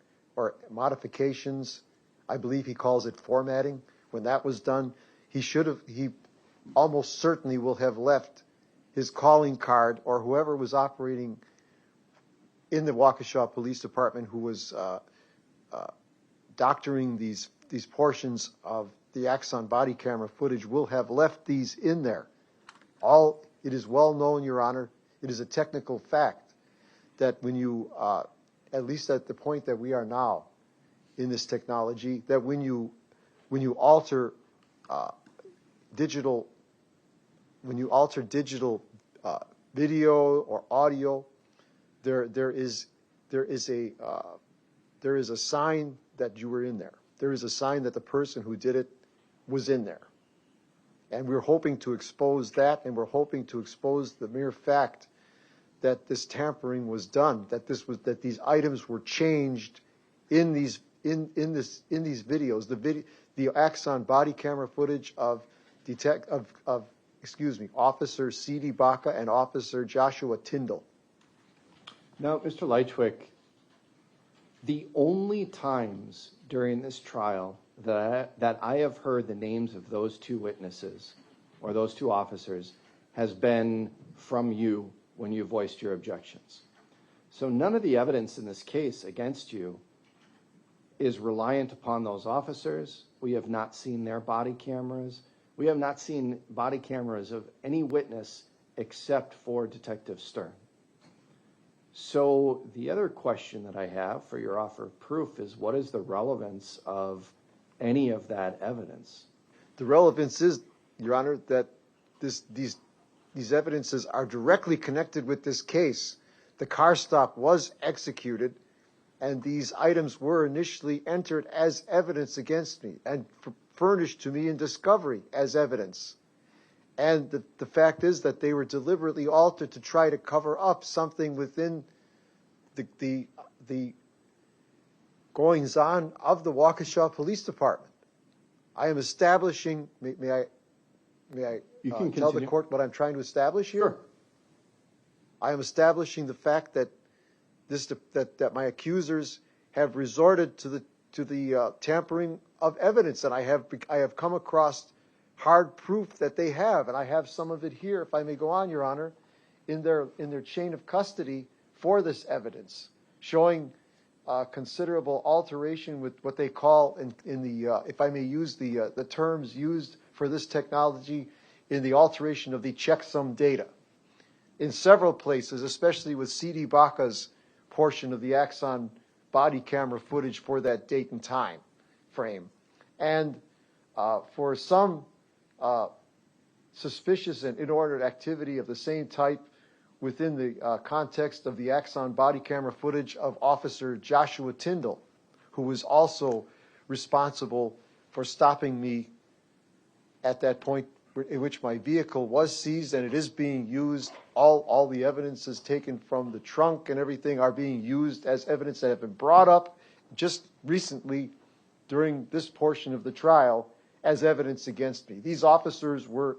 modifications. I believe he calls it formatting. When that was done, he almost certainly will have left his calling card, or whoever was operating in the Waukesha Police Department who was doctoring these portions of the Axon body camera footage will have left these in there. It is well known, Your Honor, it is a technical fact that when you, at least at the point that we are now in this technology, that when you alter digital video or audio, there is a sign that you were in there. There is a sign that the person who did it was in there. And we're hoping to expose that, and we're hoping to expose the mere fact that this tampering was done, that these items were changed in these videos. The Axon body camera footage of Officer C.D. Baca and Officer Joshua Tyndall. Now, Mr. Lychwick, the only times during this trial that I have heard the names of those 2 witnesses or those 2 officers has been from you when you voiced your objections. So none of the evidence in this case against you is reliant upon those officers. We have not seen their body cameras. We have not seen body cameras of any witness except for Detective Stern. So the other question that I have for your offer of proof is, what is the relevance of any of that evidence? The relevance is, Your Honor, that these evidences are directly connected with this case. The car stop was executed, and these items were initially entered as evidence against me and furnished to me in discovery as evidence. And the fact is that they were deliberately altered to try to cover up something within the goings-on of the Waukesha Police Department. I am establishing, may I tell the court what I'm trying to establish here? Sure. I am establishing the fact that that my accusers have resorted to the tampering of evidence, and I have come across hard proof that they have, and I have some of it here, if I may go on, Your Honor, in their chain of custody for this evidence, showing considerable alteration with what they call in the, if I may use the terms used for this technology, in the alteration of the checksum data. In several places, especially with C.D. Baca's portion of the Axon body camera footage for that date and time frame. And for some suspicious and inordinate activity of the same type within the context of the Axon body camera footage of Officer Joshua Tyndall, who was also responsible for stopping me at that point in which my vehicle was seized, and it is being used. All the evidence is taken from the trunk and everything are being used as evidence that have been brought up just recently during this portion of the trial as evidence against me. These officers were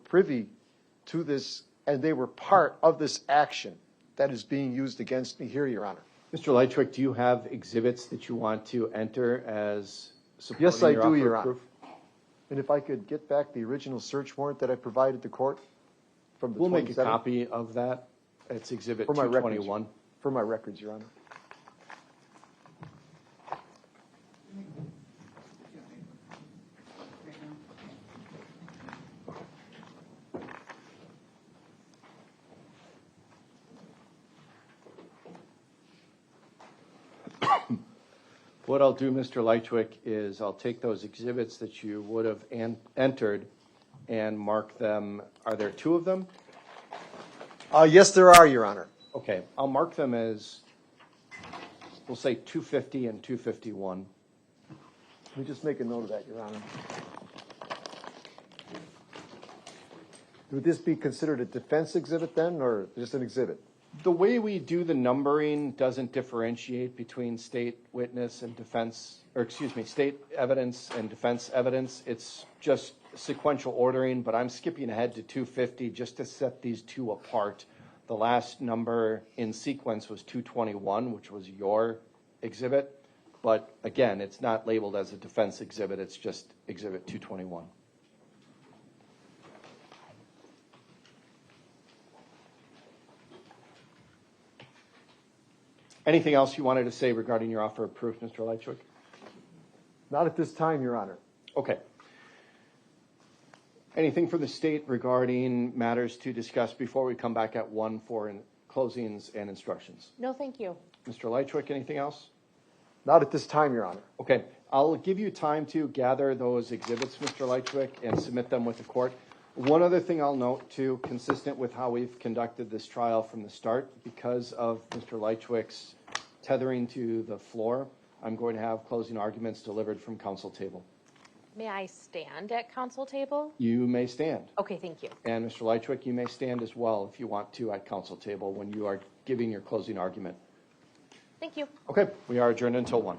privy to this, and they were part of this action that is being used against me here, Your Honor. Mr. Lychwick, do you have exhibits that you want to enter as supporting Yes, I your do, offer Your of Honor. proof? And if I could get back the original search warrant that I provided the court from the We'll make a 27th. copy of that. It's Exhibit For my records. 221. For my records, Your Honor. What I'll do, Mr. Lychwick, is I'll take those exhibits that you would have entered and mark them. Are there two of them? Yes, there are, Your Honor. Okay, I'll mark them as, we'll say 250 and 251. Let me just make a note of that, Your Honor. Would this be considered a defense exhibit then, or just an exhibit? The way we do the numbering doesn't differentiate between state witness and defense, or excuse me, state evidence and defense evidence. It's just sequential ordering, but I'm skipping ahead to 250 just to set these two apart. The last number in sequence was 221, which was your exhibit. But again, it's not labeled as a defense exhibit. It's just Exhibit 221. Anything else you wanted to say regarding your offer of proof, Mr. Lychwick? Not at this time, Your Honor. Okay. Anything for the state regarding matters to discuss before we come back at 1 for closings and instructions? No, thank you. Mr. Lychwick, anything else? Not at this time, Your Honor. Okay. I'll give you time to gather those exhibits, Mr. Lychwick, and submit them with the court. One other thing I'll note, too, consistent with how we've conducted this trial from the start, because of Mr. Lychwick's tethering to the floor, I'm going to have closing arguments delivered from counsel table. May I stand at counsel table? You may stand. Okay, thank you. And Mr. Lychwick, you may stand as well if you want to at counsel table when you are giving your closing argument. Thank you. Okay, we are adjourned until 1.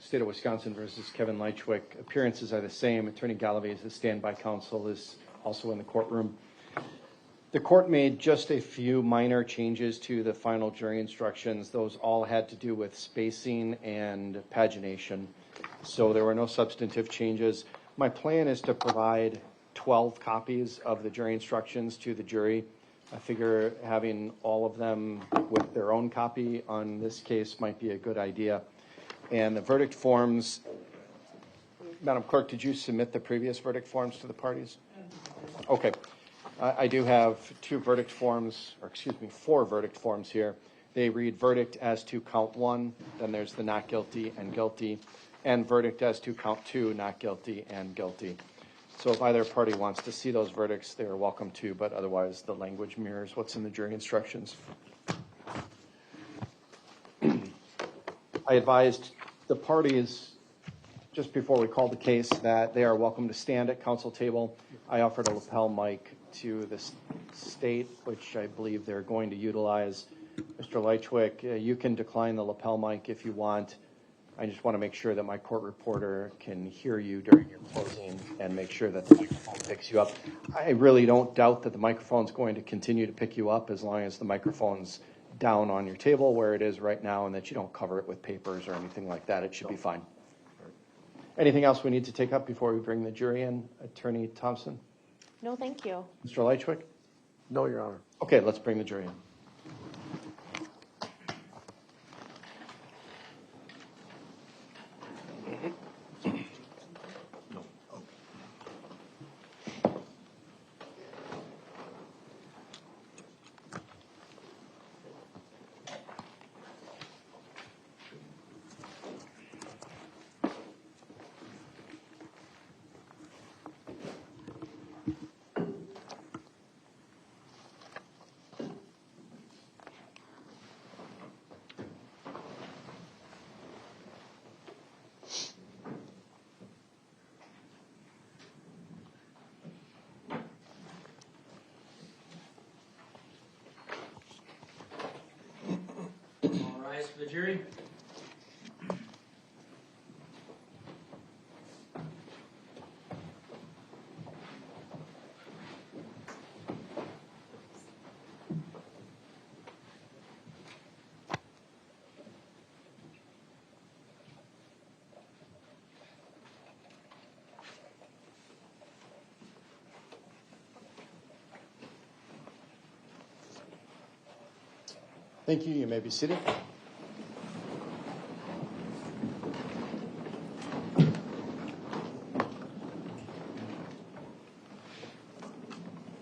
State of Wisconsin versus Kevin Lychwick. Appearances are the same. Attorney Galloway is the standby counsel, is also in the courtroom. The court made just a few minor changes to the final jury instructions. Those all had to do with spacing and pagination. So there were no substantive changes. My plan is to provide 12 copies of the jury instructions to the jury. I figure having all of them with their own copy on this case might be a good idea. And the verdict forms, Madam Clerk, did you submit the previous verdict forms to the parties? Okay. I do have four verdict forms here. They read verdict as to count 1, then there's the not guilty and guilty, and verdict as to count 2, not guilty and guilty. So if either party wants to see those verdicts, they are welcome to, but otherwise the language mirrors what's in the jury instructions. I advised the parties just before we called the case that they are welcome to stand at council table. I offered a lapel mic to the state, which I believe they're going to utilize. Mr. Lychwick, you can decline the lapel mic if you want. I just want to make sure that my court reporter can hear you during your closing and make sure that the microphone picks you up. I really don't doubt that the microphone's going to continue to pick you up as long as the microphone's down on your table where it is right now and that you don't cover it with papers or anything like that. It should be fine. Anything else we need to take up before we bring the jury in? Attorney Thompson? No, thank you. Mr. Lychwick? No, Your Honor. Okay, let's bring the jury in. All rise for the jury. Thank you. You may be seated.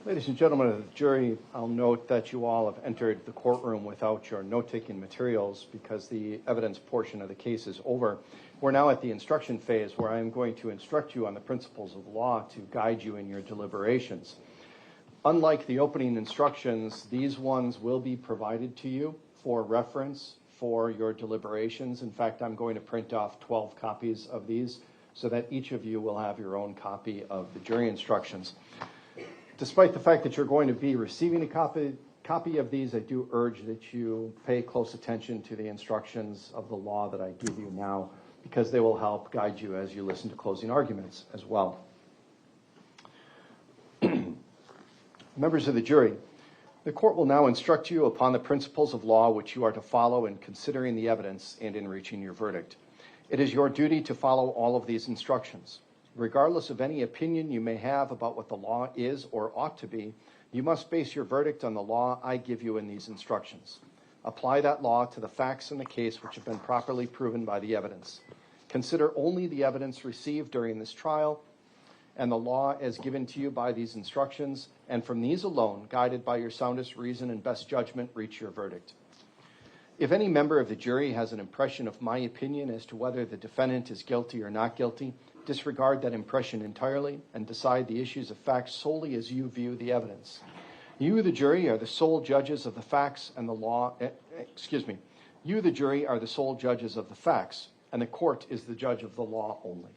Ladies and gentlemen of the jury, I'll note that you all have entered the courtroom without your note-taking materials because the evidence portion of the case is over. We're now at the instruction phase where I am going to instruct you on the principles of law to guide you in your deliberations. Unlike the opening instructions, these ones will be provided to you for reference for your deliberations. In fact, I'm going to print off 12 copies of these so that each of you will have your own copy of the jury instructions. Despite the fact that you're going to be receiving a copy of these, I do urge that you pay close attention to the instructions of the law that I give you now because they will help guide you as you listen to closing arguments as well. Members of the jury, the court will now instruct you upon the principles of law which you are to follow in considering the evidence and in reaching your verdict. It is your duty to follow all of these instructions. Regardless of any opinion you may have about what the law is or ought to be, you must base your verdict on the law I give you in these instructions. Apply that law to the facts in the case which have been properly proven by the evidence. Consider only the evidence received during this trial and the law as given to you by these instructions, and from these alone, guided by your soundest reason and best judgment, reach your verdict. If any member of the jury has an impression of my opinion as to whether the defendant is guilty or not guilty, disregard that impression entirely and decide the issues of fact solely as you view the evidence. You, the jury, are the sole judges of the facts and the law. You, the jury, are the sole judges of the facts, and the court is the judge of the law only.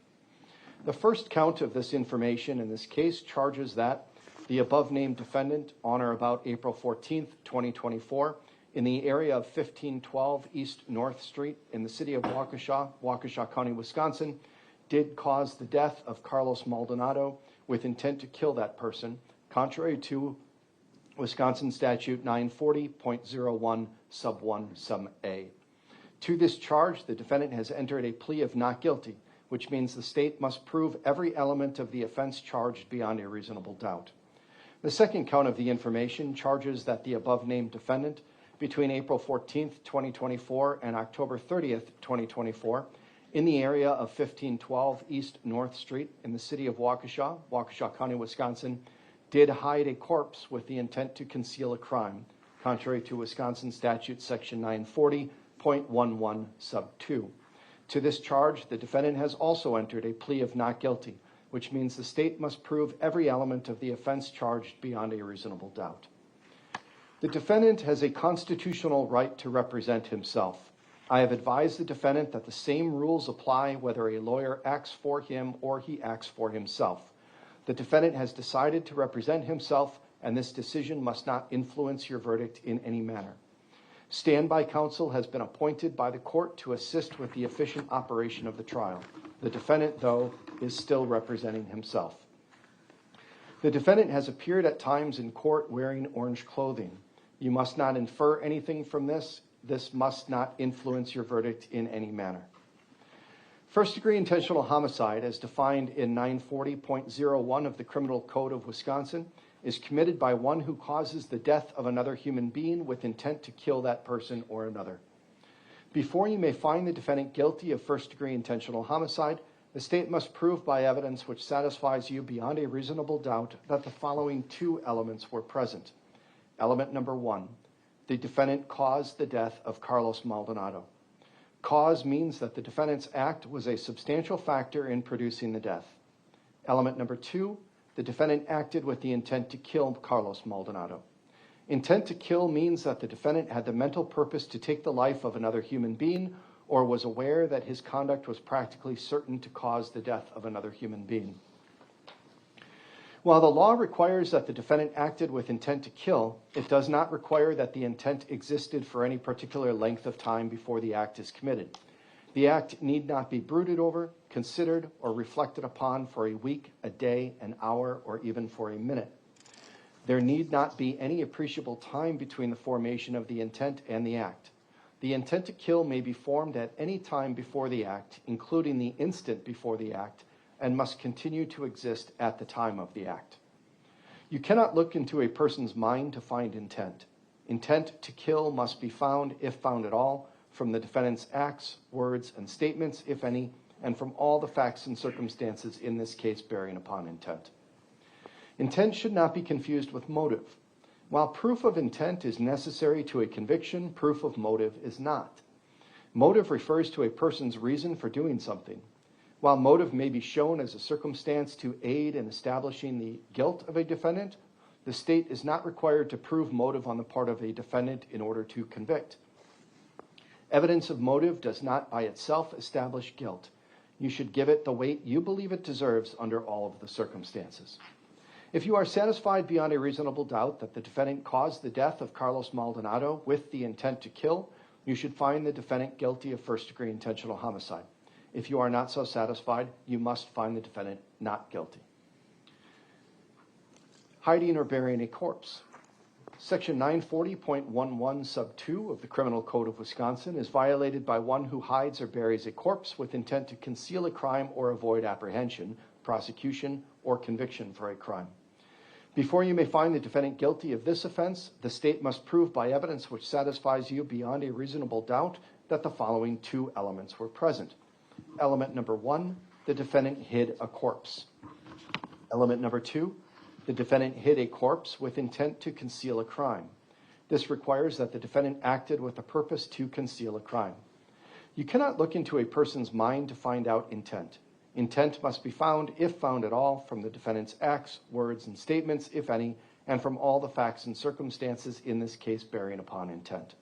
The first count of this information in this case charges that the above-named defendant, on or about April 14th, 2024, in the area of 1512 East North Street in the city of Waukesha, Waukesha County, Wisconsin, did cause the death of Carlos Maldonado with intent to kill that person, contrary to Wisconsin Statute 940.01 sub 1 sub A. To this charge, the defendant has entered a plea of not guilty, which means the state must prove every element of the offense charged beyond a reasonable doubt. The second count of the information charges that the above-named defendant, between April 14th, 2024 and October 30th, 2024, in the area of 1512 East North Street in the city of Waukesha, Waukesha County, Wisconsin, did hide a corpse with the intent to conceal a crime, contrary to Wisconsin Statute Section 940.11 sub 2. To this charge, the defendant has also entered a plea of not guilty, which means the state must prove every element of the offense charged beyond a reasonable doubt. The defendant has a constitutional right to represent himself. I have advised the defendant that the same rules apply whether a lawyer acts for him or he acts for himself. The defendant has decided to represent himself, and this decision must not influence your verdict in any manner. Standby counsel has been appointed by the court to assist with the efficient operation of the trial. The defendant, though, is still representing himself. The defendant has appeared at times in court wearing orange clothing. You must not infer anything from this. This must not influence your verdict in any manner. First-degree intentional homicide, as defined in 940.01 of the Criminal Code of Wisconsin, is committed by one who causes the death of another human being with intent to kill that person or another. Before you may find the defendant guilty of first-degree intentional homicide, the state must prove by evidence which satisfies you beyond a reasonable doubt that the following two elements were present. Element number one, the defendant caused the death of Carlos Maldonado. Cause means that the defendant's act was a substantial factor in producing the death. Element number two, the defendant acted with the intent to kill Carlos Maldonado. Intent to kill means that the defendant had the mental purpose to take the life of another human being or was aware that his conduct was practically certain to cause the death of another human being. While the law requires that the defendant acted with intent to kill, it does not require that the intent existed for any particular length of time before the act is committed. The act need not be brooded over, considered, or reflected upon for a week, a day, an hour, or even for a minute. There need not be any appreciable time between the formation of the intent and the act. The intent to kill may be formed at any time before the act, including the instant before the act, and must continue to exist at the time of the act. You cannot look into a person's mind to find intent. Intent to kill must be found, if found at all, from the defendant's acts, words, and statements, if any, and from all the facts and circumstances in this case bearing upon intent. Intent should not be confused with motive. While proof of intent is necessary to a conviction, proof of motive is not. Motive refers to a person's reason for doing something. While motive may be shown as a circumstance to aid in establishing the guilt of a defendant, the state is not required to prove motive on the part of a defendant in order to convict. Evidence of motive does not by itself establish guilt. You should give it the weight you believe it deserves under all of the circumstances. If you are satisfied beyond a reasonable doubt that the defendant caused the death of Carlos Maldonado with the intent to kill, you should find the defendant guilty of first-degree intentional homicide. If you are not so satisfied, you must find the defendant not guilty. Hiding or burying a corpse. Section 940.11 sub 2 of the Criminal Code of Wisconsin is violated by one who hides or buries a corpse with intent to conceal a crime or avoid apprehension, prosecution, or conviction for a crime. Before you may find the defendant guilty of this offense, the state must prove by evidence which satisfies you beyond a reasonable doubt that the following two elements were present. Element number one, the defendant hid a corpse. Element number two, the defendant hid a corpse with intent to conceal a crime. This requires that the defendant acted with a purpose to conceal a crime. You cannot look into a person's mind to find out intent. Intent must be found, if found at all, from the defendant's acts, words, and statements, if any, and from all the facts and circumstances in this case bearing upon intent.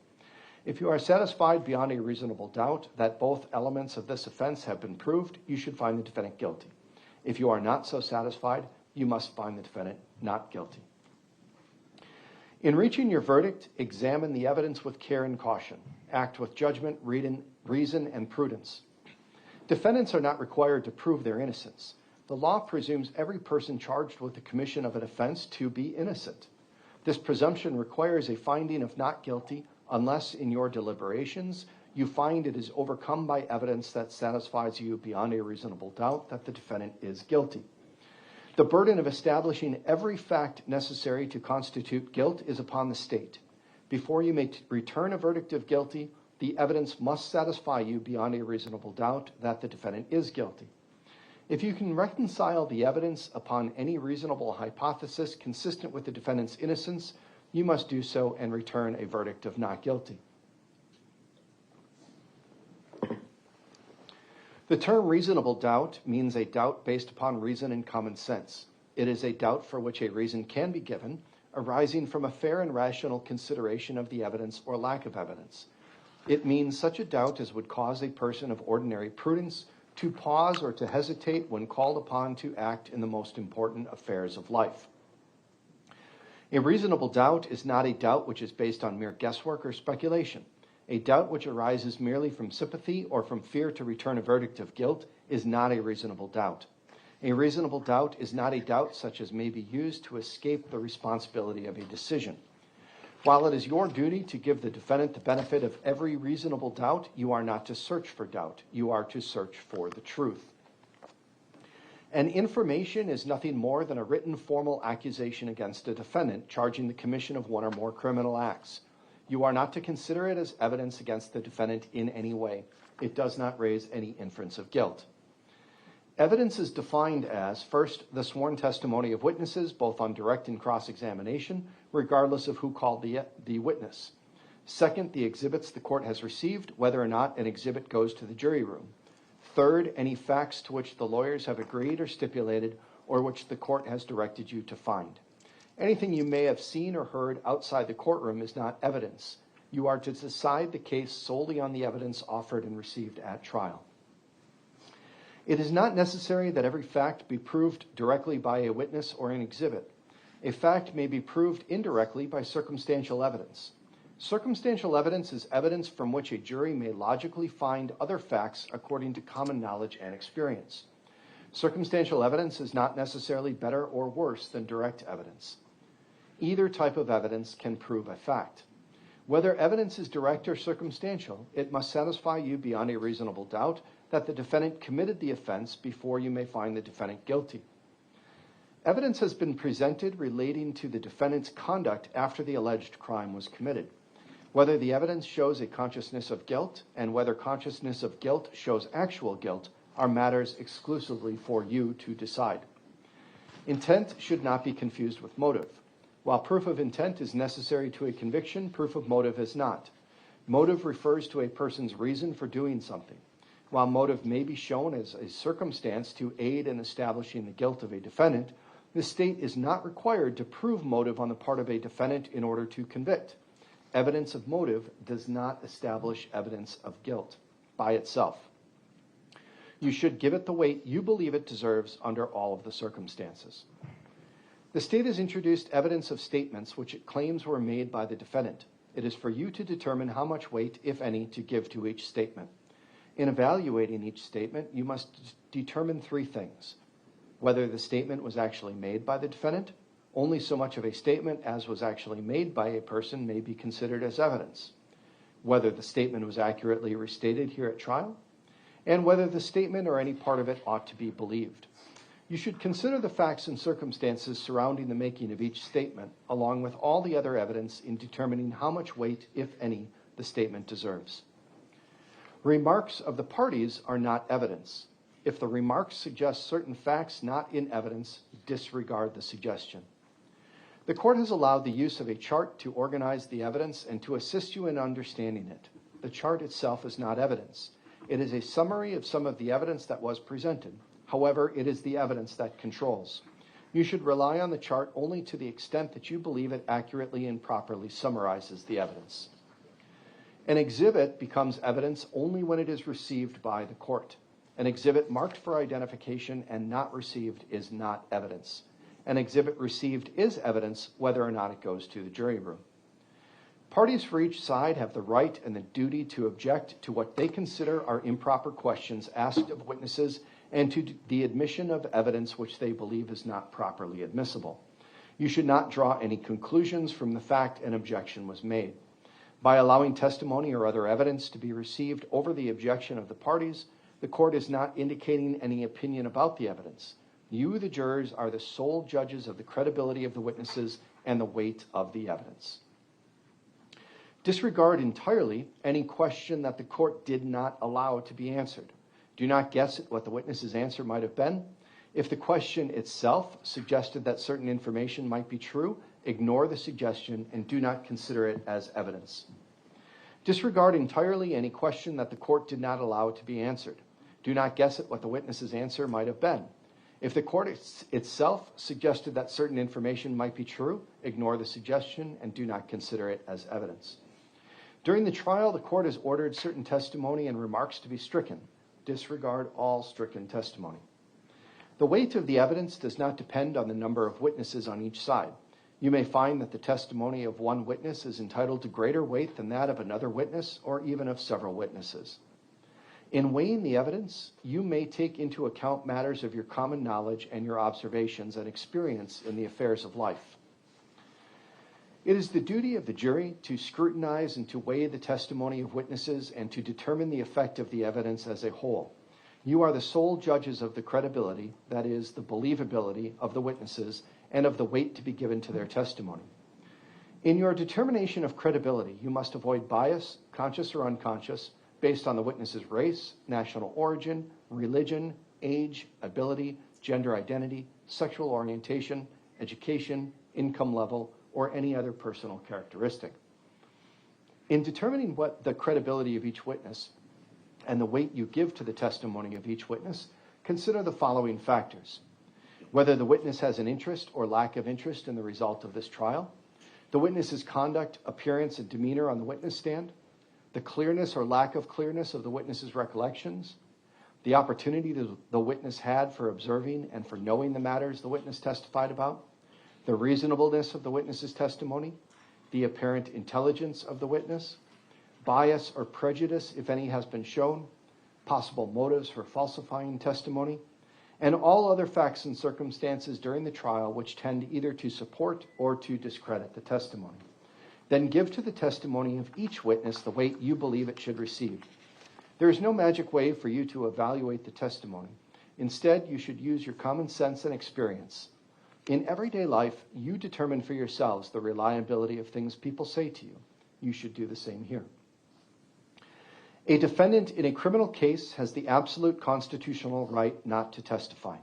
If you are satisfied beyond a reasonable doubt that both elements of this offense have been proved, you should find the defendant guilty. If you are not so satisfied, you must find the defendant not guilty. In reaching your verdict, examine the evidence with care and caution. Act with judgment, reason, and prudence. Defendants are not required to prove their innocence. The law presumes every person charged with the commission of an offense to be innocent. This presumption requires a finding of not guilty unless in your deliberations you find it is overcome by evidence that satisfies you beyond a reasonable doubt that the defendant is guilty. The burden of establishing every fact necessary to constitute guilt is upon the state. Before you may return a verdict of guilty, the evidence must satisfy you beyond a reasonable doubt that the defendant is guilty. If you can reconcile the evidence upon any reasonable hypothesis consistent with the defendant's innocence, you must do so and return a verdict of not guilty. The term reasonable doubt means a doubt based upon reason and common sense. It is a doubt for which a reason can be given, arising from a fair and rational consideration of the evidence or lack of evidence. It means such a doubt as would cause a person of ordinary prudence to pause or to hesitate when called upon to act in the most important affairs of life. A reasonable doubt is not a doubt which is based on mere guesswork or speculation. A doubt which arises merely from sympathy or from fear to return a verdict of guilt is not a reasonable doubt. A reasonable doubt is not a doubt such as may be used to escape the responsibility of a decision. While it is your duty to give the defendant the benefit of every reasonable doubt, you are not to search for doubt. You are to search for the truth. An information is nothing more than a written formal accusation against a defendant charging the commission of one or more criminal acts. You are not to consider it as evidence against the defendant in any way. It does not raise any inference of guilt. Evidence is defined as, first, the sworn testimony of witnesses, both on direct and cross-examination, regardless of who called the witness. Second, the exhibits the court has received, whether or not an exhibit goes to the jury room. Third, any facts to which the lawyers have agreed or stipulated, or which the court has directed you to find. Anything you may have seen or heard outside the courtroom is not evidence. You are to decide the case solely on the evidence offered and received at trial. It is not necessary that every fact be proved directly by a witness or an exhibit. A fact may be proved indirectly by circumstantial evidence. Circumstantial evidence is evidence from which a jury may logically find other facts according to common knowledge and experience. Circumstantial evidence is not necessarily better or worse than direct evidence. Either type of evidence can prove a fact. Whether evidence is direct or circumstantial, it must satisfy you beyond a reasonable doubt that the defendant committed the offense before you may find the defendant guilty. Evidence has been presented relating to the defendant's conduct after the alleged crime was committed. Whether the evidence shows a consciousness of guilt and whether consciousness of guilt shows actual guilt are matters exclusively for you to decide. Intent should not be confused with motive. While proof of intent is necessary to a conviction, proof of motive is not. Motive refers to a person's reason for doing something. While motive may be shown as a circumstance to aid in establishing the guilt of a defendant, the state is not required to prove motive on the part of a defendant in order to convict. Evidence of motive does not establish evidence of guilt by itself. You should give it the weight you believe it deserves under all of the circumstances. The state has introduced evidence of statements which it claims were made by the defendant. It is for you to determine how much weight, if any, to give to each statement. In evaluating each statement, you must determine three things: whether the statement was actually made by the defendant. Only so much of a statement as was actually made by a person may be considered as evidence. Whether the statement was accurately restated here at trial, and whether the statement or any part of it ought to be believed. You should consider the facts and circumstances surrounding the making of each statement, along with all the other evidence in determining how much weight, if any, the statement deserves. Remarks of the parties are not evidence. If the remarks suggest certain facts not in evidence, disregard the suggestion. The court has allowed the use of a chart to organize the evidence and to assist you in understanding it. The chart itself is not evidence. It is a summary of some of the evidence that was presented. However, it is the evidence that controls. You should rely on the chart only to the extent that you believe it accurately and properly summarizes the evidence. An exhibit becomes evidence only when it is received by the court. An exhibit marked for identification and not received is not evidence. an exhibit received is evidence whether or not it goes to the jury room. Parties for each side have the right and the duty to object to what they consider are improper questions asked of witnesses and to the admission of evidence which they believe is not properly admissible. You should not draw any conclusions from the fact an objection was made. By allowing testimony or other evidence to be received over the objection of the parties, the court is not indicating any opinion about the evidence. You, the jurors, are the sole judges of the credibility of the witnesses and the weight of the evidence. Disregard entirely any question that the court did not allow to be answered. Do not guess at what the witness's answer might have been. If the question itself suggested that certain information might be true, ignore the suggestion and do not consider it as evidence. Disregard entirely any question that the court did not allow to be answered. Do not guess at what the witness's answer might have been. If the court itself suggested that certain information might be true, ignore the suggestion and do not consider it as evidence. During the trial, the court has ordered certain testimony and remarks to be stricken. Disregard all stricken testimony. The weight of the evidence does not depend on the number of witnesses on each side. You may find that the testimony of one witness is entitled to greater weight than that of another witness or even of several witnesses. In weighing the evidence, you may take into account matters of your common knowledge and your observations and experience in the affairs of life. It is the duty of the jury to scrutinize and to weigh the testimony of witnesses and to determine the effect of the evidence as a whole. You are the sole judges of the credibility, that is, the believability of the witnesses and of the weight to be given to their testimony. In your determination of credibility, you must avoid bias, conscious or unconscious, based on the witness's race, national origin, religion, age, ability, gender identity, sexual orientation, education, income level, or any other personal characteristic. In determining what the credibility of each witness and the weight you give to the testimony of each witness, consider the following factors: whether the witness has an interest or lack of interest in the result of this trial, the witness's conduct, appearance, and demeanor on the witness stand, the clearness or lack of clearness of the witness's recollections, the opportunity the witness had for observing and for knowing the matters the witness testified about, the reasonableness of the witness's testimony, the apparent intelligence of the witness, bias or prejudice, if any, has been shown, possible motives for falsifying testimony, and all other facts and circumstances during the trial which tend either to support or to discredit the testimony. Then give to the testimony of each witness the weight you believe it should receive. There is no magic way for you to evaluate the testimony. Instead, you should use your common sense and experience. In everyday life, you determine for yourselves the reliability of things people say to you. You should do the same here. A defendant in a criminal case has the absolute constitutional right not to testify.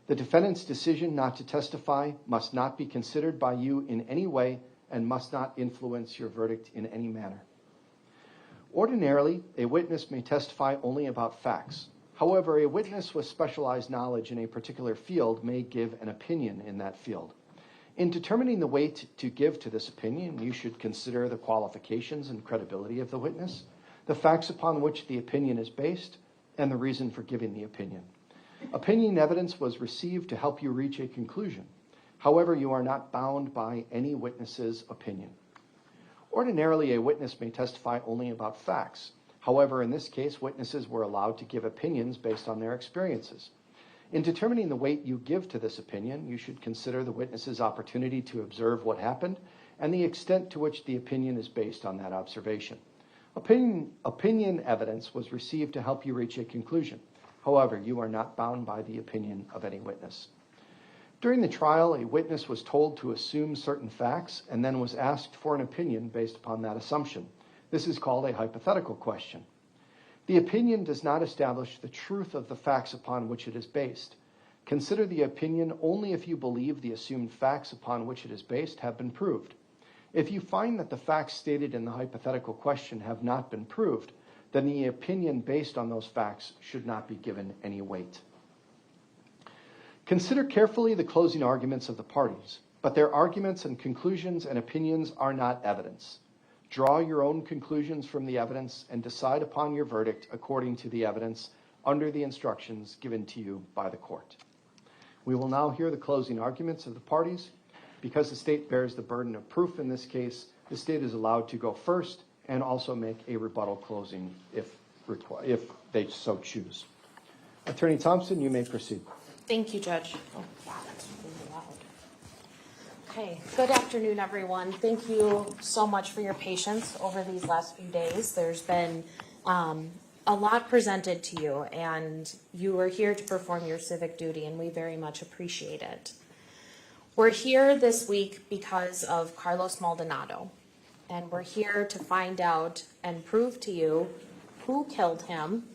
The defendant's decision not to testify must not be considered by you in any way and must not influence your verdict in any manner. Ordinarily, a witness may testify only about facts. However, a witness with specialized knowledge in a particular field may give an opinion in that field. In determining the weight to give to this opinion, you should consider the qualifications and credibility of the witness, the facts upon which the opinion is based, and the reason for giving the opinion. Opinion evidence was received to help you reach a conclusion. However, you are not bound by any witness's opinion. Ordinarily, a witness may testify only about facts. However, in this case, witnesses were allowed to give opinions based on their experiences. In determining the weight you give to this opinion, you should consider the witness's opportunity to observe what happened and the extent to which the opinion is based on that observation. Opinion evidence was received to help you reach a conclusion. However, you are not bound by the opinion of any witness. During the trial, a witness was told to assume certain facts and then was asked for an opinion based upon that assumption. This is called a hypothetical question. The opinion does not establish the truth of the facts upon which it is based. Consider the opinion only if you believe the assumed facts upon which it is based have been proved. If you find that the facts stated in the hypothetical question have not been proved, then the opinion based on those facts should not be given any weight. Consider carefully the closing arguments of the parties, but their arguments and conclusions and opinions are not evidence. Draw your own conclusions from the evidence and decide upon your verdict according to the evidence under the instructions given to you by the court. We will now hear the closing arguments of the parties. Because the state bears the burden of proof in this case, the state is allowed to go first and also make a rebuttal closing if they so choose. Attorney Thompson, you may proceed. Thank you, Judge. Oh, wow, that's really loud. Okay, good afternoon, everyone. Thank you so much for your patience over these last few days. There's been a lot presented to you, and you are here to perform your civic duty, and we very much appreciate it. We're here this week because of Carlos Maldonado, and we're here to find out and prove to you who killed him.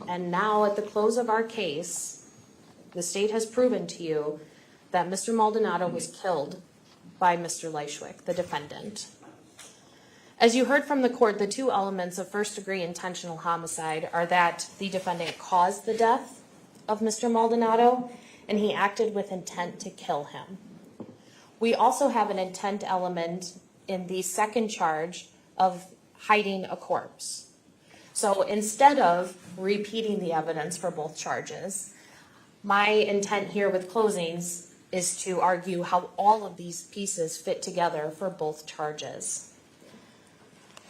And now at the close of our case, the state has proven to you that Mr. Maldonado was killed by Mr. Lychwick, the defendant. As you heard from the court, the two elements of first-degree intentional homicide are that the defendant caused the death of Mr. Maldonado and he acted with intent to kill him. We also have an intent element in the second charge of hiding a corpse. So instead of repeating the evidence for both charges, my intent here with closings is to argue how all of these pieces fit together for both charges.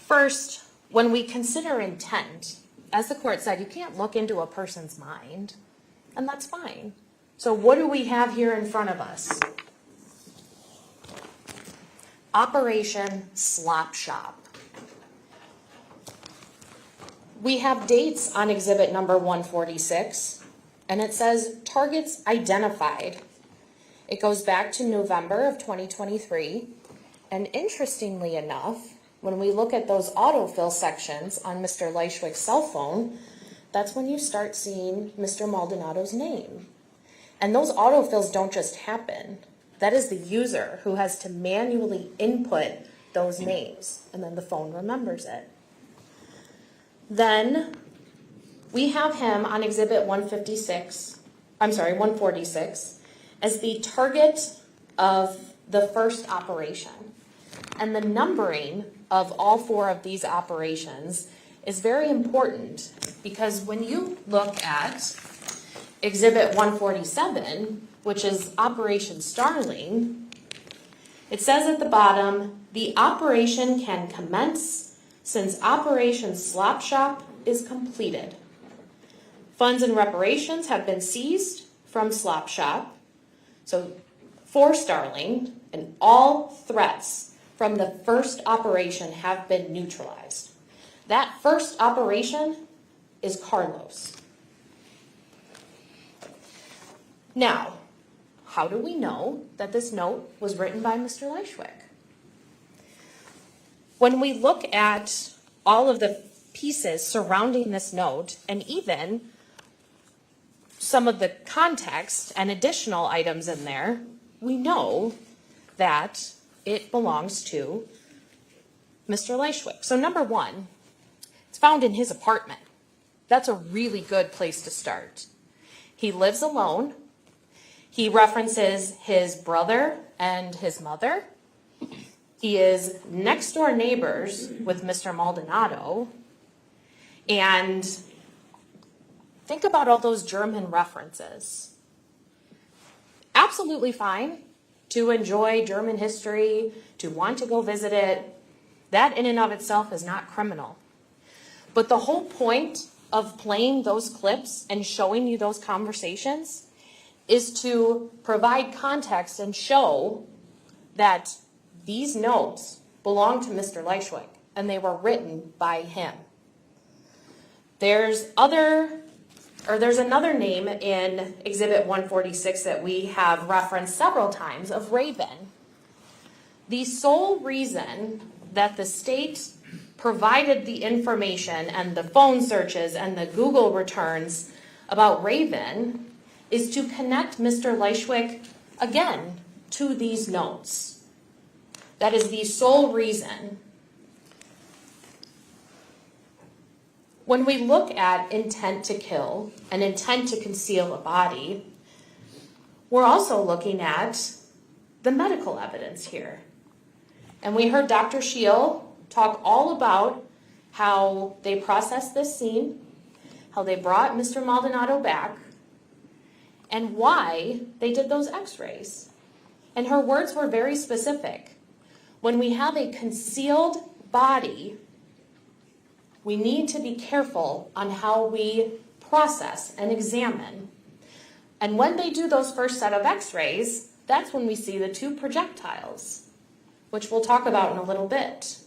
First, when we consider intent, as the court said, you can't look into a person's mind, and that's fine. So what do we have here in front of us? Operation Slop Shop. We have dates on exhibit number 146, and it says targets identified. It goes back to November of 2023, and interestingly enough, when we look at those autofill sections on Mr. Lychwick's cell phone, that's when you start seeing Mr. Maldonado's name. And those autofills don't just happen. That is the user who has to manually input those names, and then the phone remembers it. Then we have him on exhibit 146 as the target of the first operation. And the numbering of all four of these operations is very important because when you look at exhibit 147, which is Operation Starling, it says at the bottom, the operation can commence since Operation Slop Shop is completed. Funds and reparations have been seized from Slop Shop, so for Starling, and all threats from the first operation have been neutralized. That first operation is Carlos. Now, how do we know that this note was written by Mr. Lychwick? When we look at all of the pieces surrounding this note, and even some of the context and additional items in there, we know that it belongs to Mr. Lychwick. So number one, it's found in his apartment. That's a really good place to start. He lives alone. He references his brother and his mother. He is next door neighbors with Mr. Maldonado. And think about all those German references. Absolutely fine to enjoy German history, to want to go visit it. That in and of itself is not criminal. But the whole point of playing those clips and showing you those conversations is to provide context and show that these notes belong to Mr. Lychwick and they were written by him. There's another name in Exhibit 146 that we have referenced several times of Raven. The sole reason that the state provided the information and the phone searches and the Google returns about Raven is to connect Mr. Lychwick again to these notes. That is the sole reason. When we look at intent to kill and intent to conceal a body, we're also looking at the medical evidence here. And we heard Dr. Scheel talk all about how they processed this scene, how they brought Mr. Maldonado back, and why they did those x-rays. And her words were very specific. When we have a concealed body, we need to be careful on how we process and examine. And when they do those first set of x-rays, that's when we see the two projectiles, which we'll talk about in a little bit.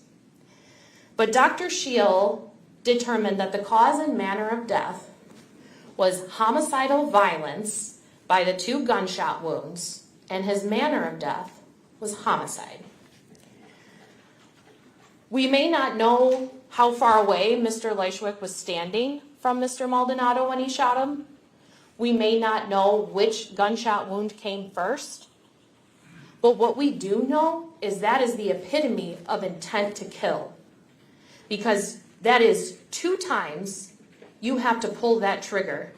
But Dr. Scheel determined that the cause and manner of death was homicidal violence by the 2 gunshot wounds, and his manner of death was homicide. We may not know how far away Mr. Lychwick was standing from Mr. Maldonado when he shot him. We may not know which gunshot wound came first. But what we do know is that is the epitome of intent to kill. Because that is 2 times you have to pull that trigger.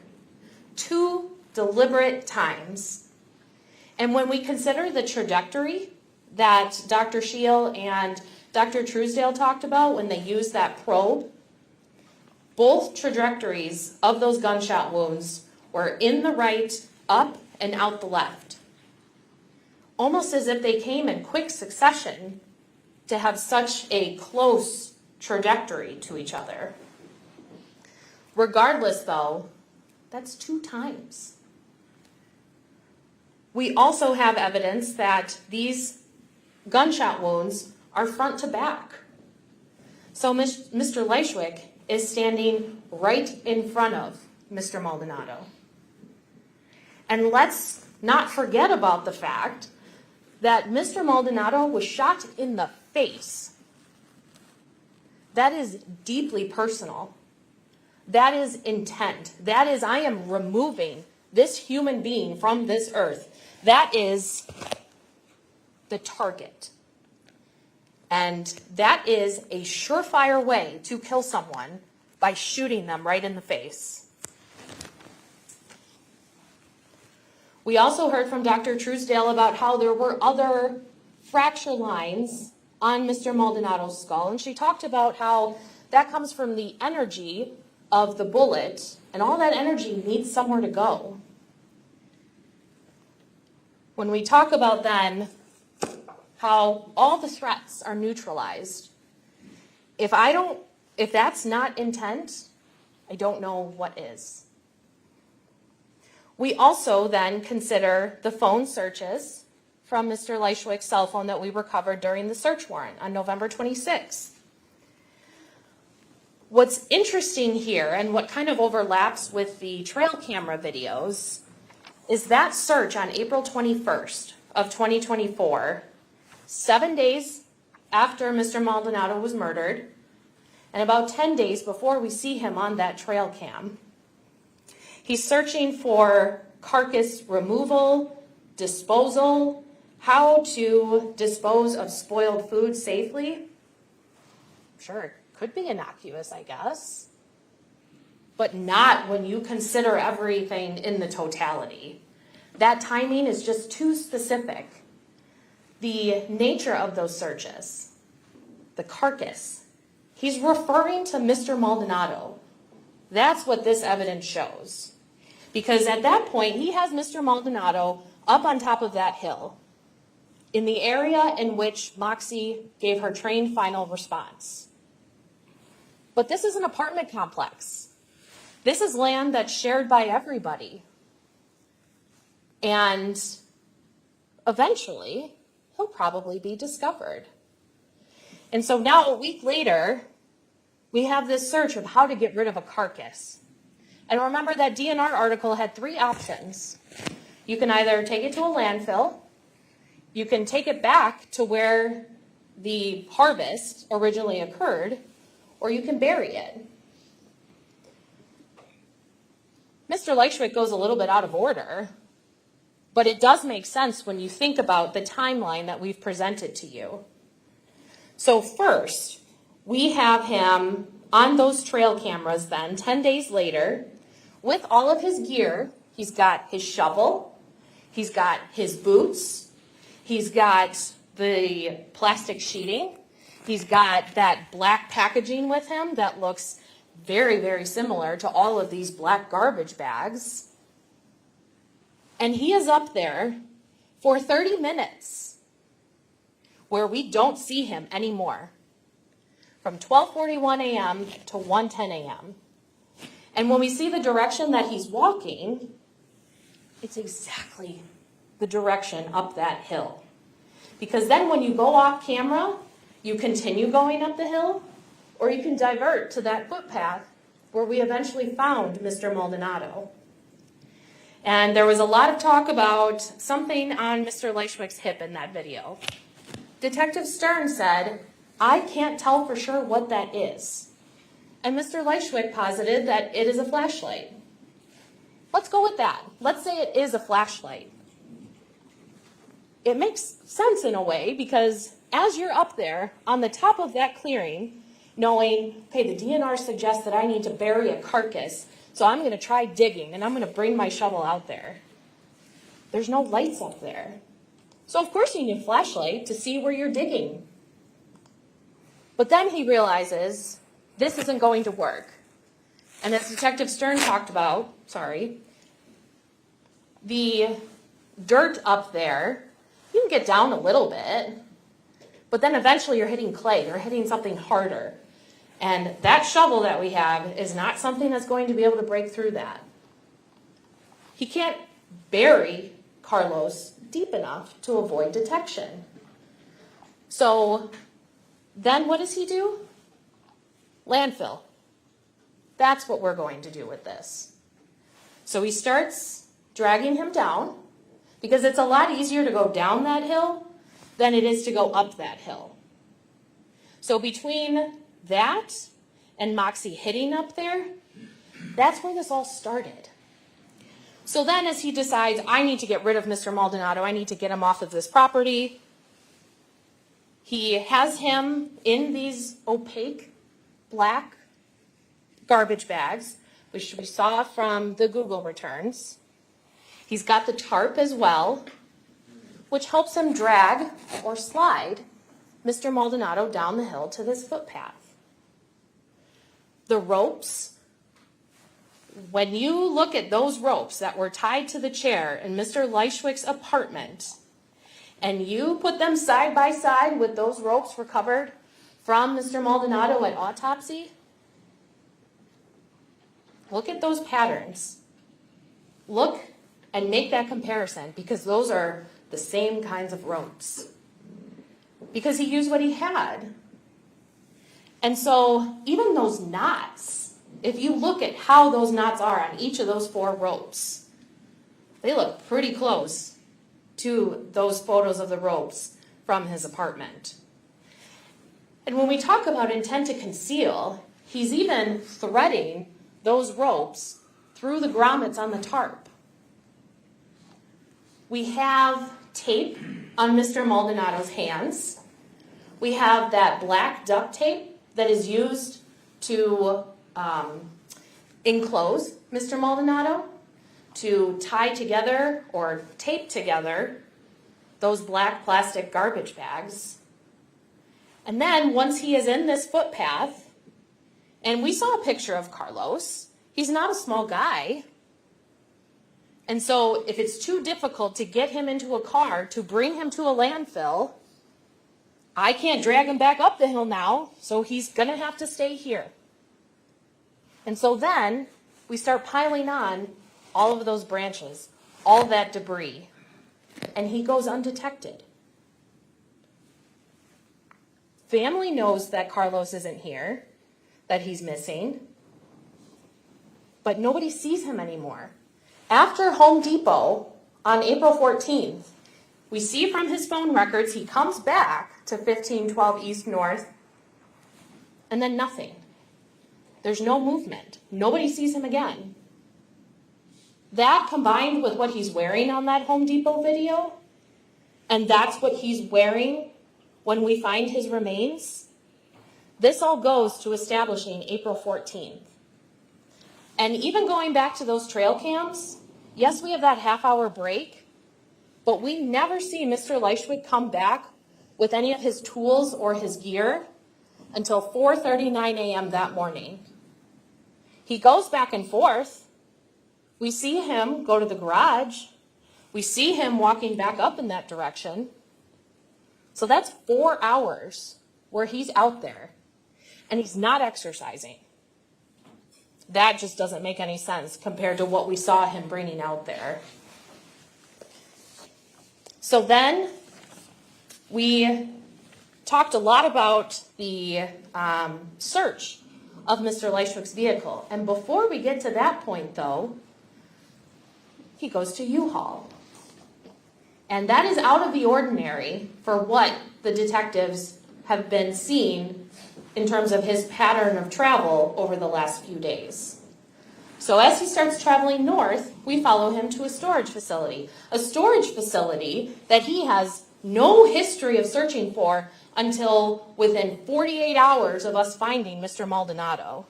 2 deliberate times. And when we consider the trajectory that Dr. Scheel and Dr. Truesdale talked about when they used that probe, both trajectories of those gunshot wounds were in the right, up, and out the left. Almost as if they came in quick succession to have such a close trajectory to each other. Regardless, though, that's 2 times. We also have evidence that these gunshot wounds are front to back. So Mr. Lychwick is standing right in front of Mr. Maldonado. And let's not forget about the fact that Mr. Maldonado was shot in the face. That is deeply personal. That is intent. That is, I am removing this human being from this earth. That is the target. And that is a surefire way to kill someone by shooting them right in the face. We also heard from Dr. Truesdale about how there were other fracture lines on Mr. Maldonado's skull, and she talked about how that comes from the energy of the bullet, and all that energy needs somewhere to go. When we talk about then how all the threats are neutralized, if that's not intent, I don't know what is. We also then consider the phone searches from Mr. Lychwick's cell phone that we recovered during the search warrant on November 26th. What's interesting here, and what kind of overlaps with the trail camera videos, is that search on April 21st of 2024, 7 days after Mr. Maldonado was murdered, and about 10 days before we see him on that trail cam. He's searching for carcass removal, disposal, how to dispose of spoiled food safely. Sure, it could be innocuous, I guess, but not when you consider everything in the totality. That timing is just too specific. The nature of those searches, the carcass, he's referring to Mr. Maldonado. That's what this evidence shows. Because at that point, he has Mr. Maldonado up on top of that hill in the area in which Moxie gave her trained final response. But this is an apartment complex. This is land that's shared by everybody. And eventually, he'll probably be discovered. And so now, a week later, we have this search of how to get rid of a carcass. And remember that DNR article had 3 options. You can either take it to a landfill, you can take it back to where the harvest originally occurred, or you can bury it. Mr. Lychwick goes a little bit out of order, but it does make sense when you think about the timeline that we've presented to you. So first, we have him on those trail cameras then, 10 days later, with all of his gear. He's got his shovel, he's got his boots, he's got the plastic sheeting, he's got that black packaging with him that looks very, very similar to all of these black garbage bags. And he is up there for 30 minutes where we don't see him anymore, from 12:41 a.m. to 1:10 a.m. And when we see the direction that he's walking, it's exactly the direction up that hill. Because then when you go off camera, you continue going up the hill, or you can divert to that footpath where we eventually found Mr. Maldonado. And there was a lot of talk about something on Mr. Lychwick's hip in that video. Detective Stern said, "I can't tell for sure what that is." And Mr. Lychwick posited that it is a flashlight. Let's go with that. Let's say it is a flashlight. It makes sense in a way, because as you're up there on the top of that clearing, knowing, okay, the DNR suggests that I need to bury a carcass, so I'm going to try digging, and I'm going to bring my shovel out there. There's no lights up there. So of course you need a flashlight to see where you're digging. But then he realizes this isn't going to work. And as Detective Stern talked about, the dirt up there, you can get down a little bit, but then eventually you're hitting clay, you're hitting something harder. And that shovel that we have is not something that's going to be able to break through that. He can't bury Carlos deep enough to avoid detection. So then what does he do? Landfill. That's what we're going to do with this. So he starts dragging him down, because it's a lot easier to go down that hill than it is to go up that hill. So between that and Moxie hitting up there, that's where this all started. So then as he decides, I need to get rid of Mr. Maldonado, I need to get him off of this property, he has him in these opaque black garbage bags, which we saw from the Google returns. He's got the tarp as well, which helps him drag or slide Mr. Maldonado down the hill to this footpath. The ropes, when you look at those ropes that were tied to the chair in Mr. Lychwick's apartment, and you put them side by side with those ropes recovered from Mr. Maldonado at autopsy, look at those patterns. Look and make that comparison, because those are the same kinds of ropes. Because he used what he had. And so even those knots, if you look at how those knots are on each of those 4 ropes, they look pretty close to those photos of the ropes from his apartment. And when we talk about intent to conceal, he's even threading those ropes through the grommets on the tarp. We have tape on Mr. Maldonado's hands. We have that black duct tape that is used to enclose Mr. Maldonado, to tie together or tape together those black plastic garbage bags. And then once he is in this footpath, and we saw a picture of Carlos, he's not a small guy. And so if it's too difficult to get him into a car to bring him to a landfill, I can't drag him back up the hill now, so he's going to have to stay here. And so then we start piling on all of those branches, all that debris, and he goes undetected. Family knows that Carlos isn't here, that he's missing, but nobody sees him anymore. After Home Depot on April 14th, we see from his phone records he comes back to 1512 East North, and then nothing. There's no movement. Nobody sees him again. That combined with what he's wearing on that Home Depot video, and that's what he's wearing when we find his remains, this all goes to establishing April 14th. And even going back to those trail cams, yes, we have that half-hour break, but we never see Mr. Lychwick come back with any of his tools or his gear until 4:39 a.m. that morning. He goes back and forth. We see him go to the garage, We see him walking back up in that direction. So that's 4 hours where he's out there and he's not exercising. That just doesn't make any sense compared to what we saw him bringing out there. So then we talked a lot about the search of Mr. Lychwick's vehicle. And before we get to that point, though, he goes to U-Haul. And that is out of the ordinary for what the detectives have been seeing in terms of his pattern of travel over the last few days. So as he starts traveling north, we follow him to a storage facility that he has no history of searching for until within 48 hours of us finding Mr. Maldonado.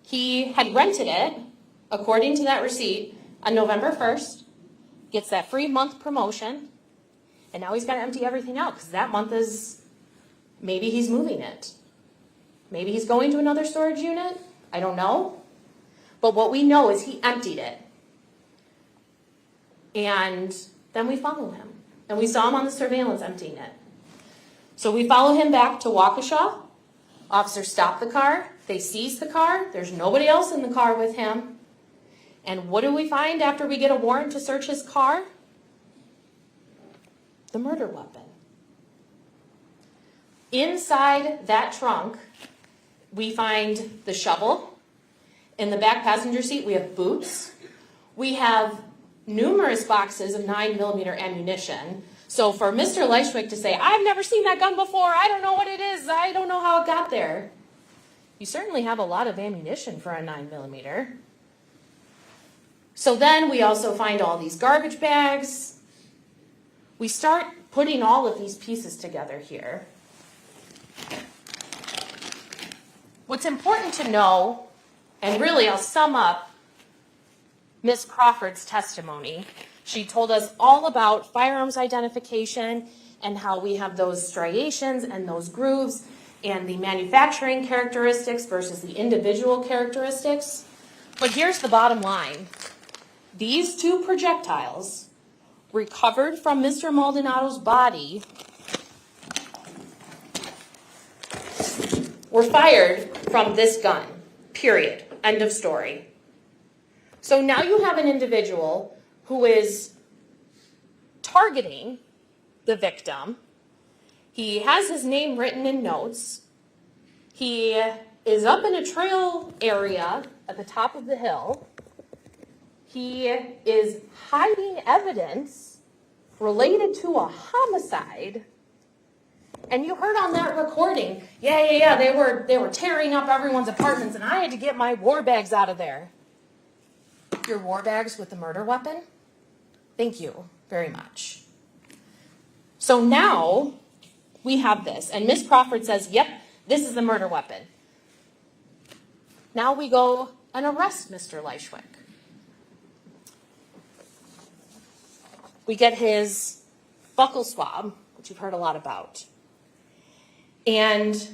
He had rented it, according to that receipt, on November 1st, gets that free month promotion, and now he's got to empty everything out because that month is, maybe he's moving it. Maybe he's going to another storage unit. I don't know. But what we know is he emptied it. And then we follow him. And we saw him on the surveillance emptying it. So we follow him back to Waukesha. Officers stop the car. They seize the car. There's nobody else in the car with him. And what do we find after we get a warrant to search his car? The murder weapon. Inside that trunk, we find the shovel. In the back passenger seat, we have boots. We have numerous boxes of 9mm ammunition. So for Mr. Lychwick to say, I've never seen that gun before, I don't know what it is, I don't know how it got there. You certainly have a lot of ammunition for a 9mm. So then we also find all these garbage bags. We start putting all of these pieces together here. What's important to know, and really I'll sum up Ms. Crawford's testimony. She told us all about firearms identification and how we have those striations and those grooves and the manufacturing characteristics versus the individual characteristics. But here's the bottom line. These two projectiles recovered from Mr. Maldonado's body were fired from this gun, period. End of story. So now you have an individual who is targeting the victim. He has his name written in notes. He is up in a trail area at the top of the hill. He is hiding evidence related to a homicide. And you heard on that recording, they were tearing up everyone's apartments and I had to get my war bags out of there. Your war bags with the murder weapon? Thank you very much. So now we have this, and Ms. Crawford says, yep, this is the murder weapon. Now we go and arrest Mr. Lychwick. We get his buccal swab, which you've heard a lot about. And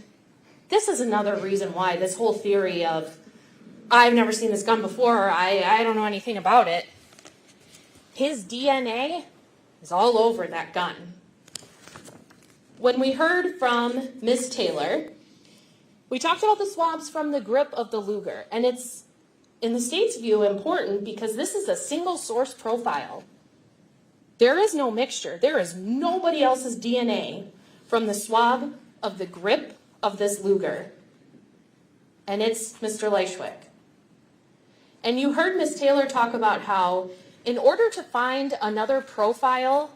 this is another reason why this whole theory of, I've never seen this gun before, I don't know anything about it. His DNA is all over that gun. When we heard from Ms. Taylor, we talked about the swabs from the grip of the Luger. And it's, in the state's view, important because this is a single source profile. There is no mixture. There is nobody else's DNA from the swab of the grip of this Luger. And it's Mr. Lychwick. And you heard Ms. Taylor talk about how in order to find another profile,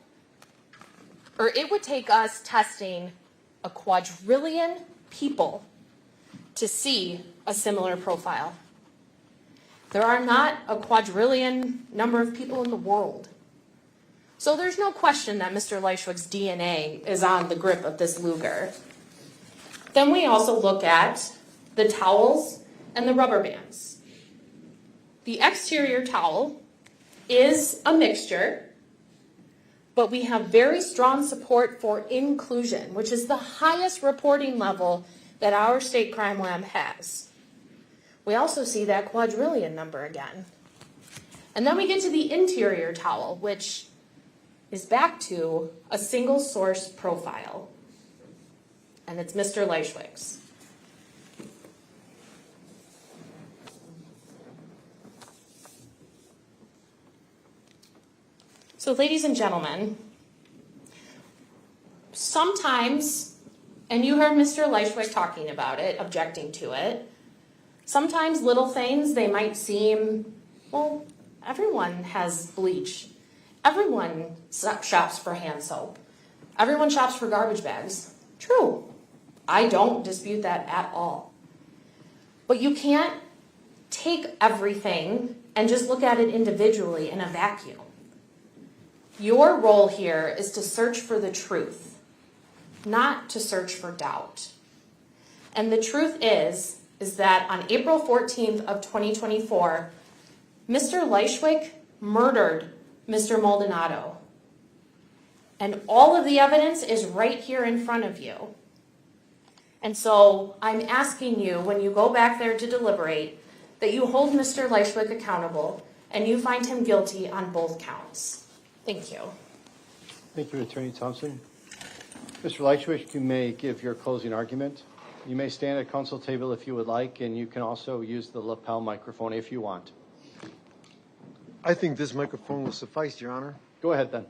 or it would take us testing a quadrillion people to see a similar profile. There are not a quadrillion number of people in the world. So there's no question that Mr. Lychwick's DNA is on the grip of this Luger. Then we also look at the towels and the rubber bands. The exterior towel is a mixture, but we have very strong support for inclusion, which is the highest reporting level that our state crime lab has. We also see that quadrillion number again. And then we get to the interior towel, which is back to a single source profile. And it's Mr. Lychwick's. So, ladies and gentlemen, sometimes, and you heard Mr. Lychwick talking about it, objecting to it, sometimes little things, they might seem, well, everyone has bleach. Everyone shops for hand soap. Everyone shops for garbage bags. True. I don't dispute that at all. But you can't take everything and just look at it individually in a vacuum. Your role here is to search for the truth, not to search for doubt. And the truth is that on April 14th of 2024, Mr. Lychwick murdered Mr. Maldonado. And all of the evidence is right here in front of you. And so I'm asking you, when you go back there to deliberate, that you hold Mr. Lychwick accountable and you find him guilty on both counts. Thank you. Thank you, Attorney Thompson. Mr. Lychwick, you may give your closing argument. You may stand at council table if you would like, and you can also use the lapel microphone if you want. I think this microphone will suffice, Your Honor. Go ahead then.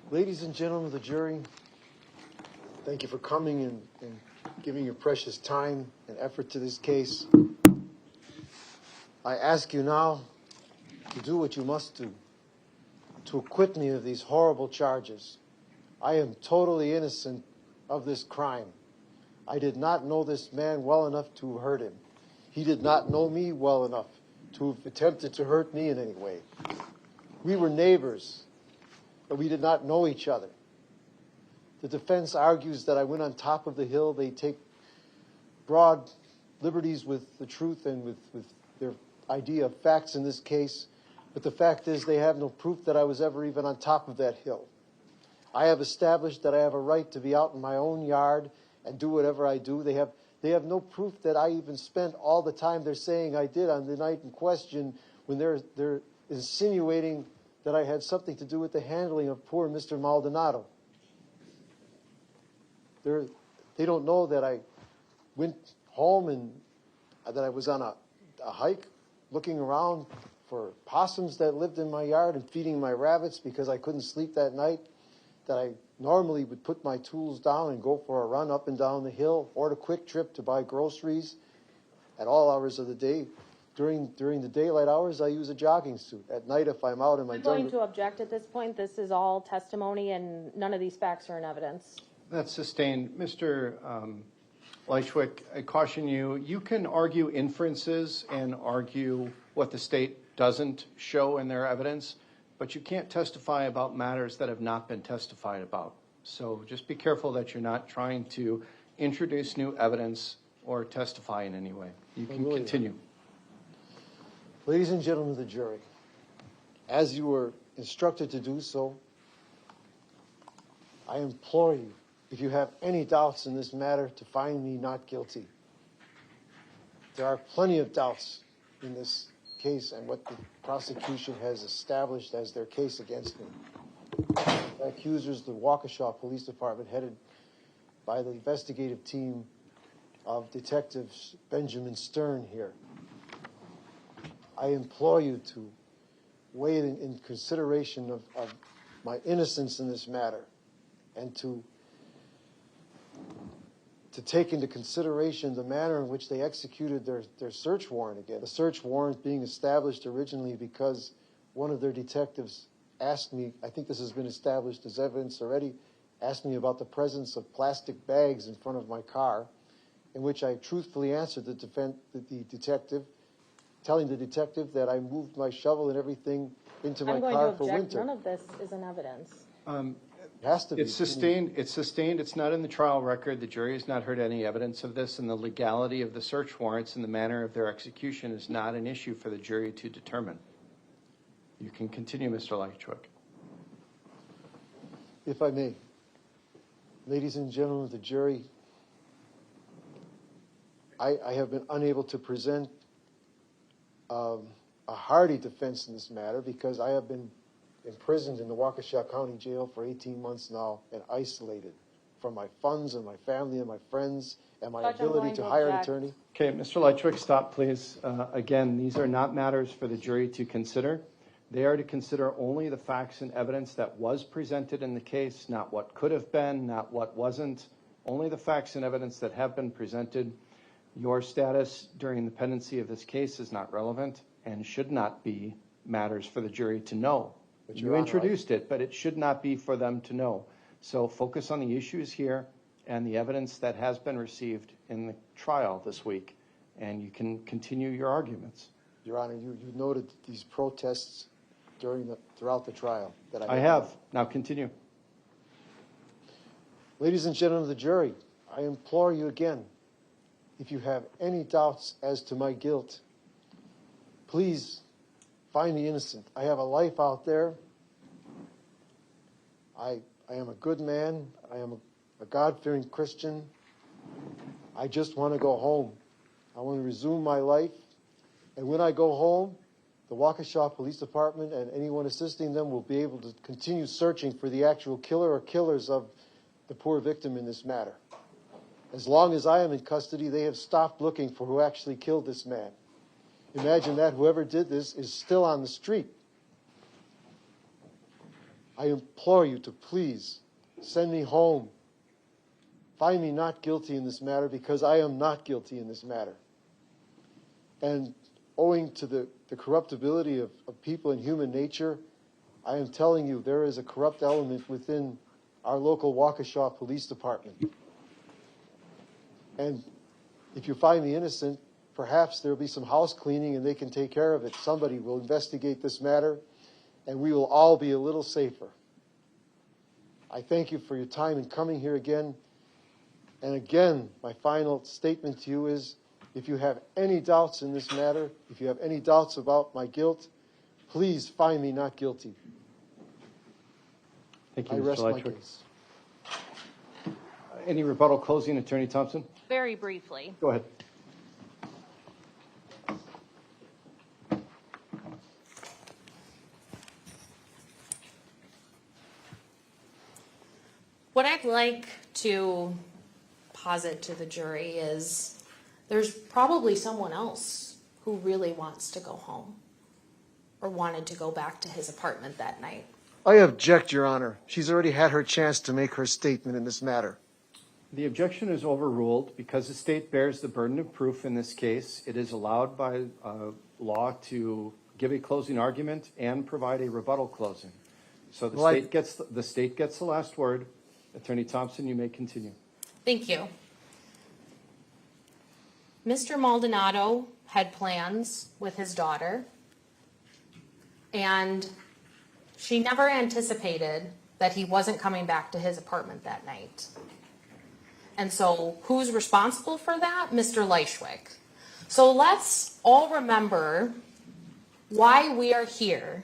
Ladies and gentlemen of the jury, thank you for coming and giving your precious time and effort to this case. I ask you now to do what you must do to acquit me of these horrible charges. I am totally innocent of this crime. I did not know this man well enough to hurt him. He did not know me well enough to have attempted to hurt me in any way. We were neighbors, but we did not know each other. The defense argues that I went on top of the hill. They take broad liberties with the truth and with their idea of facts in this case. But the fact is they have no proof that I was ever even on top of that hill. I have established that I have a right to be out in my own yard and do whatever I do. They have no proof that I even spent all the time they're saying I did on the night in question when they're insinuating that I had something to do with the handling of poor Mr. Maldonado. They don't know that I went home and that I was on a hike looking around for possums that lived in my yard and feeding my rabbits because I couldn't sleep that night, that I normally would put my tools down and go for a run up and down the hill or a quick trip to buy groceries at all hours of the day. During the daylight hours, I use a jogging suit. At night, if I'm out in my I'm going to object at this point. This is all testimony and none of these facts are in evidence. That's sustained. Mr. Lychwick, I caution you, you can argue inferences and argue what the state doesn't show in their evidence, but you can't testify about matters that have not been testified about. So just be careful that you're not trying to introduce new evidence or testify in any way. You can continue. Ladies and gentlemen of the jury, as you were instructed to do so, I implore you, if you have any doubts in this matter, to find me not guilty. There are plenty of doubts in this case and what the prosecution has established as their case against me. The accusers, the Waukesha Police Department, headed by the investigative team of Detectives Benjamin Stern here. I implore you to weigh in consideration of my innocence in this matter and to take into consideration the manner in which they executed their search warrant again. The search warrant being established originally because one of their detectives asked me, I think this has been established as evidence already, asked me about the presence of plastic bags in front of my car, in which I truthfully answered the detective, telling the detective that I moved my shovel and everything into my car for winter. I'm going to object. None of this is in evidence. It has to be. It's sustained. It's sustained. It's not in the trial record. The jury has not heard any evidence of this, and the legality of the search warrants and the manner of their execution is not an issue for the jury to determine. You can continue, Mr. Lychwick. If I may, ladies and gentlemen of the jury, I have been unable to present a a hearty defense in this matter because I have been imprisoned in the Waukesha County Jail for 18 months now and isolated from my funds and my family and my friends and my Judge, I'm ability going to to hire an object. attorney. Okay, Mr. Lychwick, stop, please. Again, these are not matters for the jury to consider. They are to consider only the facts and evidence that was presented in the case, not what could have been, not what wasn't, only the facts and evidence that have been presented. Your status during the pendency of this case is not relevant and should not be matters for the jury to know. But You Your Honor, introduced it, but it should not be for them to know. So focus on the issues here and the evidence that has been received in the trial this week, and you can continue your arguments. Your Honor, you noted these protests throughout the trial that I have. Now continue. Ladies and gentlemen of the jury, I implore you again, if you have any doubts as to my guilt, please find me innocent. I have a life out there. I am a good man. I am a God-fearing Christian. I just want to go home. I want to resume my life. And when I go home, the Waukesha Police Department and anyone assisting them will be able to continue searching for the actual killer or killers of the poor victim in this matter. As long as I am in custody, they have stopped looking for who actually killed this man. Imagine that whoever did this is still on the street. I implore you to please send me home. Find me not guilty in this matter because I am not guilty in this matter. And owing to the corruptibility of people and human nature, I am telling you there is a corrupt element within our local Waukesha Police Department. And if you find me innocent, perhaps there will be some house cleaning and they can take care of it. Somebody will investigate this matter and we will all be a little safer. I thank you for your time in coming here again. And again, my final statement to you is, if you have any doubts in this matter, if you have any doubts about my guilt, please find me not guilty. Thank you, I Mr. rest my Lychwick. case. Any rebuttal closing, Attorney Thompson? Very briefly. Go ahead. What I'd like to posit to the jury is there's probably someone else who really wants to go home or wanted to go back to his apartment that night. I object, Your Honor. She's already had her chance to make her statement in this matter. The objection is overruled because the state bears the burden of proof in this case. It is allowed by law to give a closing argument and provide a rebuttal closing. So the state gets the last word. Attorney Thompson, you may continue. Thank you. Mr. Maldonado had plans with his daughter, and she never anticipated that he wasn't coming back to his apartment that night. And so who's responsible for that? Mr. Lychwick. So let's all remember why we are here.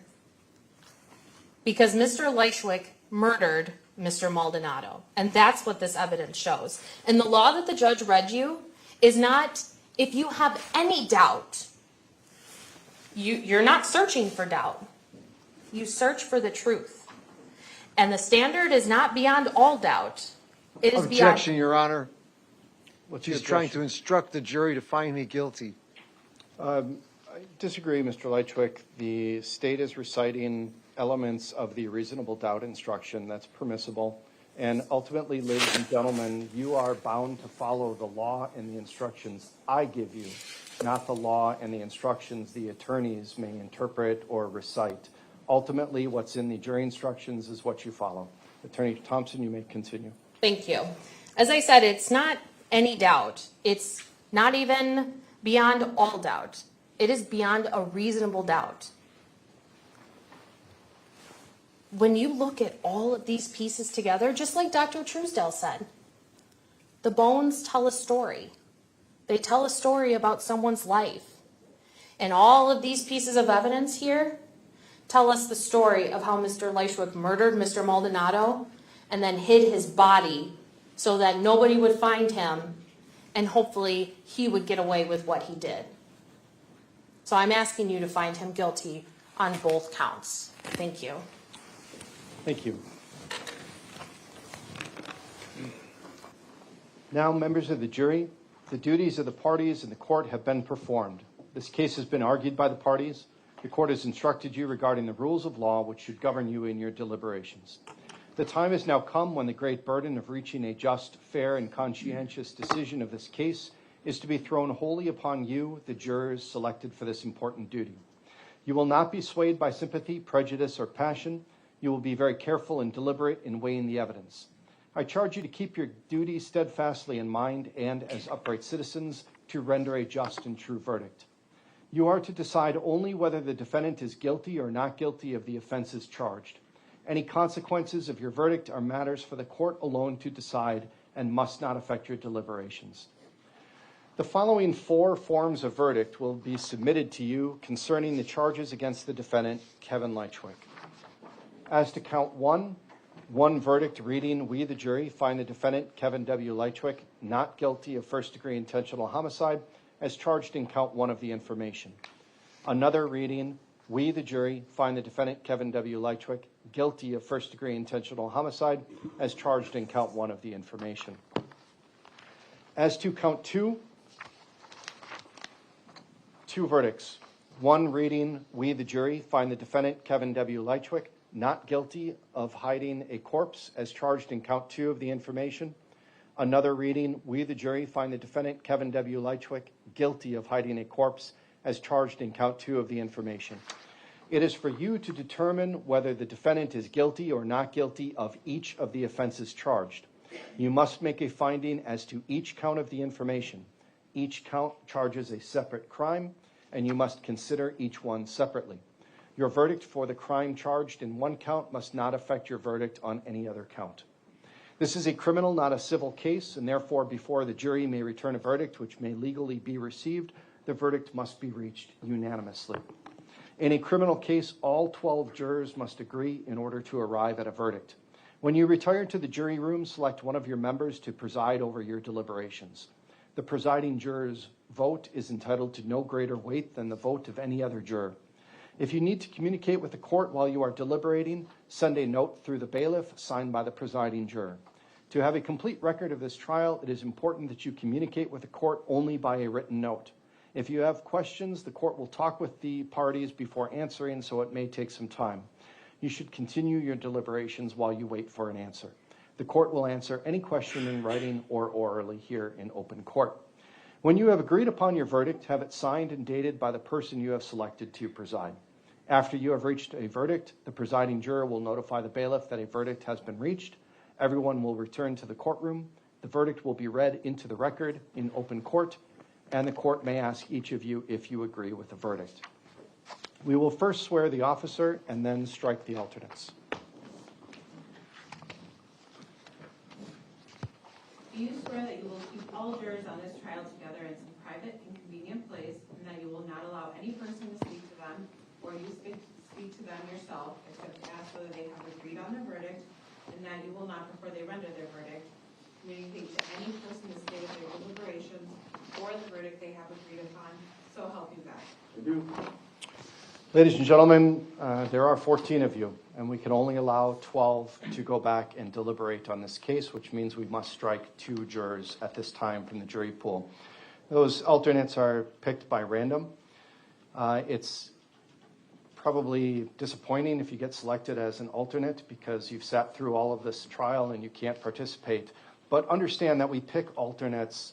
Because Mr. Lychwick murdered Mr. Maldonado. And that's what this evidence shows. And the law that the judge read you is not, if you have any doubt, you're not searching for doubt. You search for the truth. And the standard is not beyond all doubt. It is Objection, beyond. Your Honor. What's She's your trying objection? to instruct the jury to find me guilty. I disagree, Mr. Lychwick. The state is reciting elements of the reasonable doubt instruction. That's permissible. And ultimately, ladies and gentlemen, you are bound to follow the law and the instructions I give you, not the law and the instructions the attorneys may interpret or recite. Ultimately, what's in the jury instructions is what you follow. Attorney Thompson, you may continue. Thank you. As I said, it's not any doubt. It's not even beyond all doubt. It is beyond a reasonable doubt. When you look at all of these pieces together, just like Dr. Truesdale said, the bones tell a story. They tell a story about someone's life. And all of these pieces of evidence here tell us the story of how Mr. Lychwick murdered Mr. Maldonado and then hid his body so that nobody would find him and hopefully he would get away with what he did. So I'm asking you to find him guilty on both counts. Thank you. Thank you. Now, members of the jury, the duties of the parties in the court have been performed. This case has been argued by the parties. The court has instructed you regarding the rules of law which should govern you in your deliberations. The time has now come when the great burden of reaching a just, fair, and conscientious decision of this case is to be thrown wholly upon you, the jurors selected for this important duty. You will not be swayed by sympathy, prejudice, or passion. You will be very careful and deliberate in weighing the evidence. I charge you to keep your duties steadfastly in mind and, as upright citizens, to render a just and true verdict. You are to decide only whether the defendant is guilty or not guilty of the offenses charged. Any consequences of your verdict are matters for the court alone to decide and must not affect your deliberations. The following 4 forms of verdict will be submitted to you concerning the charges against the defendant, Kevin Lychwick. As to count 1, one verdict reading, we, the jury, find the defendant, Kevin W. Lychwick, not guilty of first-degree intentional homicide as charged in count 1 of the information. Another reading, we, the jury, find the defendant, Kevin W. Lychwick, guilty of first-degree intentional homicide as charged in count 1 of the information. As to count 2, 2 verdicts. One reading, we, the jury, find the defendant, Kevin W. Lychwick, not guilty of hiding a corpse as charged in count 2 of the information. Another reading, we, the jury, find the defendant, Kevin W. Lychwick, guilty of hiding a corpse as charged in count 2 of the information. It is for you to determine whether the defendant is guilty or not guilty of each of the offenses charged. You must make a finding as to each count of the information. Each count charges a separate crime, and you must consider each one separately. Your verdict for the crime charged in one count must not affect your verdict on any other count. This is a criminal, not a civil case, and therefore, before the jury may return a verdict which may legally be received, the verdict must be reached unanimously. In a criminal case, all 12 jurors must agree in order to arrive at a verdict. When you retire to the jury room, select one of your members to preside over your deliberations. The presiding juror's vote is entitled to no greater weight than the vote of any other juror. If you need to communicate with the court while you are deliberating, send a note through the bailiff signed by the presiding juror. To have a complete record of this trial, it is important that you communicate with the court only by a written note. If you have questions, the court will talk with the parties before answering, so it may take some time. You should continue your deliberations while you wait for an answer. The court will answer any question in writing or orally here in open court. When you have agreed upon your verdict, have it signed and dated by the person you have selected to preside. After you have reached a verdict, the presiding juror will notify the bailiff that a verdict has been reached. Everyone will return to the courtroom. The verdict will be read into the record in open court, and the court may ask each of you if you agree with the verdict. We will first swear the officer and then strike the alternates. Do you swear that you will keep all jurors on this trial together in some private and convenient place, and that you will not allow any person to speak to them, or you speak to them yourself, except to ask whether they have agreed on their verdict, and that you will not, before they render their verdict, communicate to any person the state of their deliberations or the verdict they have agreed upon, so help you God? I do. Ladies and gentlemen, there are 14 of you, and we can only allow 12 to go back and deliberate on this case, which means we must strike 2 jurors at this time from the jury pool. Those alternates are picked by random. It's probably disappointing if you get selected as an alternate because you've sat through all of this trial and you can't participate. But understand that we pick alternates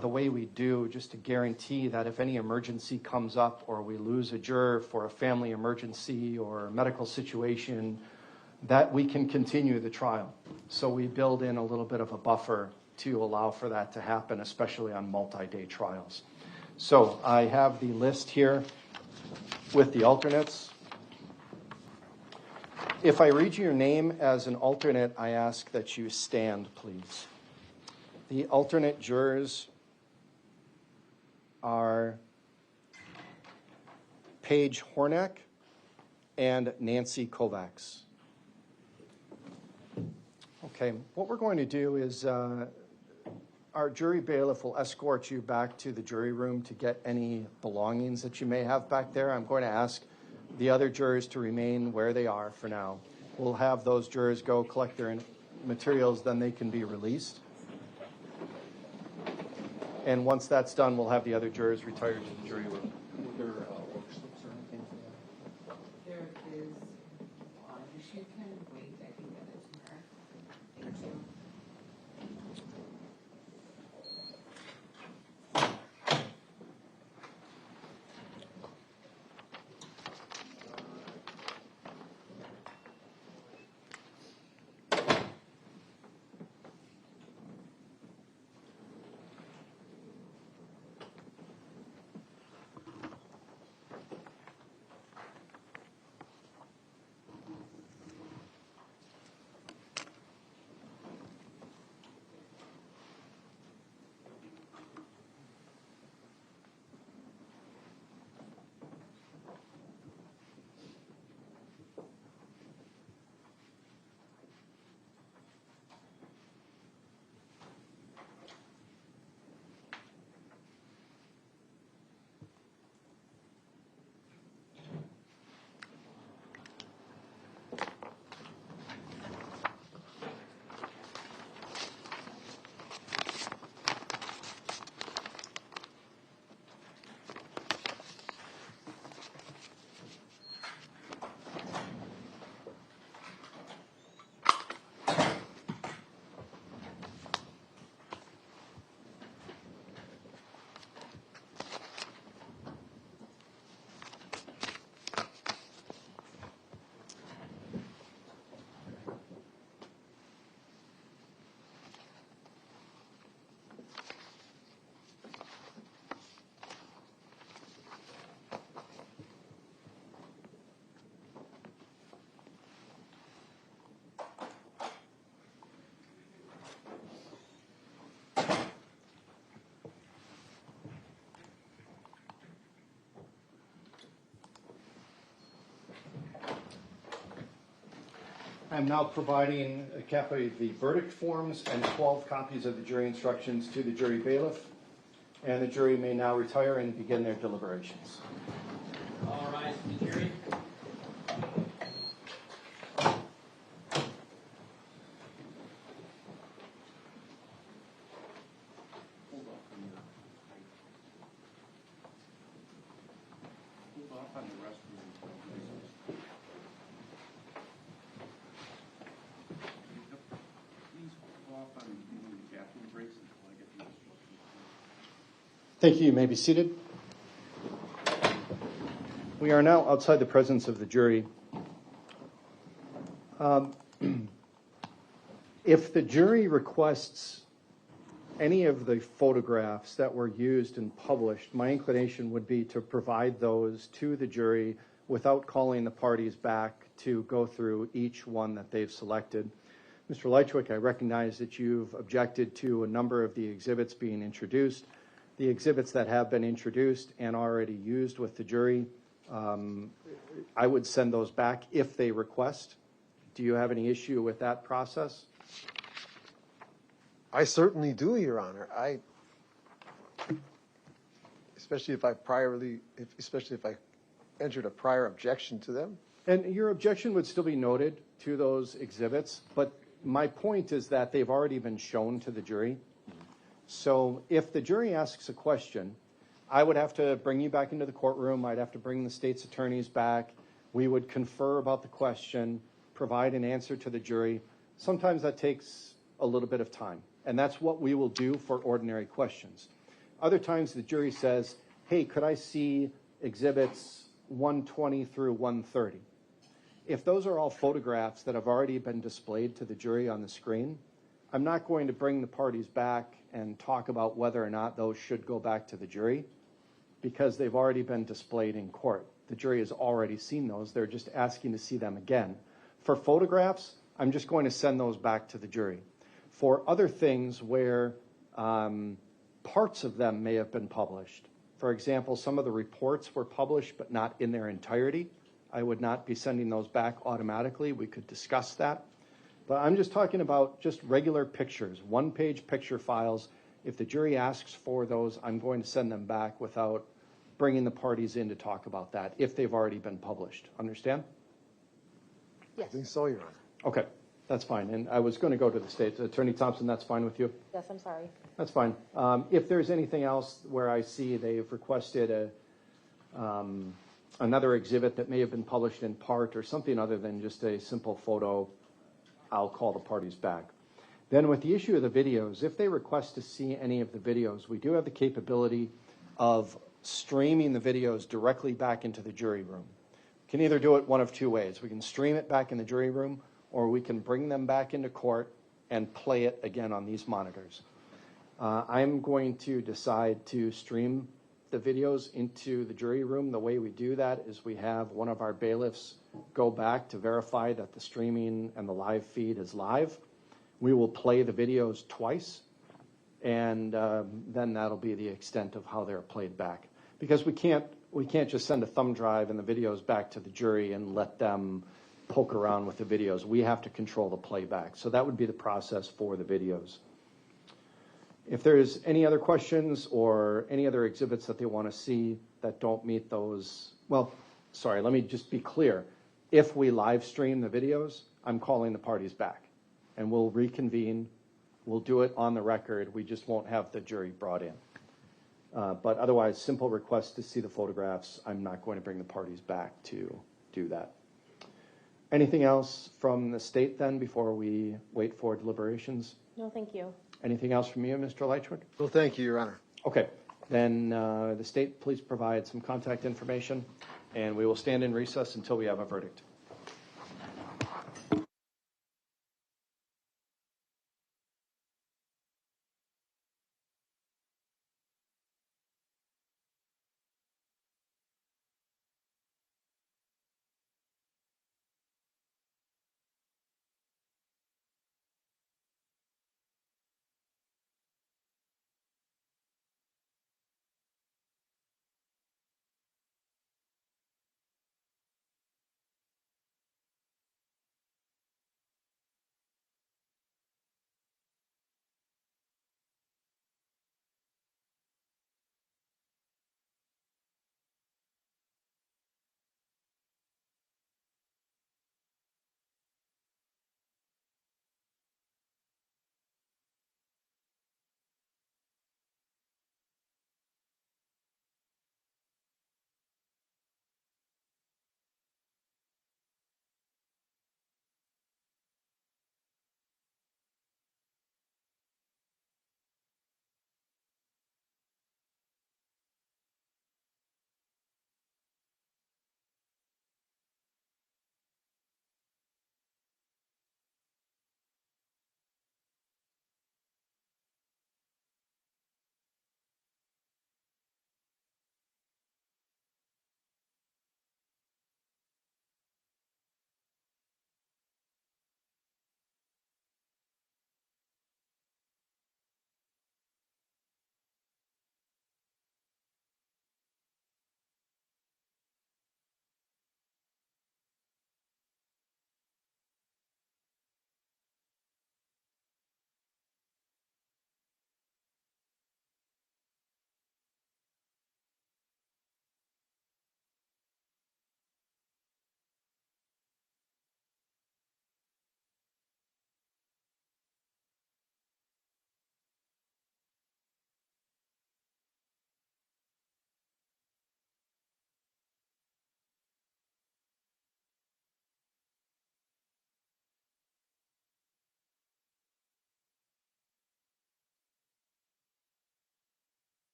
the way we do just to guarantee that if any emergency comes up or we lose a juror for a family emergency or a medical situation, that we can continue the trial. So we build in a little bit of a buffer to allow for that to happen, especially on multi-day trials. So I have the list here with the alternates. If I read your name as an alternate, I ask that you stand, please. The alternate jurors are Paige Hornack and Nancy Kovacs. Okay, what we're going to do is Our jury bailiff will escort you back to the jury room to get any belongings that you may have back there. I'm going to ask the other jurors to remain where they are for now. We'll have those jurors go collect their materials, then they can be released. And once that's done, we'll have the other jurors retire to the jury room. There is, if you can wait, I can get it to her. Thank you. I'm now providing a copy of the verdict forms and 12 copies of the jury instructions to the jury bailiff, and the jury may now retire and begin their deliberations. All rise for the jury. Thank you. You may be seated. We are now outside the presence of the jury. If the jury requests any of the photographs that were used and published, my inclination would be to provide those to the jury without calling the parties back to go through each one that they've selected. Mr. Lychwick, I recognize that you've objected to a number of the exhibits being introduced. The exhibits that have been introduced and already used with the jury, I would send those back if they request. Do you have any issue with that process? I certainly do, Your Honor. Especially if I entered a prior objection to them. And your objection would still be noted to those exhibits, but my point is that they've already been shown to the jury. So if the jury asks a question, I would have to bring you back into the courtroom. I'd have to bring the state's attorneys back. We would confer about the question, provide an answer to the jury. Sometimes that takes a little bit of time, and that's what we will do for ordinary questions. Other times the jury says, hey, could I see exhibits 120 through 130? If those are all photographs that have already been displayed to the jury on the screen, I'm not going to bring the parties back and talk about whether or not those should go back to the jury because they've already been displayed in court. The jury has already seen those. They're just asking to see them again. For photographs, I'm just going to send those back to the jury. For other things where parts of them may have been published, for example, some of the reports were published but not in their entirety, I would not be sending those back automatically. We could discuss that. But I'm just talking about just regular pictures, one-page picture files. If the jury asks for those, I'm going to send them back without bringing the parties in to talk about that, if they've already been published. Understand? I think so, Your Honor. Okay, that's fine. And I was going to go to the state. Attorney Thompson, that's fine with you? Yes, I'm sorry. That's fine. If there's anything else where I see they've requested another exhibit that may have been published in part or something other than just a simple photo, I'll call the parties back. Then with the issue of the videos, if they request to see any of the videos, we do have the capability of streaming the videos directly back into the jury room. We can either do it one of two ways. We can stream it back in the jury room, or we can bring them back into court and play it again on these monitors. I'm going to decide to stream the videos into the jury room. The way we do that is we have one of our bailiffs go back to verify that the streaming and the live feed is live. We will play the videos twice, and then that'll be the extent of how they're played back. Because we can't just send a thumb drive and the videos back to the jury and let them poke around with the videos. We have to control the playback. So that would be the process for the videos. If there's any other questions or any other exhibits that they want to see that don't meet those, well, sorry, let me just be clear. If we live stream the videos, I'm calling the parties back, and we'll reconvene. We'll do it on the record. We just won't have the jury brought in. But otherwise, simple request to see the photographs. I'm not going to bring the parties back to do that. Anything else from the state then before we wait for deliberations? No, thank you. Anything else from you, Mr. Lychwick? Well, thank you, Your Honor. Okay, then the state, please provide some contact information, and we will stand in recess until we have a verdict.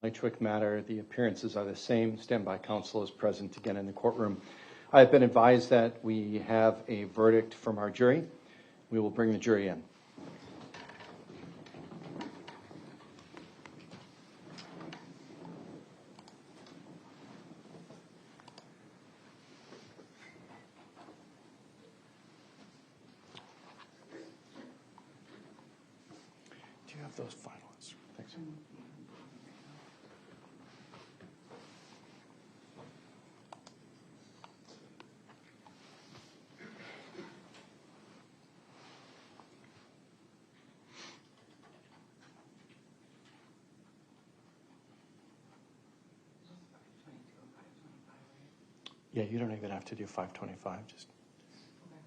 Lychwick matter, the appearances are the same. Standby counsel is present again in the courtroom. I have been advised that we have a verdict from our jury. We will bring the jury in. Do you have those final ones? Thanks. Yeah, you don't even have to do 525. Just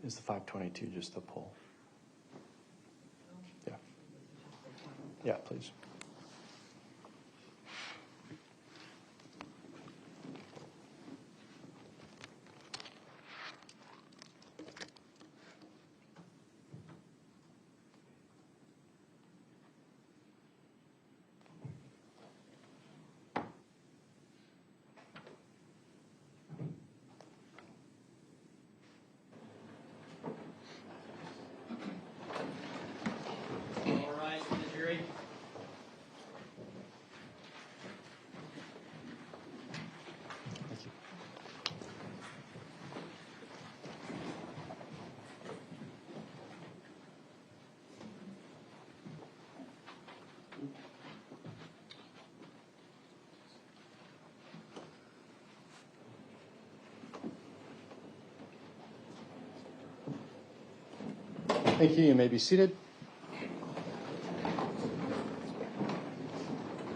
is the 522 just the poll? Yeah. Yeah, please. All rise for the jury. Thank you. Thank you. You may be seated.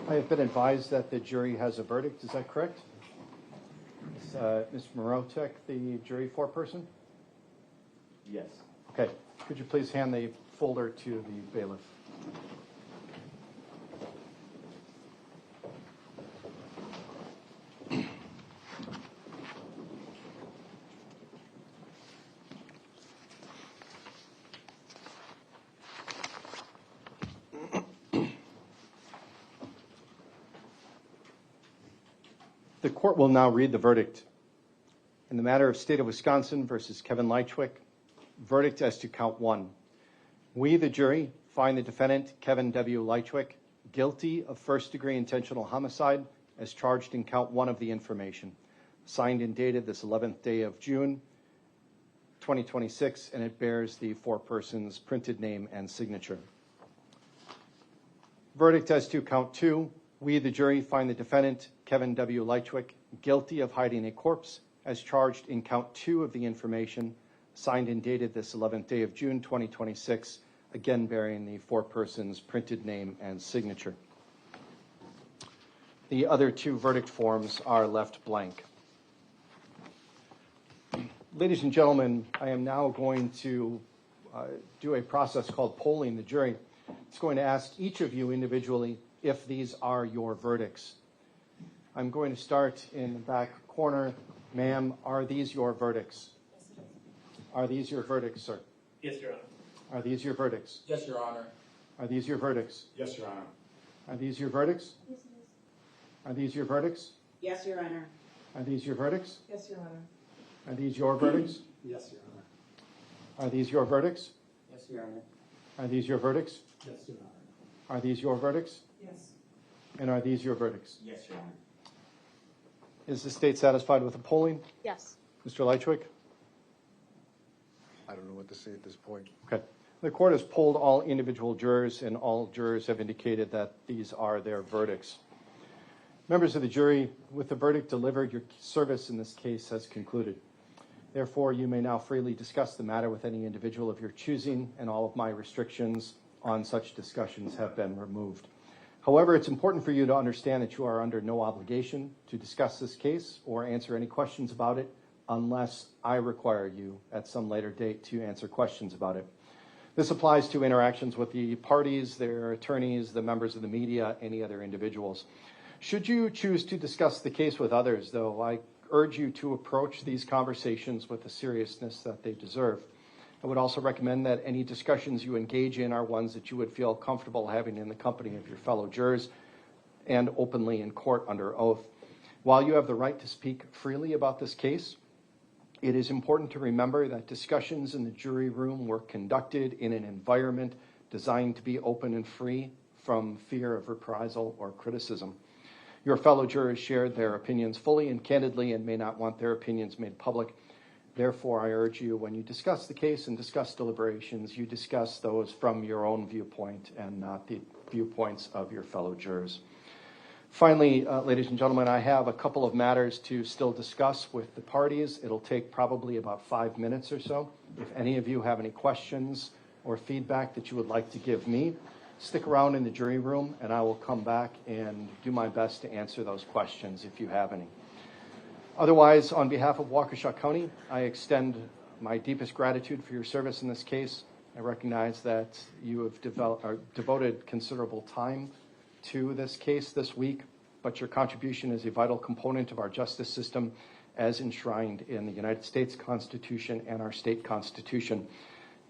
I have been advised that the jury has a verdict. Is that correct? Is Ms. Morotek the jury foreperson? Yes. Okay. Could you please hand the folder to the bailiff? The court will now read the verdict. In the matter of State of Wisconsin versus Kevin Lychwick, verdict as to count 1. We, the jury, find the defendant, Kevin W. Lychwick, guilty of first-degree intentional homicide as charged in count 1 of the information, signed and dated this 11th day of June, 2026, and it bears the foreperson's printed name and signature. Verdict as to count 2. We, the jury, find the defendant, Kevin W. Lychwick, guilty of hiding a corpse as charged in count 2 of the information, signed and dated this 11th day of June, 2026, again bearing the foreperson's printed name and signature. The other 2 verdict forms are left blank. Ladies and gentlemen, I am now going to do a process called polling the jury. It's going to ask each of you individually if these are your verdicts. I'm going to start in the back corner. Ma'am, are these your verdicts? Are these your verdicts, sir? Yes, Your Honor. Are these your verdicts? Yes, Your Honor. Are these your verdicts? Yes, Your Honor. Are these your verdicts? Yes, it is. Are these your verdicts? Yes, Your Honor. Are these your verdicts? Yes, Your Honor. Are these your verdicts? Yes, Your Honor. Are these your verdicts? Yes, Your Honor. Are these your verdicts? Yes, Your Honor. Are these your verdicts? Yes. And are these your verdicts? Yes, Your Honor. Is the state satisfied with the polling? Yes. Mr. Lychwick? I don't know what to say at this point. Okay. The court has polled all individual jurors, and all jurors have indicated that these are their verdicts. Members of the jury, with the verdict delivered, your service in this case has concluded. Therefore, you may now freely discuss the matter with any individual of your choosing, and all of my restrictions on such discussions have been removed. However, it's important for you to understand that you are under no obligation to discuss this case or answer any questions about it unless I require you at some later date to answer questions about it. This applies to interactions with the parties, their attorneys, the members of the media, any other individuals. Should you choose to discuss the case with others, though, I urge you to approach these conversations with the seriousness that they deserve. I would also recommend that any discussions you engage in are ones that you would feel comfortable having in the company of your fellow jurors. and openly in court under oath. While you have the right to speak freely about this case, it is important to remember that discussions in the jury room were conducted in an environment designed to be open and free from fear of reprisal or criticism. Your fellow jurors shared their opinions fully and candidly and may not want their opinions made public. Therefore, I urge you, when you discuss the case and discuss deliberations, you discuss those from your own viewpoint and not the viewpoints of your fellow jurors. Finally, ladies and gentlemen, I have a couple of matters to still discuss with the parties. It'll take probably about 5 minutes or so. If any of you have any questions or feedback that you would like to give me, stick around in the jury room and I will come back and do my best to answer those questions if you have any. Otherwise, on behalf of Waukesha County, I extend my deepest gratitude for your service in this case. I recognize that you have devoted considerable time to this case this week, but your contribution is a vital component of our justice system as enshrined in the United States Constitution and our state constitution.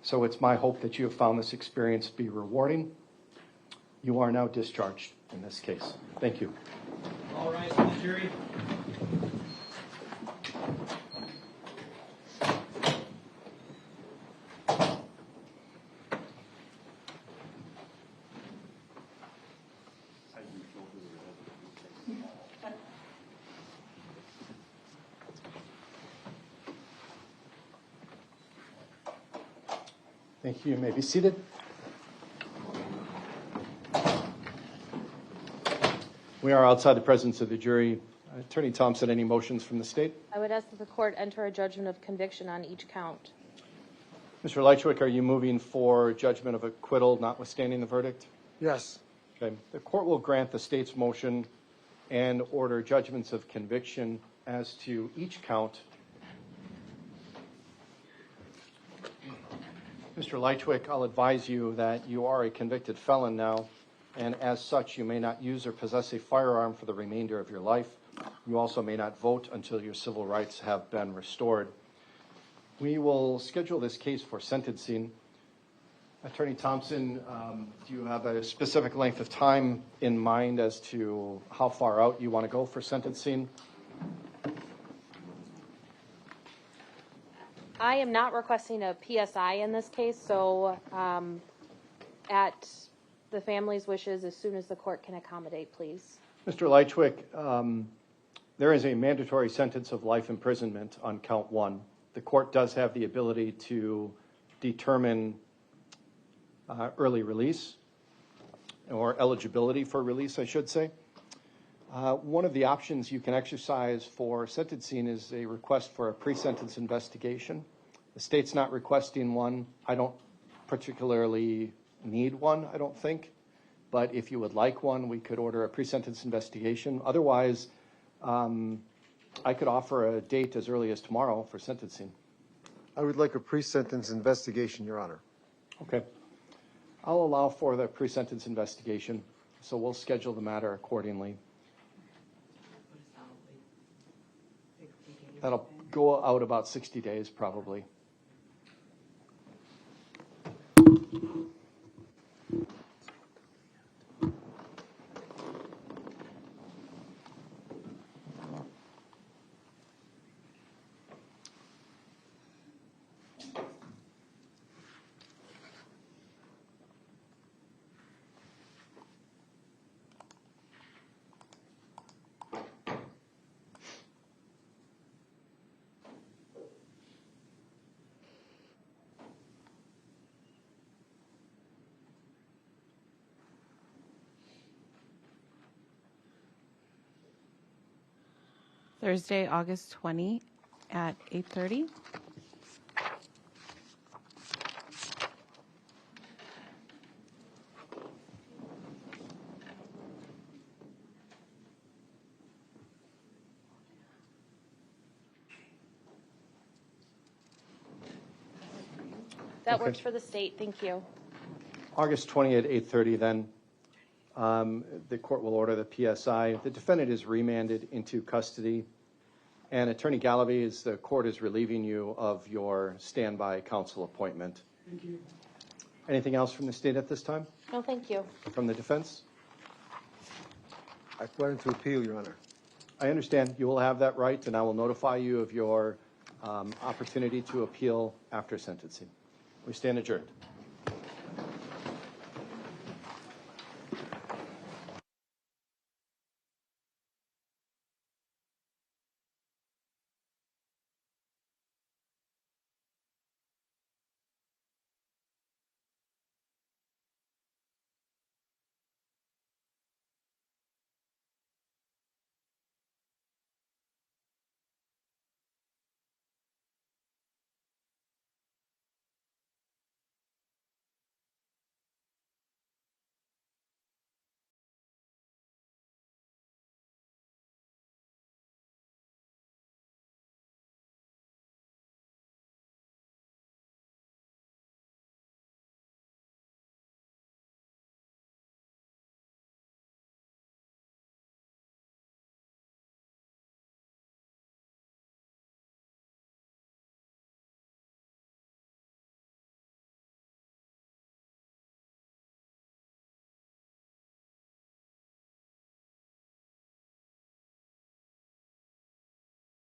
So it's my hope that you have found this experience to be rewarding. You are now discharged in this case. Thank you. All rise for the jury. Thank you. You may be seated. We are outside the presence of the jury. Attorney Thompson, any motions from the state? I would ask that the court enter a judgment of conviction on each count. Mr. Lychwick, are you moving for judgment of acquittal notwithstanding the verdict? Yes. Okay. The court will grant the state's motion and order judgments of conviction as to each count. Mr. Lychwick, I'll advise you that you are a convicted felon now, and as such, you may not use or possess a firearm for the remainder of your life. You also may not vote until your civil rights have been restored. We will schedule this case for sentencing. Attorney Thompson, do you have a specific length of time in mind as to how far out you want to go for sentencing? I am not requesting a PSI in this case, so at the family's wishes, as soon as the court can accommodate, please. Mr. Lychwick, there is a mandatory sentence of life imprisonment on count 1. The court does have the ability to determine early release, or eligibility for release, I should say. One of the options you can exercise for sentencing is a request for a pre-sentence investigation. The state's not requesting one. I don't particularly need one, I don't think. But if you would like one, we could order a pre-sentence investigation. Otherwise, I could offer a date as early as tomorrow for sentencing. I would like a pre-sentence investigation, Your Honor. Okay. I'll allow for the pre-sentence investigation, so we'll schedule the matter accordingly. That'll go out about 60 days, probably. Thursday, August 20 at 8:30. That Okay. works for the state. Thank you. August 20 at 8:30 then. The court will order the PSI. The defendant is remanded into custody. And Attorney Galaviz, the court is relieving you of your standby counsel appointment. Thank you. Anything else from the state at this time? No, thank you. From the defense? I plan to appeal, Your Honor. I understand. You will have that right, and I will notify you of your opportunity to appeal after sentencing. We stand adjourned.